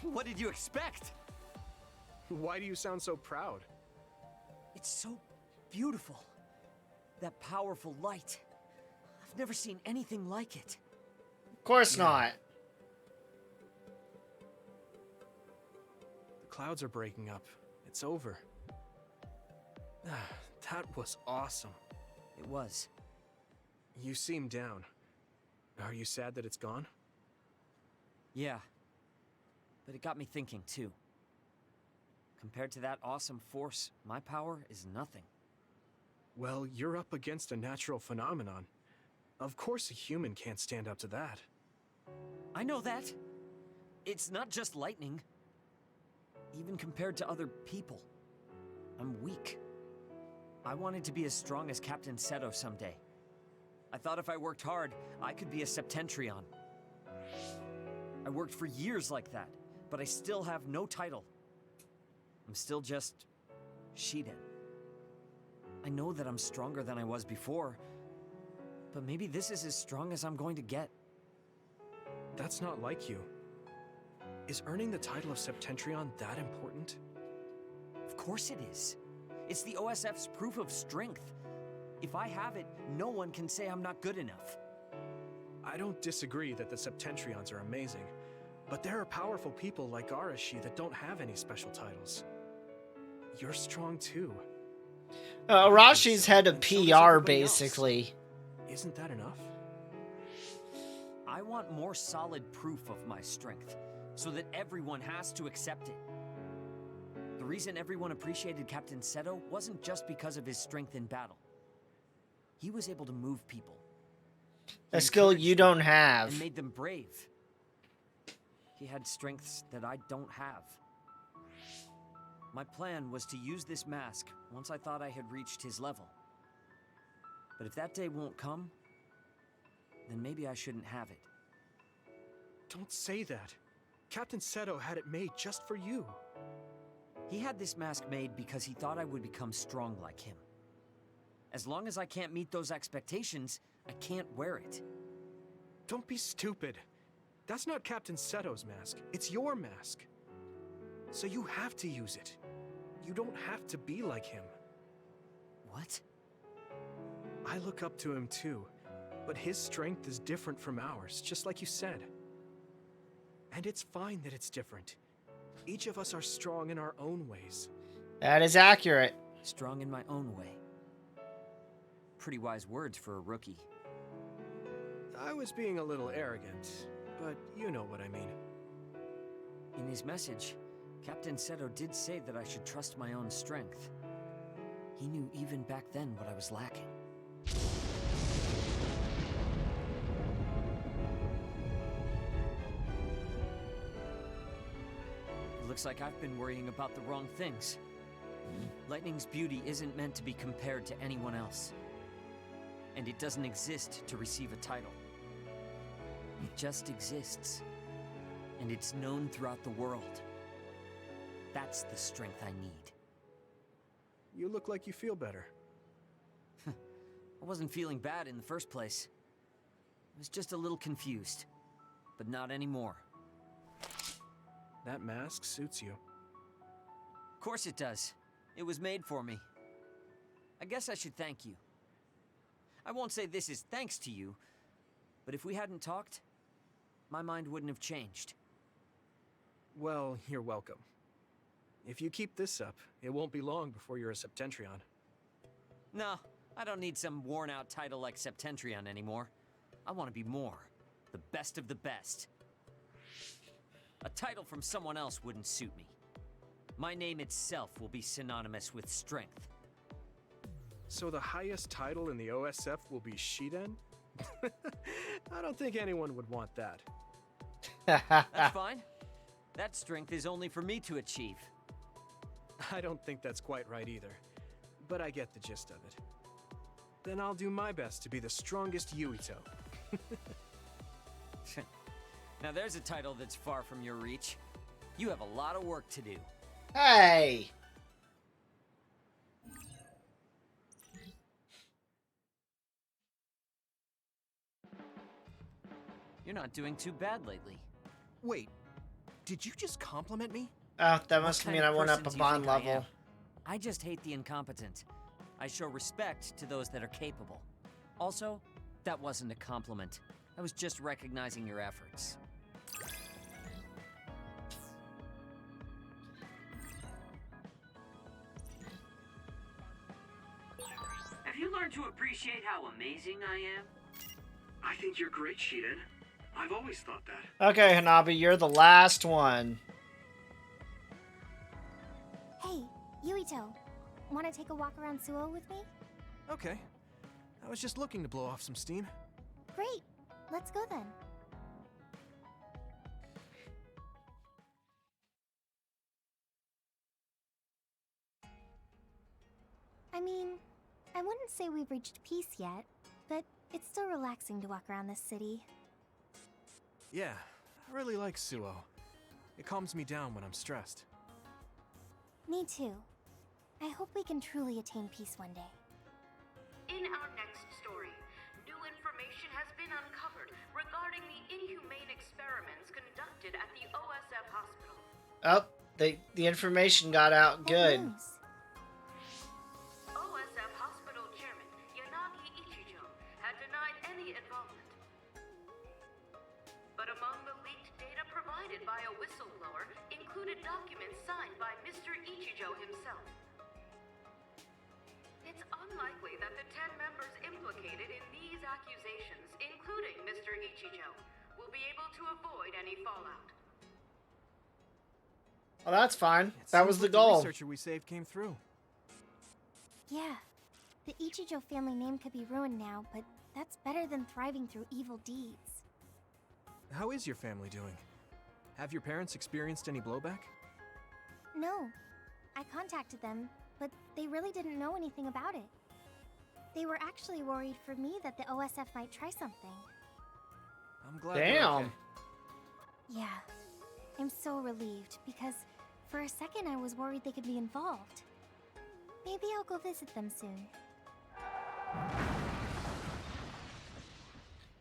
What did you expect?
Why do you sound so proud?
It's so beautiful. That powerful light. I've never seen anything like it.
Of course not.
The clouds are breaking up. It's over. That was awesome.
It was.
You seem down. Are you sad that it's gone?
Yeah. But it got me thinking, too. Compared to that awesome force, my power is nothing.
Well, you're up against a natural phenomenon. Of course a human can't stand up to that.
I know that. It's not just lightning. Even compared to other people, I'm weak. I wanted to be as strong as Captain Seto someday. I thought if I worked hard, I could be a Septentrion. I worked for years like that, but I still have no title. I'm still just Shiden. I know that I'm stronger than I was before, but maybe this is as strong as I'm going to get.
That's not like you. Is earning the title of Septentrion that important?
Of course it is. It's the OSF's proof of strength. If I have it, no one can say I'm not good enough.
I don't disagree that the Septentrions are amazing, but there are powerful people like Arashi that don't have any special titles. You're strong too.
Arashi's head of PR, basically.
Isn't that enough?
I want more solid proof of my strength, so that everyone has to accept it. The reason everyone appreciated Captain Seto wasn't just because of his strength in battle. He was able to move people.
A skill you don't have.
And made them brave. He had strengths that I don't have. My plan was to use this mask once I thought I had reached his level. But if that day won't come, then maybe I shouldn't have it.
Don't say that. Captain Seto had it made just for you.
He had this mask made because he thought I would become strong like him. As long as I can't meet those expectations, I can't wear it.
Don't be stupid. That's not Captain Seto's mask. It's your mask. So you have to use it. You don't have to be like him.
What?
I look up to him too, but his strength is different from ours, just like you said. And it's fine that it's different. Each of us are strong in our own ways.
That is accurate.
Strong in my own way. Pretty wise words for a rookie.
I was being a little arrogant, but you know what I mean.
In his message, Captain Seto did say that I should trust my own strength. He knew even back then what I was lacking. It looks like I've been worrying about the wrong things. Lightning's beauty isn't meant to be compared to anyone else. And it doesn't exist to receive a title. It just exists. And it's known throughout the world. That's the strength I need.
You look like you feel better.
I wasn't feeling bad in the first place. I was just a little confused. But not anymore.
That mask suits you.
Of course it does. It was made for me. I guess I should thank you. I won't say this is thanks to you, but if we hadn't talked, my mind wouldn't have changed.
Well, you're welcome. If you keep this up, it won't be long before you're a Septentrion.
No, I don't need some worn-out title like Septentrion anymore. I want to be more. The best of the best. A title from someone else wouldn't suit me. My name itself will be synonymous with strength.
So the highest title in the OSF will be Shiden? I don't think anyone would want that.
That's fine. That strength is only for me to achieve.
I don't think that's quite right either, but I get the gist of it. Then I'll do my best to be the strongest Yuito.
Now there's a title that's far from your reach. You have a lot of work to do.
Hey!
You're not doing too bad lately.
Wait, did you just compliment me?
Oh, that must mean I went up a bond level.
I just hate the incompetent. I show respect to those that are capable. Also, that wasn't a compliment. I was just recognizing your efforts.
Have you learned to appreciate how amazing I am? I think you're great, Shiden. I've always thought that.
Okay, Hanabi, you're the last one.
Hey, Yuito. Want to take a walk around Suo with me?
Okay. I was just looking to blow off some steam.
Great. Let's go then. I mean, I wouldn't say we've reached peace yet, but it's still relaxing to walk around this city.
Yeah, I really like Suo. It calms me down when I'm stressed.
Me too. I hope we can truly attain peace one day.
In our next story, new information has been uncovered regarding the inhumane experiments conducted at the OSF hospital.
Oh, the information got out good.
OSF hospital chairman Yanagi Ichijo had denied any involvement. But among the leaked data provided by a whistleblower included documents signed by Mr. Ichijo himself. It's unlikely that the 10 members implicated in these accusations, including Mr. Ichijo, will be able to avoid any fallout.
Well, that's fine. That was the goal.
The researcher we saved came through.
Yeah. The Ichijo family name could be ruined now, but that's better than thriving through evil deeds.
How is your family doing? Have your parents experienced any blowback?
No. I contacted them, but they really didn't know anything about it. They were actually worried for me that the OSF might try something.
I'm glad. Damn. Okay.
Yeah. I'm so relieved, because for a second I was worried they could be involved. Maybe I'll go visit them soon.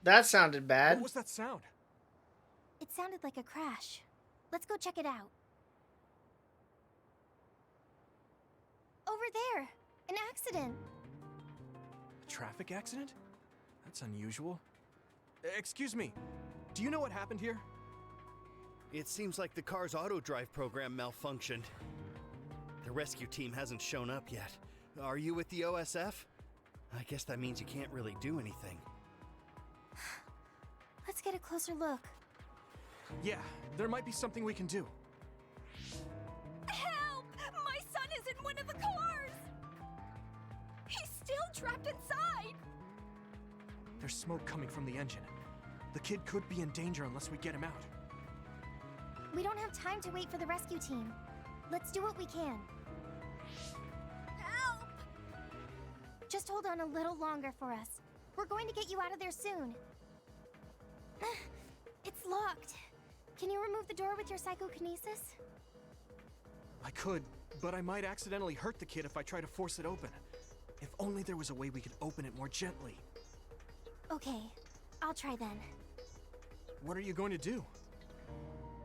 That sounded bad.
What was that sound?
It sounded like a crash. Let's go check it out. Over there! An accident!
A traffic accident? That's unusual. Excuse me, do you know what happened here?
It seems like the car's auto-drive program malfunctioned. The rescue team hasn't shown up yet. Are you with the OSF? I guess that means you can't really do anything.
Let's get a closer look.
Yeah, there might be something we can do.
Help! My son is in one of the cars! He's still trapped inside!
There's smoke coming from the engine. The kid could be in danger unless we get him out.
We don't have time to wait for the rescue team. Let's do what we can.
Help!
Just hold on a little longer for us. We're going to get you out of there soon. It's locked. Can you remove the door with your psychokinesis?
I could, but I might accidentally hurt the kid if I try to force it open. If only there was a way we could open it more gently.
Okay, I'll try then.
What are you going to do?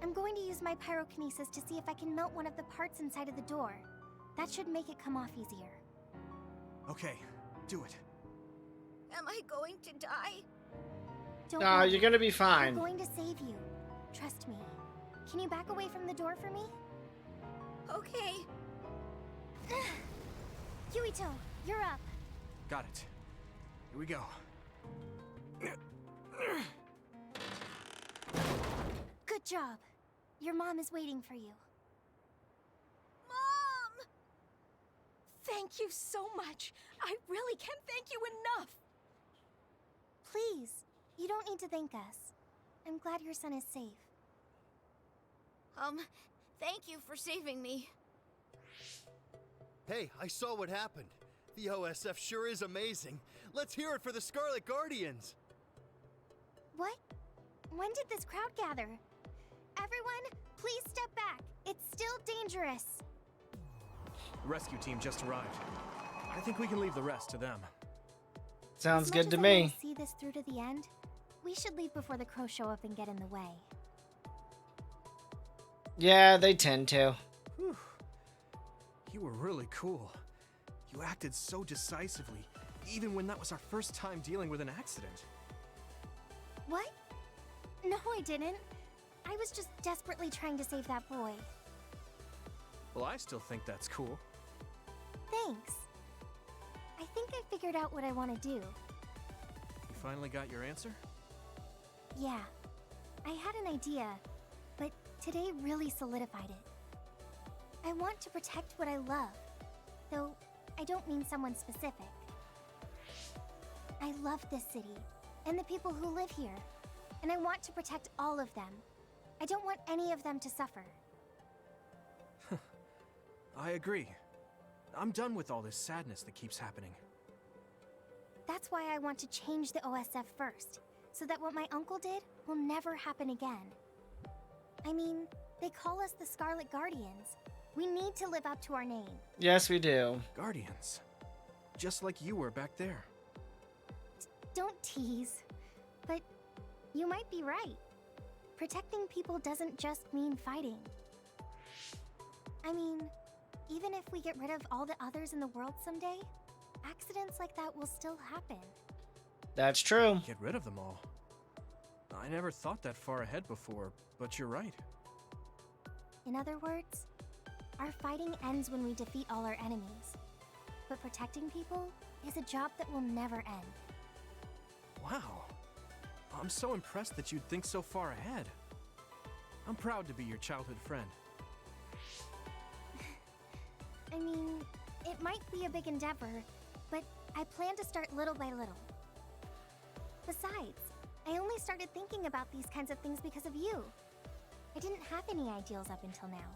I'm going to use my pyrokinesis to see if I can melt one of the parts inside of the door. That should make it come off easier.
Okay, do it.
Am I going to die?
Don't
No,
worry.
you're gonna be fine.
I'm going to save you. Trust me. Can you back away from the door for me?
Okay.
Yuito, you're up.
Got it. Here we go.
Good job. Your mom is waiting for you.
Mom! Thank you so much. I really can't thank you enough.
Please, you don't need to thank us. I'm glad your son is safe.
Thank you for saving me.
Hey, I saw what happened. The OSF sure is amazing. Let's hear it for the Scarlet Guardians.
What? When did this crowd gather? Everyone, please step back. It's still dangerous.
The rescue team just arrived. I think we can leave the rest to them.
Sounds
As
good
much
to
as I
me.
want to see this through to the end, we should leave before the crows show up and get in the way.
Yeah, they tend to.
Whew. You were really cool. You acted so decisively, even when that was our first time dealing with an accident.
What? No, I didn't. I was just desperately trying to save that boy.
Well, I still think that's cool.
Thanks. I think I figured out what I want to do.
You finally got your answer?
Yeah. I had an idea, but today really solidified it. I want to protect what I love, though I don't mean someone specific. I love this city, and the people who live here, and I want to protect all of them. I don't want any of them to suffer.
I agree. I'm done with all this sadness that keeps happening.
That's why I want to change the OSF first, so that what my uncle did will never happen again. I mean, they call us the Scarlet Guardians. We need to live up to our name.
Yes, we do.
Guardians. Just like you were back there.
Don't tease. But you might be right. Protecting people doesn't just mean fighting. I mean, even if we get rid of all the others in the world someday, accidents like that will still happen.
That's true.
Get rid of them all. I never thought that far ahead before, but you're right.
In other words, our fighting ends when we defeat all our enemies. But protecting people is a job that will never end.
Wow. I'm so impressed that you'd think so far ahead. I'm proud to be your childhood friend.
I mean, it might be a big endeavor, but I plan to start little by little. Besides, I only started thinking about these kinds of things because of you. I didn't have any ideals up until now.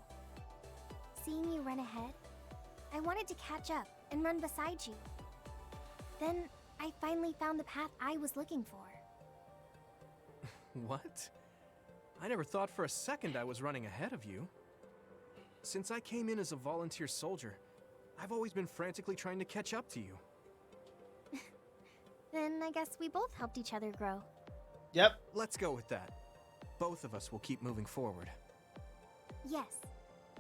Seeing you run ahead, I wanted to catch up and run beside you. Then, I finally found the path I was looking for.
What? I never thought for a second I was running ahead of you. Since I came in as a volunteer soldier, I've always been frantically trying to catch up to you.
Then I guess we both helped each other grow.
Yep.
Let's go with that. Both of us will keep moving forward.
Yes.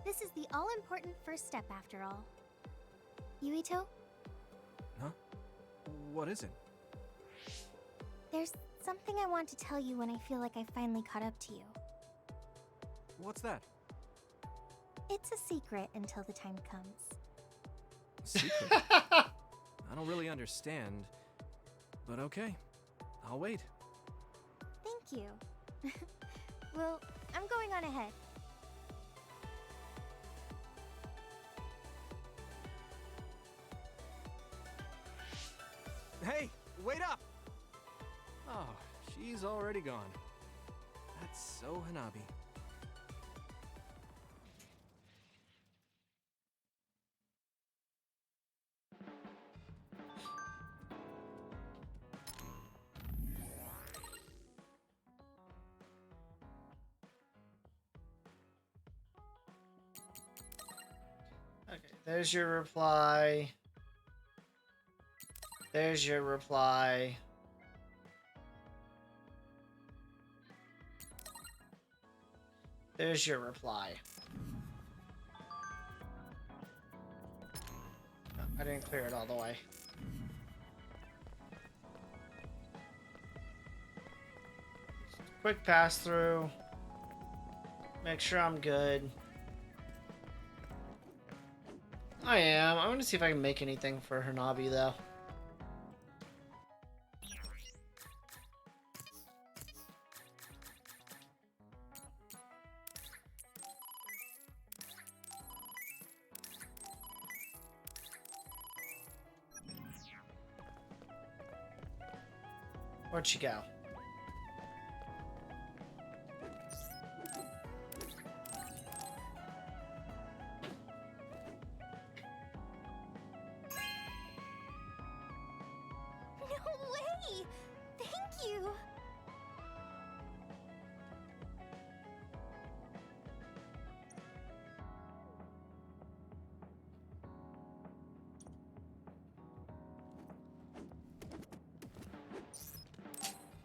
This is the all-important first step after all. Yuito?
Huh? What is it?
There's something I want to tell you when I feel like I finally caught up to you.
What's that?
It's a secret until the time comes.
Secret? I don't really understand, but okay. I'll wait.
Thank you. Well, I'm going on ahead.
Hey, wait up! Oh, she's already gone. That's so Hanabi.
Okay, there's your reply. There's your reply. There's your reply. Oh, I didn't clear it all the way. Quick pass through. Make sure I'm good. I am. I want to see if I can make anything for Hanabi, though. Where'd she go?
No way! Thank you!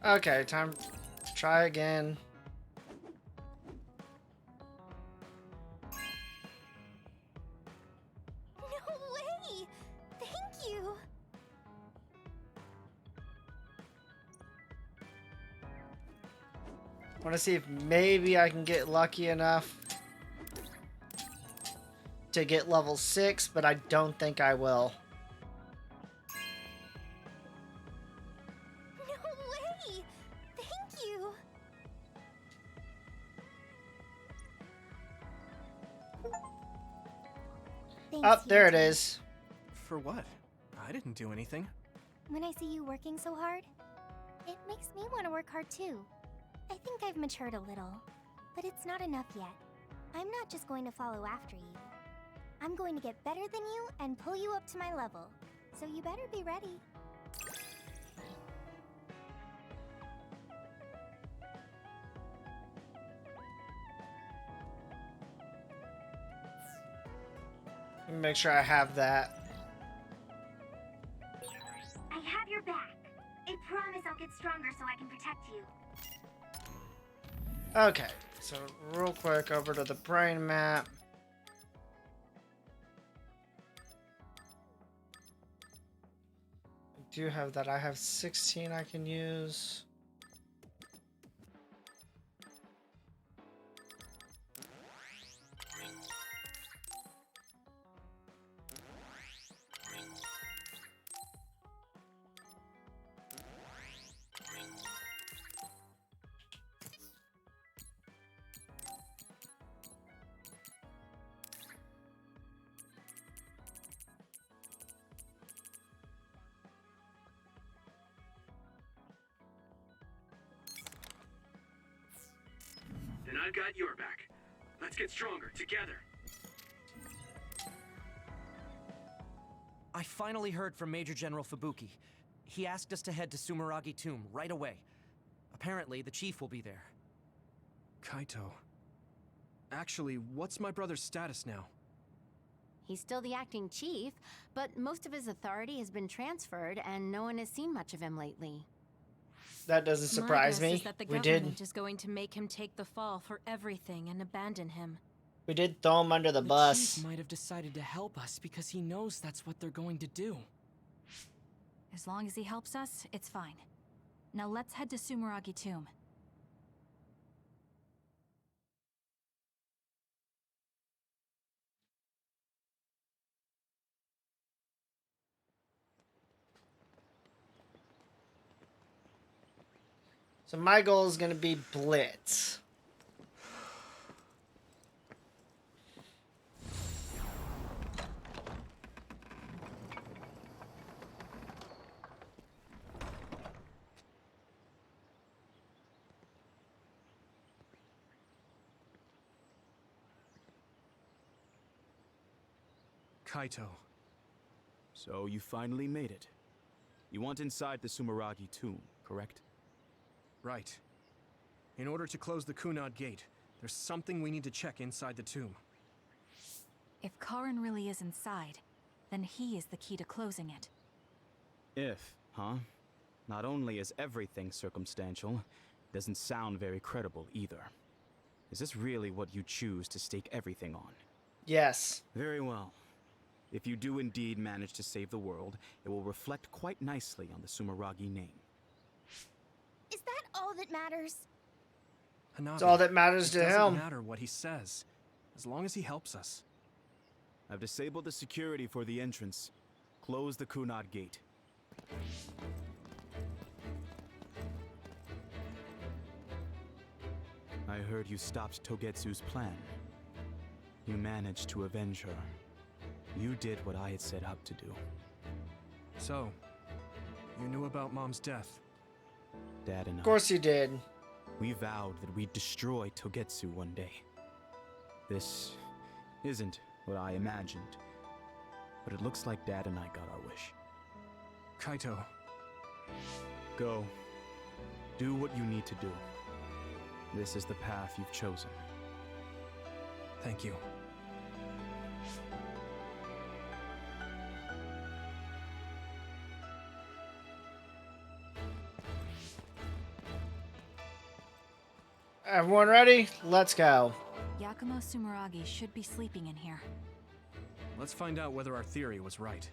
Okay, time to try again.
No way! Thank you!
Want to see if maybe I can get lucky enough to get level 6, but I don't think I will.
No way! Thank you!
Up there it is.
For what? I didn't do anything.
When I see you working so hard, it makes me want to work hard too. I think I've matured a little, but it's not enough yet. I'm not just going to follow after you. I'm going to get better than you and pull you up to my level. So you better be ready.
Let me make sure I have that.
I have your back. I promise I'll get stronger so I can protect you.
Okay, so real quick over to the brain map. I do have that. I have 16 I can use.
Then I've got your back. Let's get stronger together.
I finally heard from Major General Fubuki. He asked us to head to Sumeragi Tomb right away. Apparently, the chief will be there.
Kaito. Actually, what's my brother's status now?
He's still the acting chief, but most of his authority has been transferred and no one has seen much of him lately.
That doesn't surprise
My
me.
guess is that the
We
government
did
is going to make him take the fall for everything and abandon him.
throw him under the bus.
Chief might have decided to help us because he knows that's what they're going to do.
As long as he helps us, it's fine. Now let's head to Sumeragi Tomb.
So my goal is going to be Blitz.
Kaito.
So you finally made it. You want inside the Sumeragi tomb, correct?
Right. In order to close the Kunad Gate, there's something we need to check inside the tomb.
If Karin really is inside, then he is the key to closing it.
If, huh? Not only is everything circumstantial, it doesn't sound very credible either. Is this really what you choose to stake everything on?
Yes.
Very well. If you do indeed manage to save the world, it will reflect quite nicely on the Sumeragi name.
Is that all that matters?
Hanabi,
It's all that matters
it
to
doesn't
him.
matter what he says, as long as he helps us.
I've disabled the security for the entrance. Close the Kunad gate. I heard you stopped Togetsu's plan. You managed to avenge her. You did what I had set out to do.
So, you knew about Mom's death?
Dad and I.
Of course you did.
We vowed that we'd destroy Togetsu one day. This isn't what I imagined, but it looks like Dad and I got our wish.
Kaito.
Go. Do what you need to do. This is the path you've chosen.
Thank you.
Everyone ready? Let's go.
Yakumo Sumeragi should be sleeping in here.
Let's find out whether our theory was right.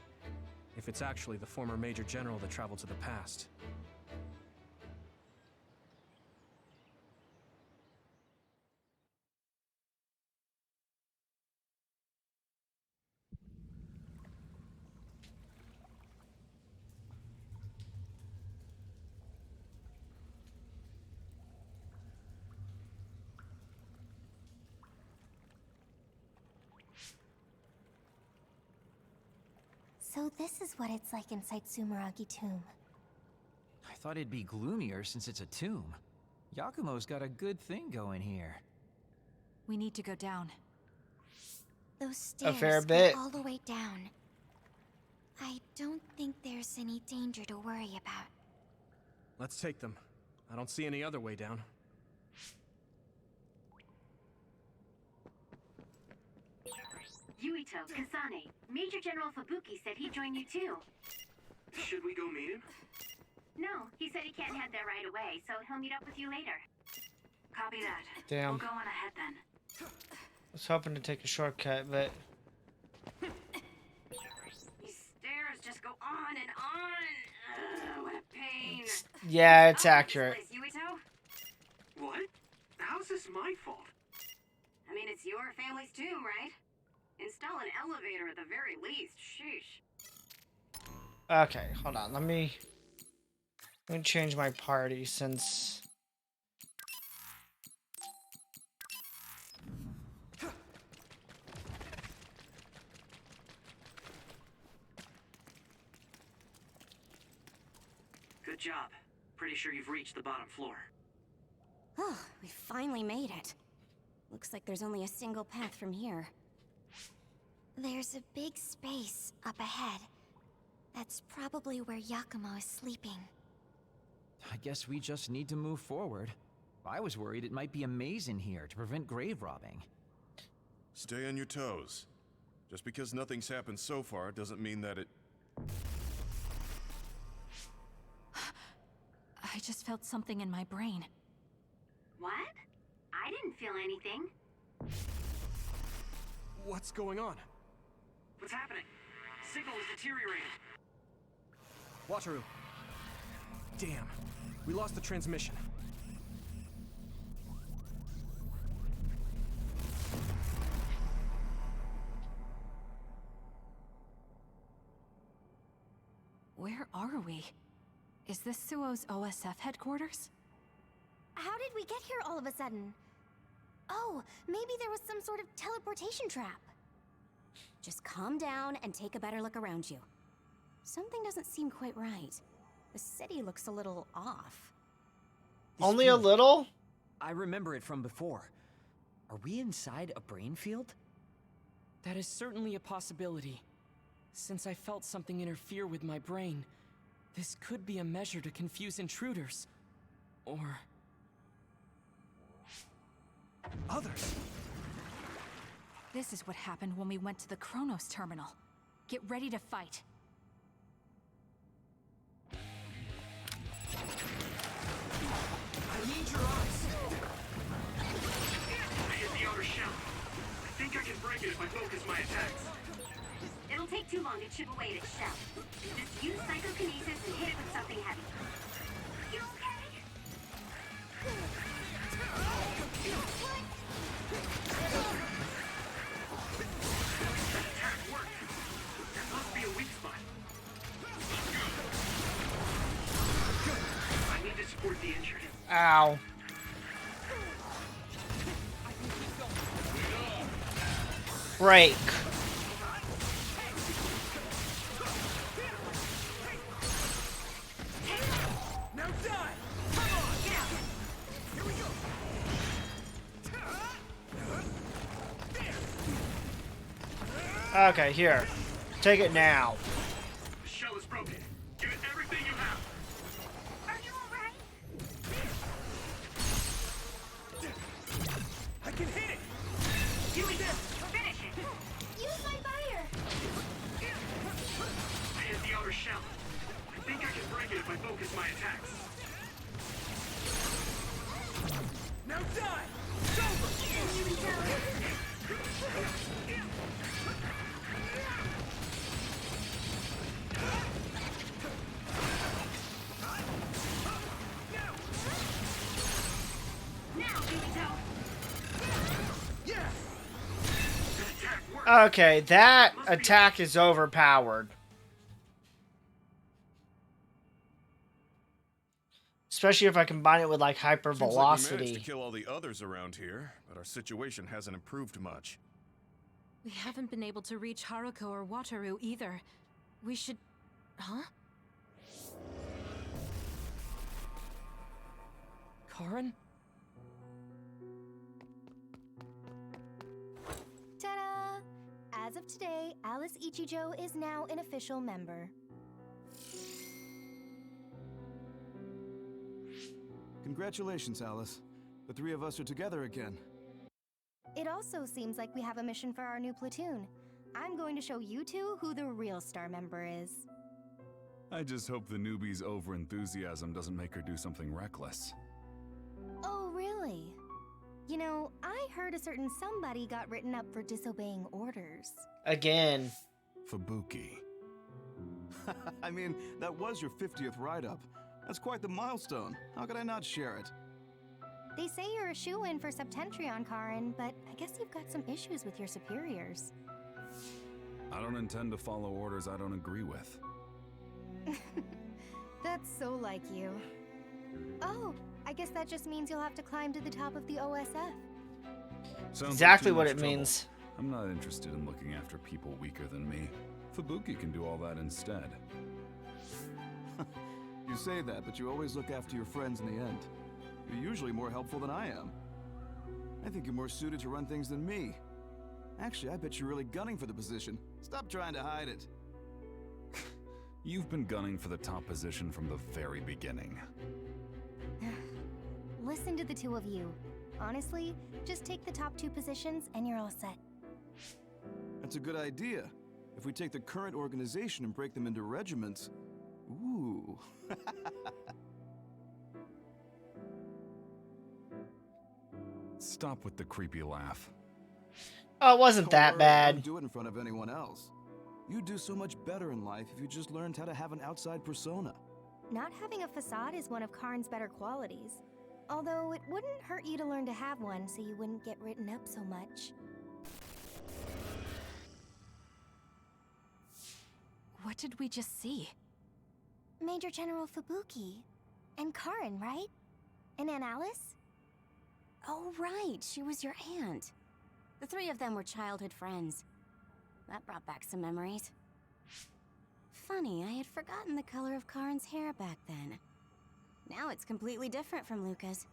If it's actually the former Major General that traveled to the past.
So this is what it's like inside Sumeragi Tomb.
I thought it'd be gloomier since it's a tomb. Yakumo's got a good thing going here.
We need to go down.
Those stairs
A fair
go
bit.
all the way down. I don't think there's any danger to worry about.
Let's take them. I don't see any other way down.
Yuito, Kasane, Major General Fubuki said he'd join you too.
Should we go meet him?
No, he said he can't head there right away, so he'll meet up with you later. Copy that.
Damn.
We'll go on ahead then.
I was hoping to take a shortcut, but
These stairs just go on and on. Ugh, what a pain.
yeah, it's
Oh,
accurate.
This place, Yuito?
What? How's this my fault?
I mean, it's your family's tomb, right? Install an elevator at the very least. Sheesh.
Okay, hold on. Let me change my party since
Good job. Pretty sure you've reached the bottom floor.
Oh, we finally made it. Looks like there's only a single path from here.
There's a big space up ahead. That's probably where Yakumo is sleeping.
I guess we just need to move forward. I was worried it might be a maze in here to prevent grave robbing.
Stay on your toes. Just because nothing's happened so far doesn't mean that it...
I just felt something in my brain.
What? I didn't feel anything.
What's going on?
What's happening? Signal is deteriorating.
Wataru. Damn. We lost the transmission.
Where are we? Is this Suo's OSF headquarters?
How did we get here all of a sudden? Oh, maybe there was some sort of teleportation trap.
Just calm down and take a better look around you. Something doesn't seem quite right. The city looks a little off.
only a little?
I remember it from before. Are we inside a brain field?
That is certainly a possibility. Since I felt something interfere with my brain, this could be a measure to confuse intruders. Or...
others.
This is what happened when we went to the Chronos terminal. Get ready to fight.
I need your eyes. I hit the outer shell. I think I can break it if I focus my attacks.
It'll take too long to chip away at its shell. Just use psychokinesis and hit it with something heavy. You okay?
Attack
Ow. Break.
Now die! Come on! Yeah! Here we go!
Okay, here. Take it now.
The shell is broken. Give it everything you have.
Are you alright?
I can hit it!
Give me this! Finish it!
Use my fire!
I hit the outer shell. I think I can break it if I focus my attacks.
Now die! It's over!
Okay, that attack is overpowered. Especially if I combine it with like hyper
Seems like we
velocity.
managed to kill all the others around here, but our situation hasn't improved much.
We haven't been able to reach Haruko or Wataru either. We should... Huh?
Karin?
Ta-da! As of today, Alice Ichijo is now an official member.
Congratulations, Alice. The three of us are together again.
It also seems like we have a mission for our new platoon. I'm going to show you two who the real star member is.
I just hope the newbie's overenthusiasm doesn't make her do something reckless.
Oh, really? You know, I heard a certain somebody got written up for disobeying orders.
Again.
Fubuki. I mean, that was your 50th write-up. That's quite the milestone. How could I not share it?
They say you're a shoo-in for Septentrion, Karin, but I guess you've got some issues with your superiors.
I don't intend to follow orders I don't agree with.
That's so like you. Oh, I guess that just means you'll have to climb to the top of the OSF.
Sounds
Exactly
like too
what
much
it
trouble.
means.
I'm not interested in looking after people weaker than me. Fubuki can do all that instead. You say that, but you always look after your friends in the end. You're usually more helpful than I am. I think you're more suited to run things than me. Actually, I bet you're really gunning for the position. Stop trying to hide it. You've been gunning for the top position from the very beginning.
Listen to the two of you. Honestly, just take the top two positions and you're all set.
That's a good idea. If we take the current organization and break them into regiments... Ooh. Stop with the creepy laugh.
Oh, it wasn't that
Don't
bad.
do it in front of anyone else. You'd do so much better in life if you just learned how to have an outside persona.
Not having a facade is one of Karin's better qualities. Although it wouldn't hurt you to learn to have one so you wouldn't get written up so much.
What did we just see?
Major General Fubuki. And Karin, right? And Aunt Alice?
Oh, right. She was your aunt. The three of them were childhood friends. That brought back some memories. Funny, I had forgotten the color of Karin's hair back then. Now it's completely different from Luca's.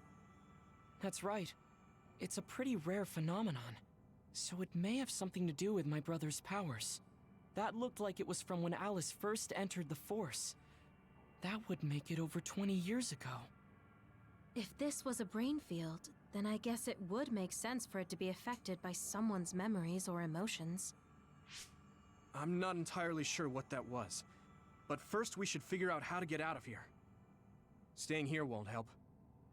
That's right. It's a pretty rare phenomenon. So it may have something to do with my brother's powers. That looked like it was from when Alice first entered the Force. That would make it over 20 years ago.
If this was a brain field, then I guess it would make sense for it to be affected by someone's memories or emotions.
I'm not entirely sure what that was. But first we should figure out how to get out of here. Staying here won't help.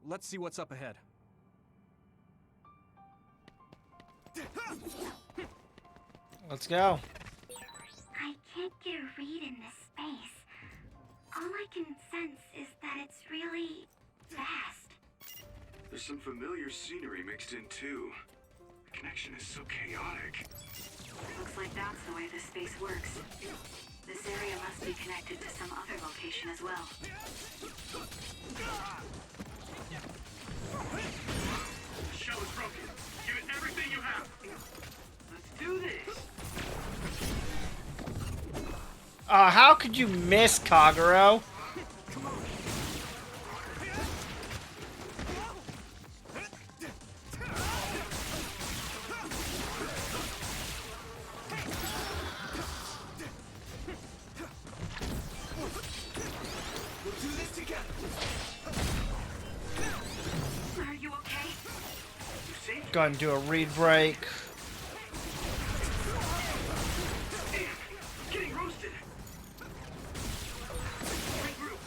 Let's see what's up ahead.
Let's go.
I can't get a read in this space. All I can sense is that it's really vast.
There's some familiar scenery mixed in too. The connection is so chaotic.
Looks like that's the way this space works. This area must be connected to some other location as well.
How could you miss, Kagero?
Are you okay? You safe?
Go ahead and do a read break.
Damn, I'm getting roasted. Regroup.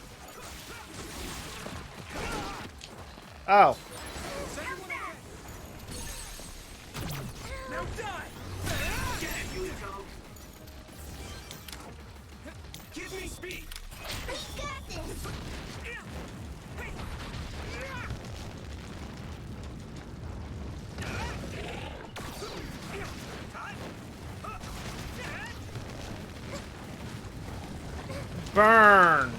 Oh.
Now die!
Get it, Yuito.
Give me speed!
We got this!
Burn.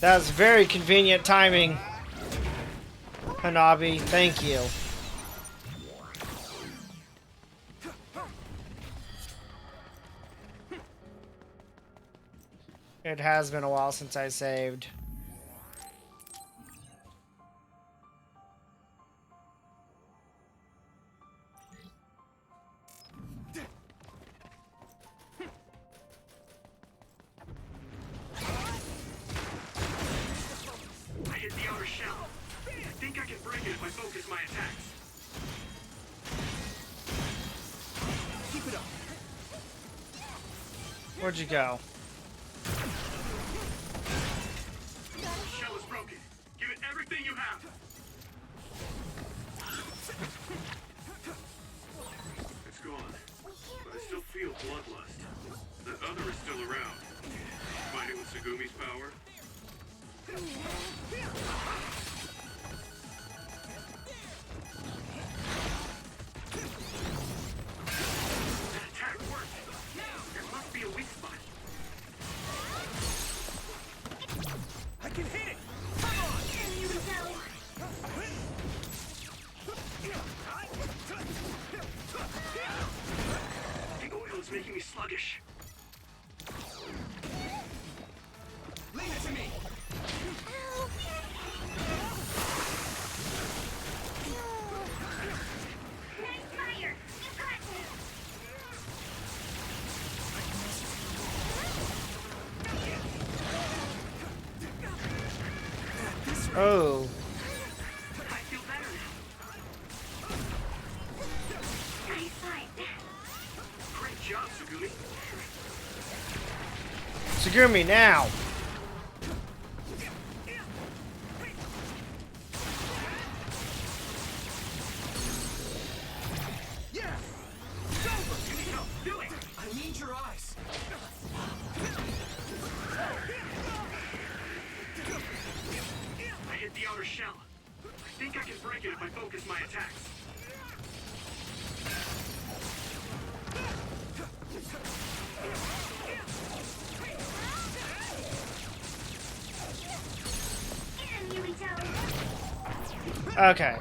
That was very convenient timing, Hanabi. Thank you. It has been a while since I saved.
I hit the outer shell. I think I can break it if I focus my attacks.
Keep it up.
Where'd you go?
Shell is broken. Give it everything you have. It's gone. But I still feel bloodlust. That other is still around. Fighting with Segumi's power. That attack worked. There must be a weak spot.
I can hit it! Come on!
The oil is making me sluggish.
Leave it to me!
Nice fire! You got this!
Oh.
I feel better now.
Nice fight.
Great job, Sugumi.
Segumi now.
Yeah! It's over!
Yuito, do it!
I need your eyes!
I hit the outer shell. I think I can break it if I focus my attacks.
Get him, Yuito!
Okay.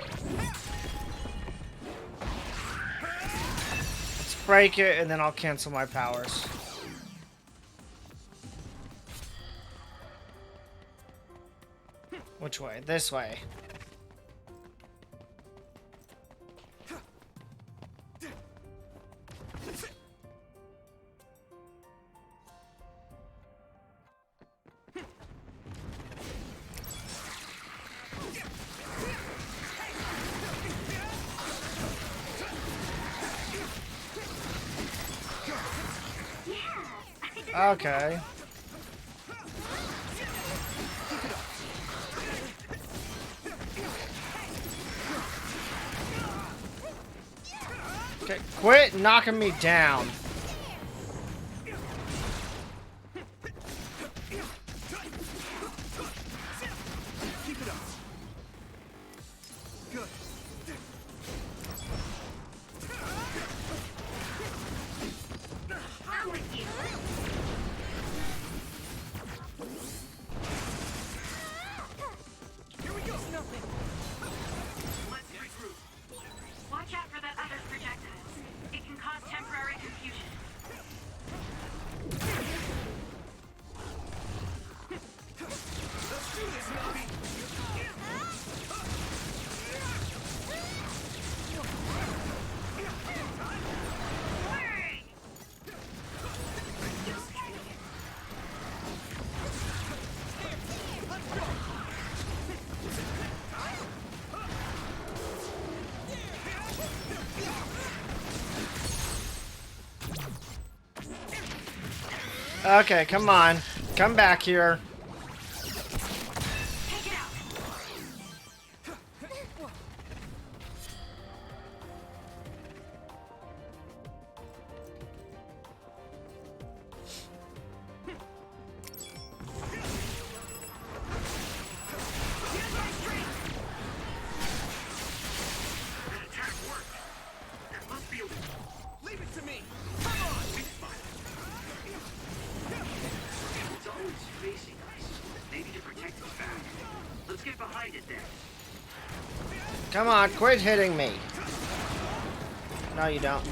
Let's break it and then I'll cancel my powers. Which way? This way. Okay. Okay, quit knocking me down.
Keep it up. Good.
I'm with you.
Okay, come on. Come back here. Come on, quit hitting me. No, you don't.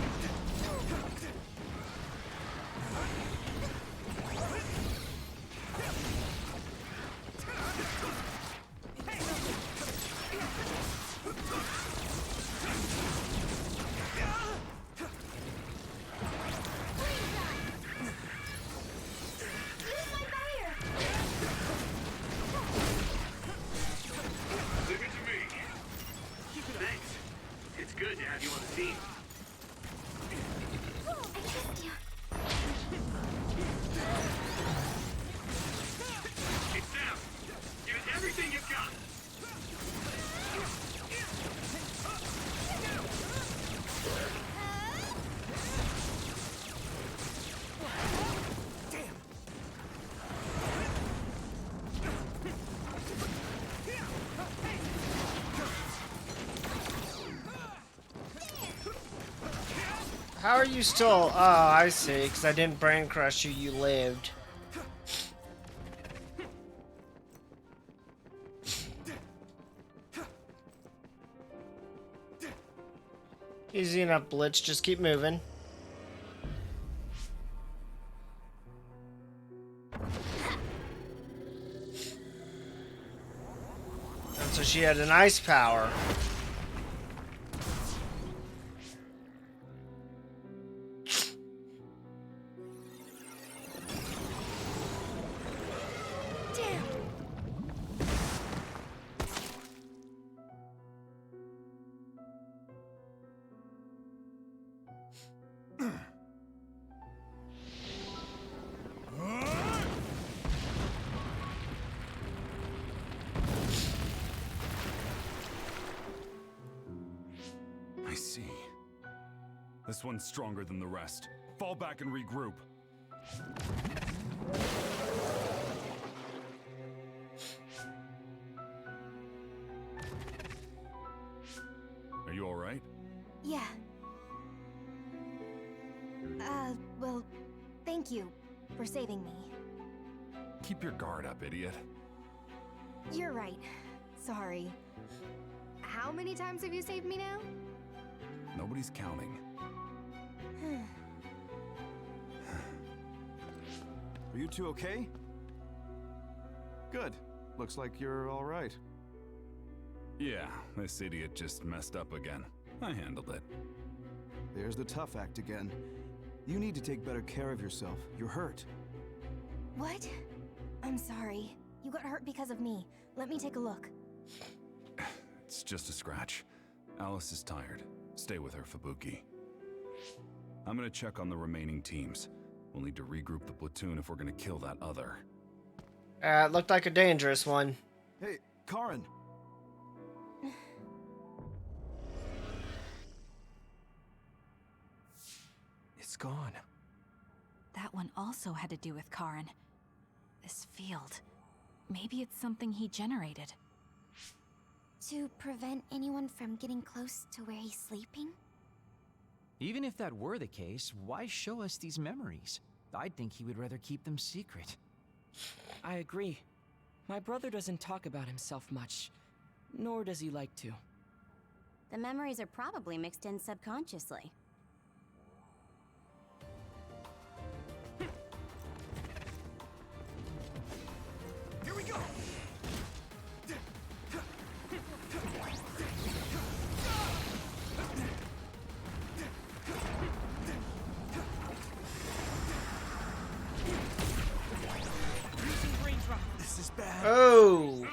How are you still? Oh, I see. Because I didn't brain crush you, you lived. Easy enough, Blitz. Just keep moving. And so she had an ice power.
I see. This one's stronger than the rest. Fall back and regroup. Are you all right?
Yeah. Well, thank you for saving me.
Keep your guard up, idiot.
You're right. Sorry. How many times have you saved me now?
Nobody's counting.
Are you two okay? Good. Looks like you're all right.
Yeah, this idiot just messed up again. I handled it.
There's the tough act again. You need to take better care of yourself. You're hurt.
What? I'm sorry. You got hurt because of me. Let me take a look.
It's just a scratch. Alice is tired. Stay with her, Fubuki. I'm gonna check on the remaining teams. We'll need to regroup the platoon if we're gonna kill that other.
It looked like a dangerous one.
Hey, Karin!
It's gone.
That one also had to do with Karin. This field. Maybe it's something he generated.
To prevent anyone from getting close to where he's sleeping?
Even if that were the case, why show us these memories? I'd think he would rather keep them secret.
I agree. My brother doesn't talk about himself much, nor does he like to.
The memories are probably mixed in subconsciously.
Here we go!
This is bad.
Oh!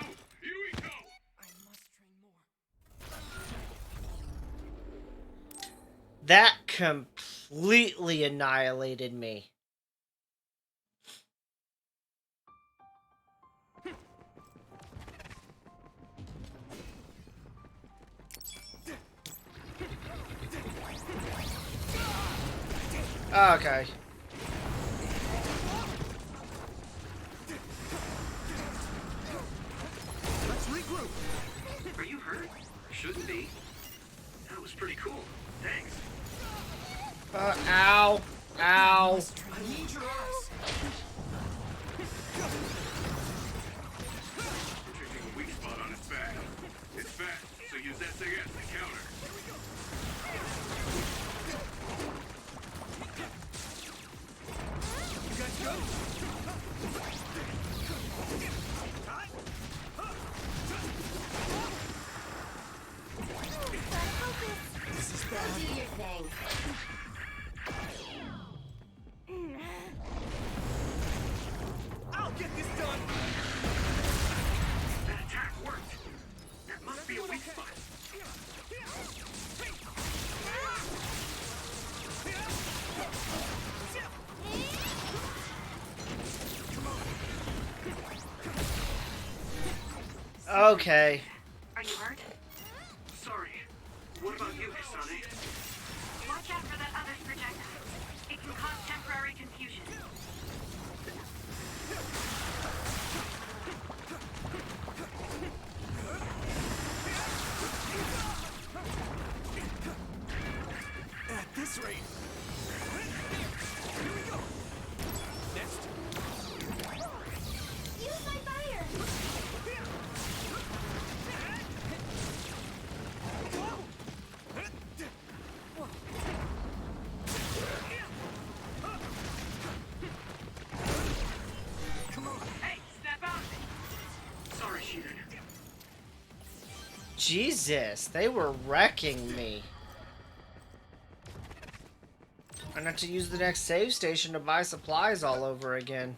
That completely annihilated me. Okay.
Let's regroup. Are you hurt? Shouldn't be. That was pretty cool. Thanks.
Ow. Ow.
I need your eyes.
Protecting a weak spot on its back. It's fast, so use SAS to counter.
You guys go.
This is bad. Do your thing.
I'll get this done.
That attack worked. That must be a weak spot.
Okay.
Are you hurt?
Sorry. What about you, Kasane?
Watch out for that other's projectile. It can cause temporary confusion.
At this rate. Here we go. Next.
Use my fire!
Hey, snap out of it.
Sorry, Sheeran.
Jesus, they were wrecking me. I have to use the next save station to buy supplies all over again.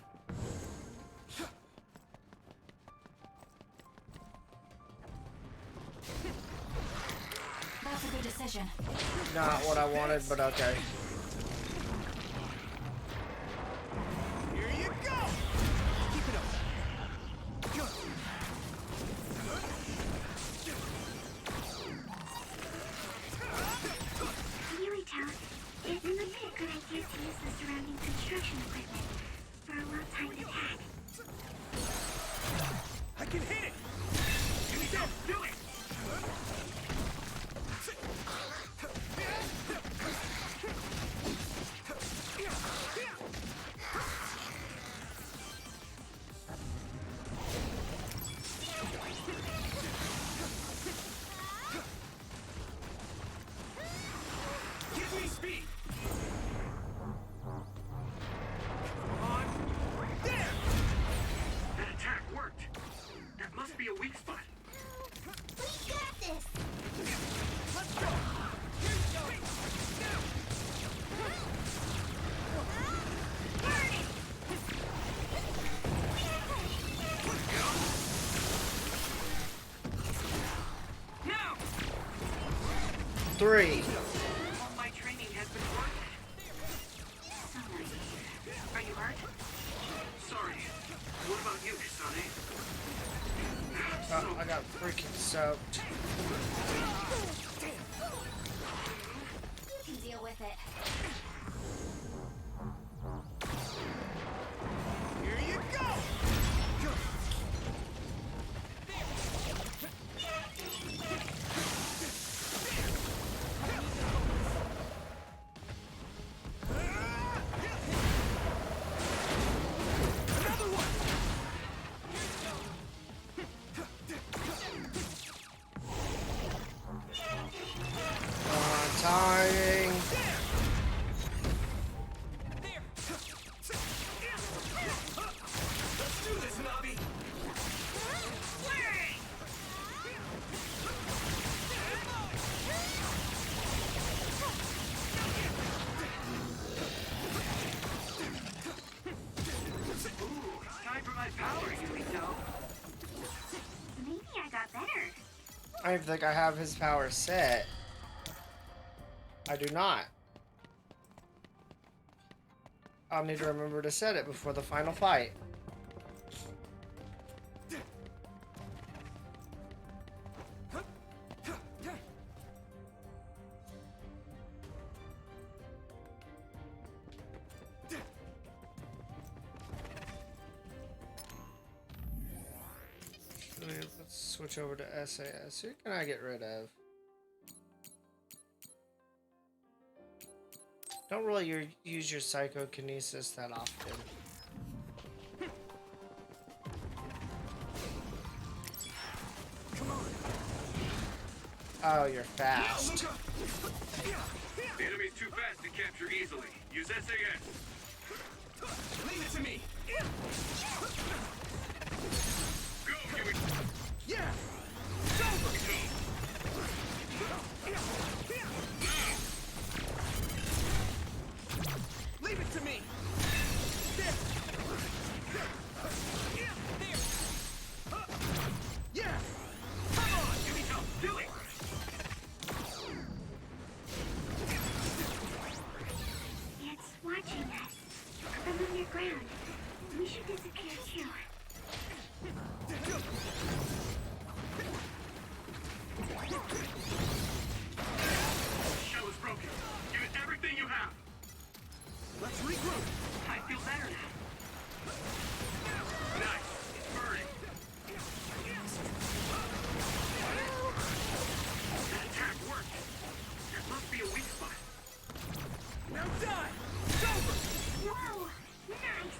That's a good decision.
Not what I wanted, but okay.
Here you go. Keep it up. Go.
Yuito, it would be a good idea to use the surrounding construction equipment for a well-timed attack.
I can hit it. Here we go. Do it. Give me speed. Come on. There.
That attack worked. That must be a weak spot.
We got this!
Let's go. Here you go.
Now!
3.
All my training has been worth it. So nice. Are you hurt?
Sorry. What about you, Kasane?
Oh, I got freaking soaked.
You can deal with it.
Here you go. Go. Another one.
Timing.
There. Let's do this, Navi.
Ooh, it's time for my power, Yuito.
Maybe I got better.
I don't think I have his power set. I do not. I'll need to remember to set it before the final fight. switch over to SAS. Who can I get rid of? Don't really use your psychokinesis that often. Oh, you're fast.
The enemy's too fast to capture easily. Use SAS.
Leave it to me!
Go, Yuito!
Yeah! It's over! Leave it to me! There! Yeah! Come on!
Yuito, do it!
It's watching us. From underground. We should disappear too.
Shell is broken. Give it everything you have.
Let's regroup!
I feel better now. Nice. It's burning. That attack worked. There must be a weak spot.
Now die! It's over!
Whoa! Nice!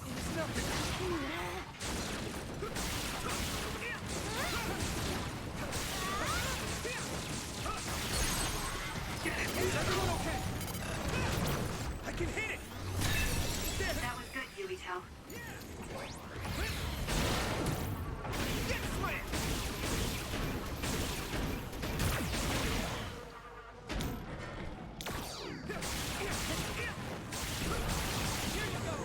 It's nothing! Is everyone okay? I can hit it!
That was good, Yuito.
Get slammed! Here you go!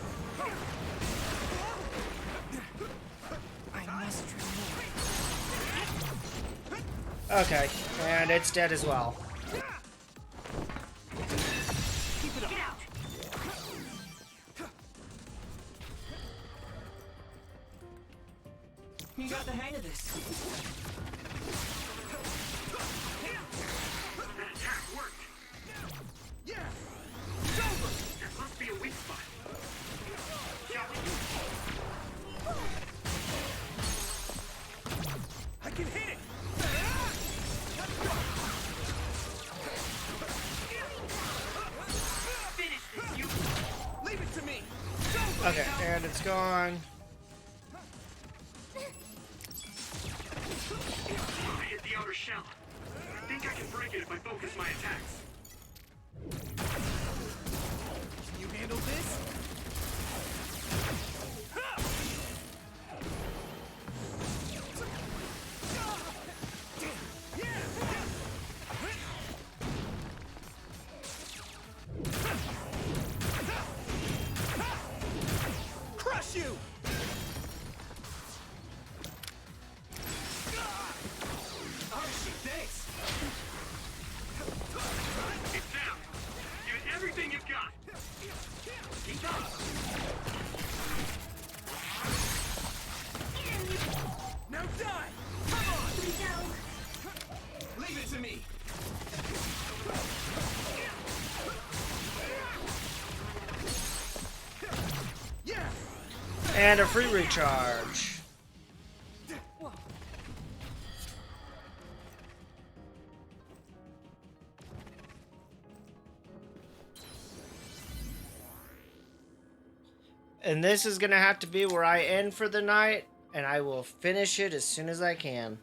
I must remove.
Okay, and it's dead as well.
Keep it up!
Get out!
You got the hang of this.
That attack worked.
Yeah! It's over!
There must be a weak spot. Shall we?
I can hit it!
Finish this, you.
Leave it to me! It's over!
Okay, and it's gone.
I hit the outer shell. I think I can break it if I focus my attacks.
Can you handle this? Crush you! Oh, shit, thanks!
It's down. Give it everything you've got. Keep up.
Now die! Come on! Leave it to me! Yeah!
And a free recharge. And this is gonna have to be where I end for the night, and I will finish it as soon as I can.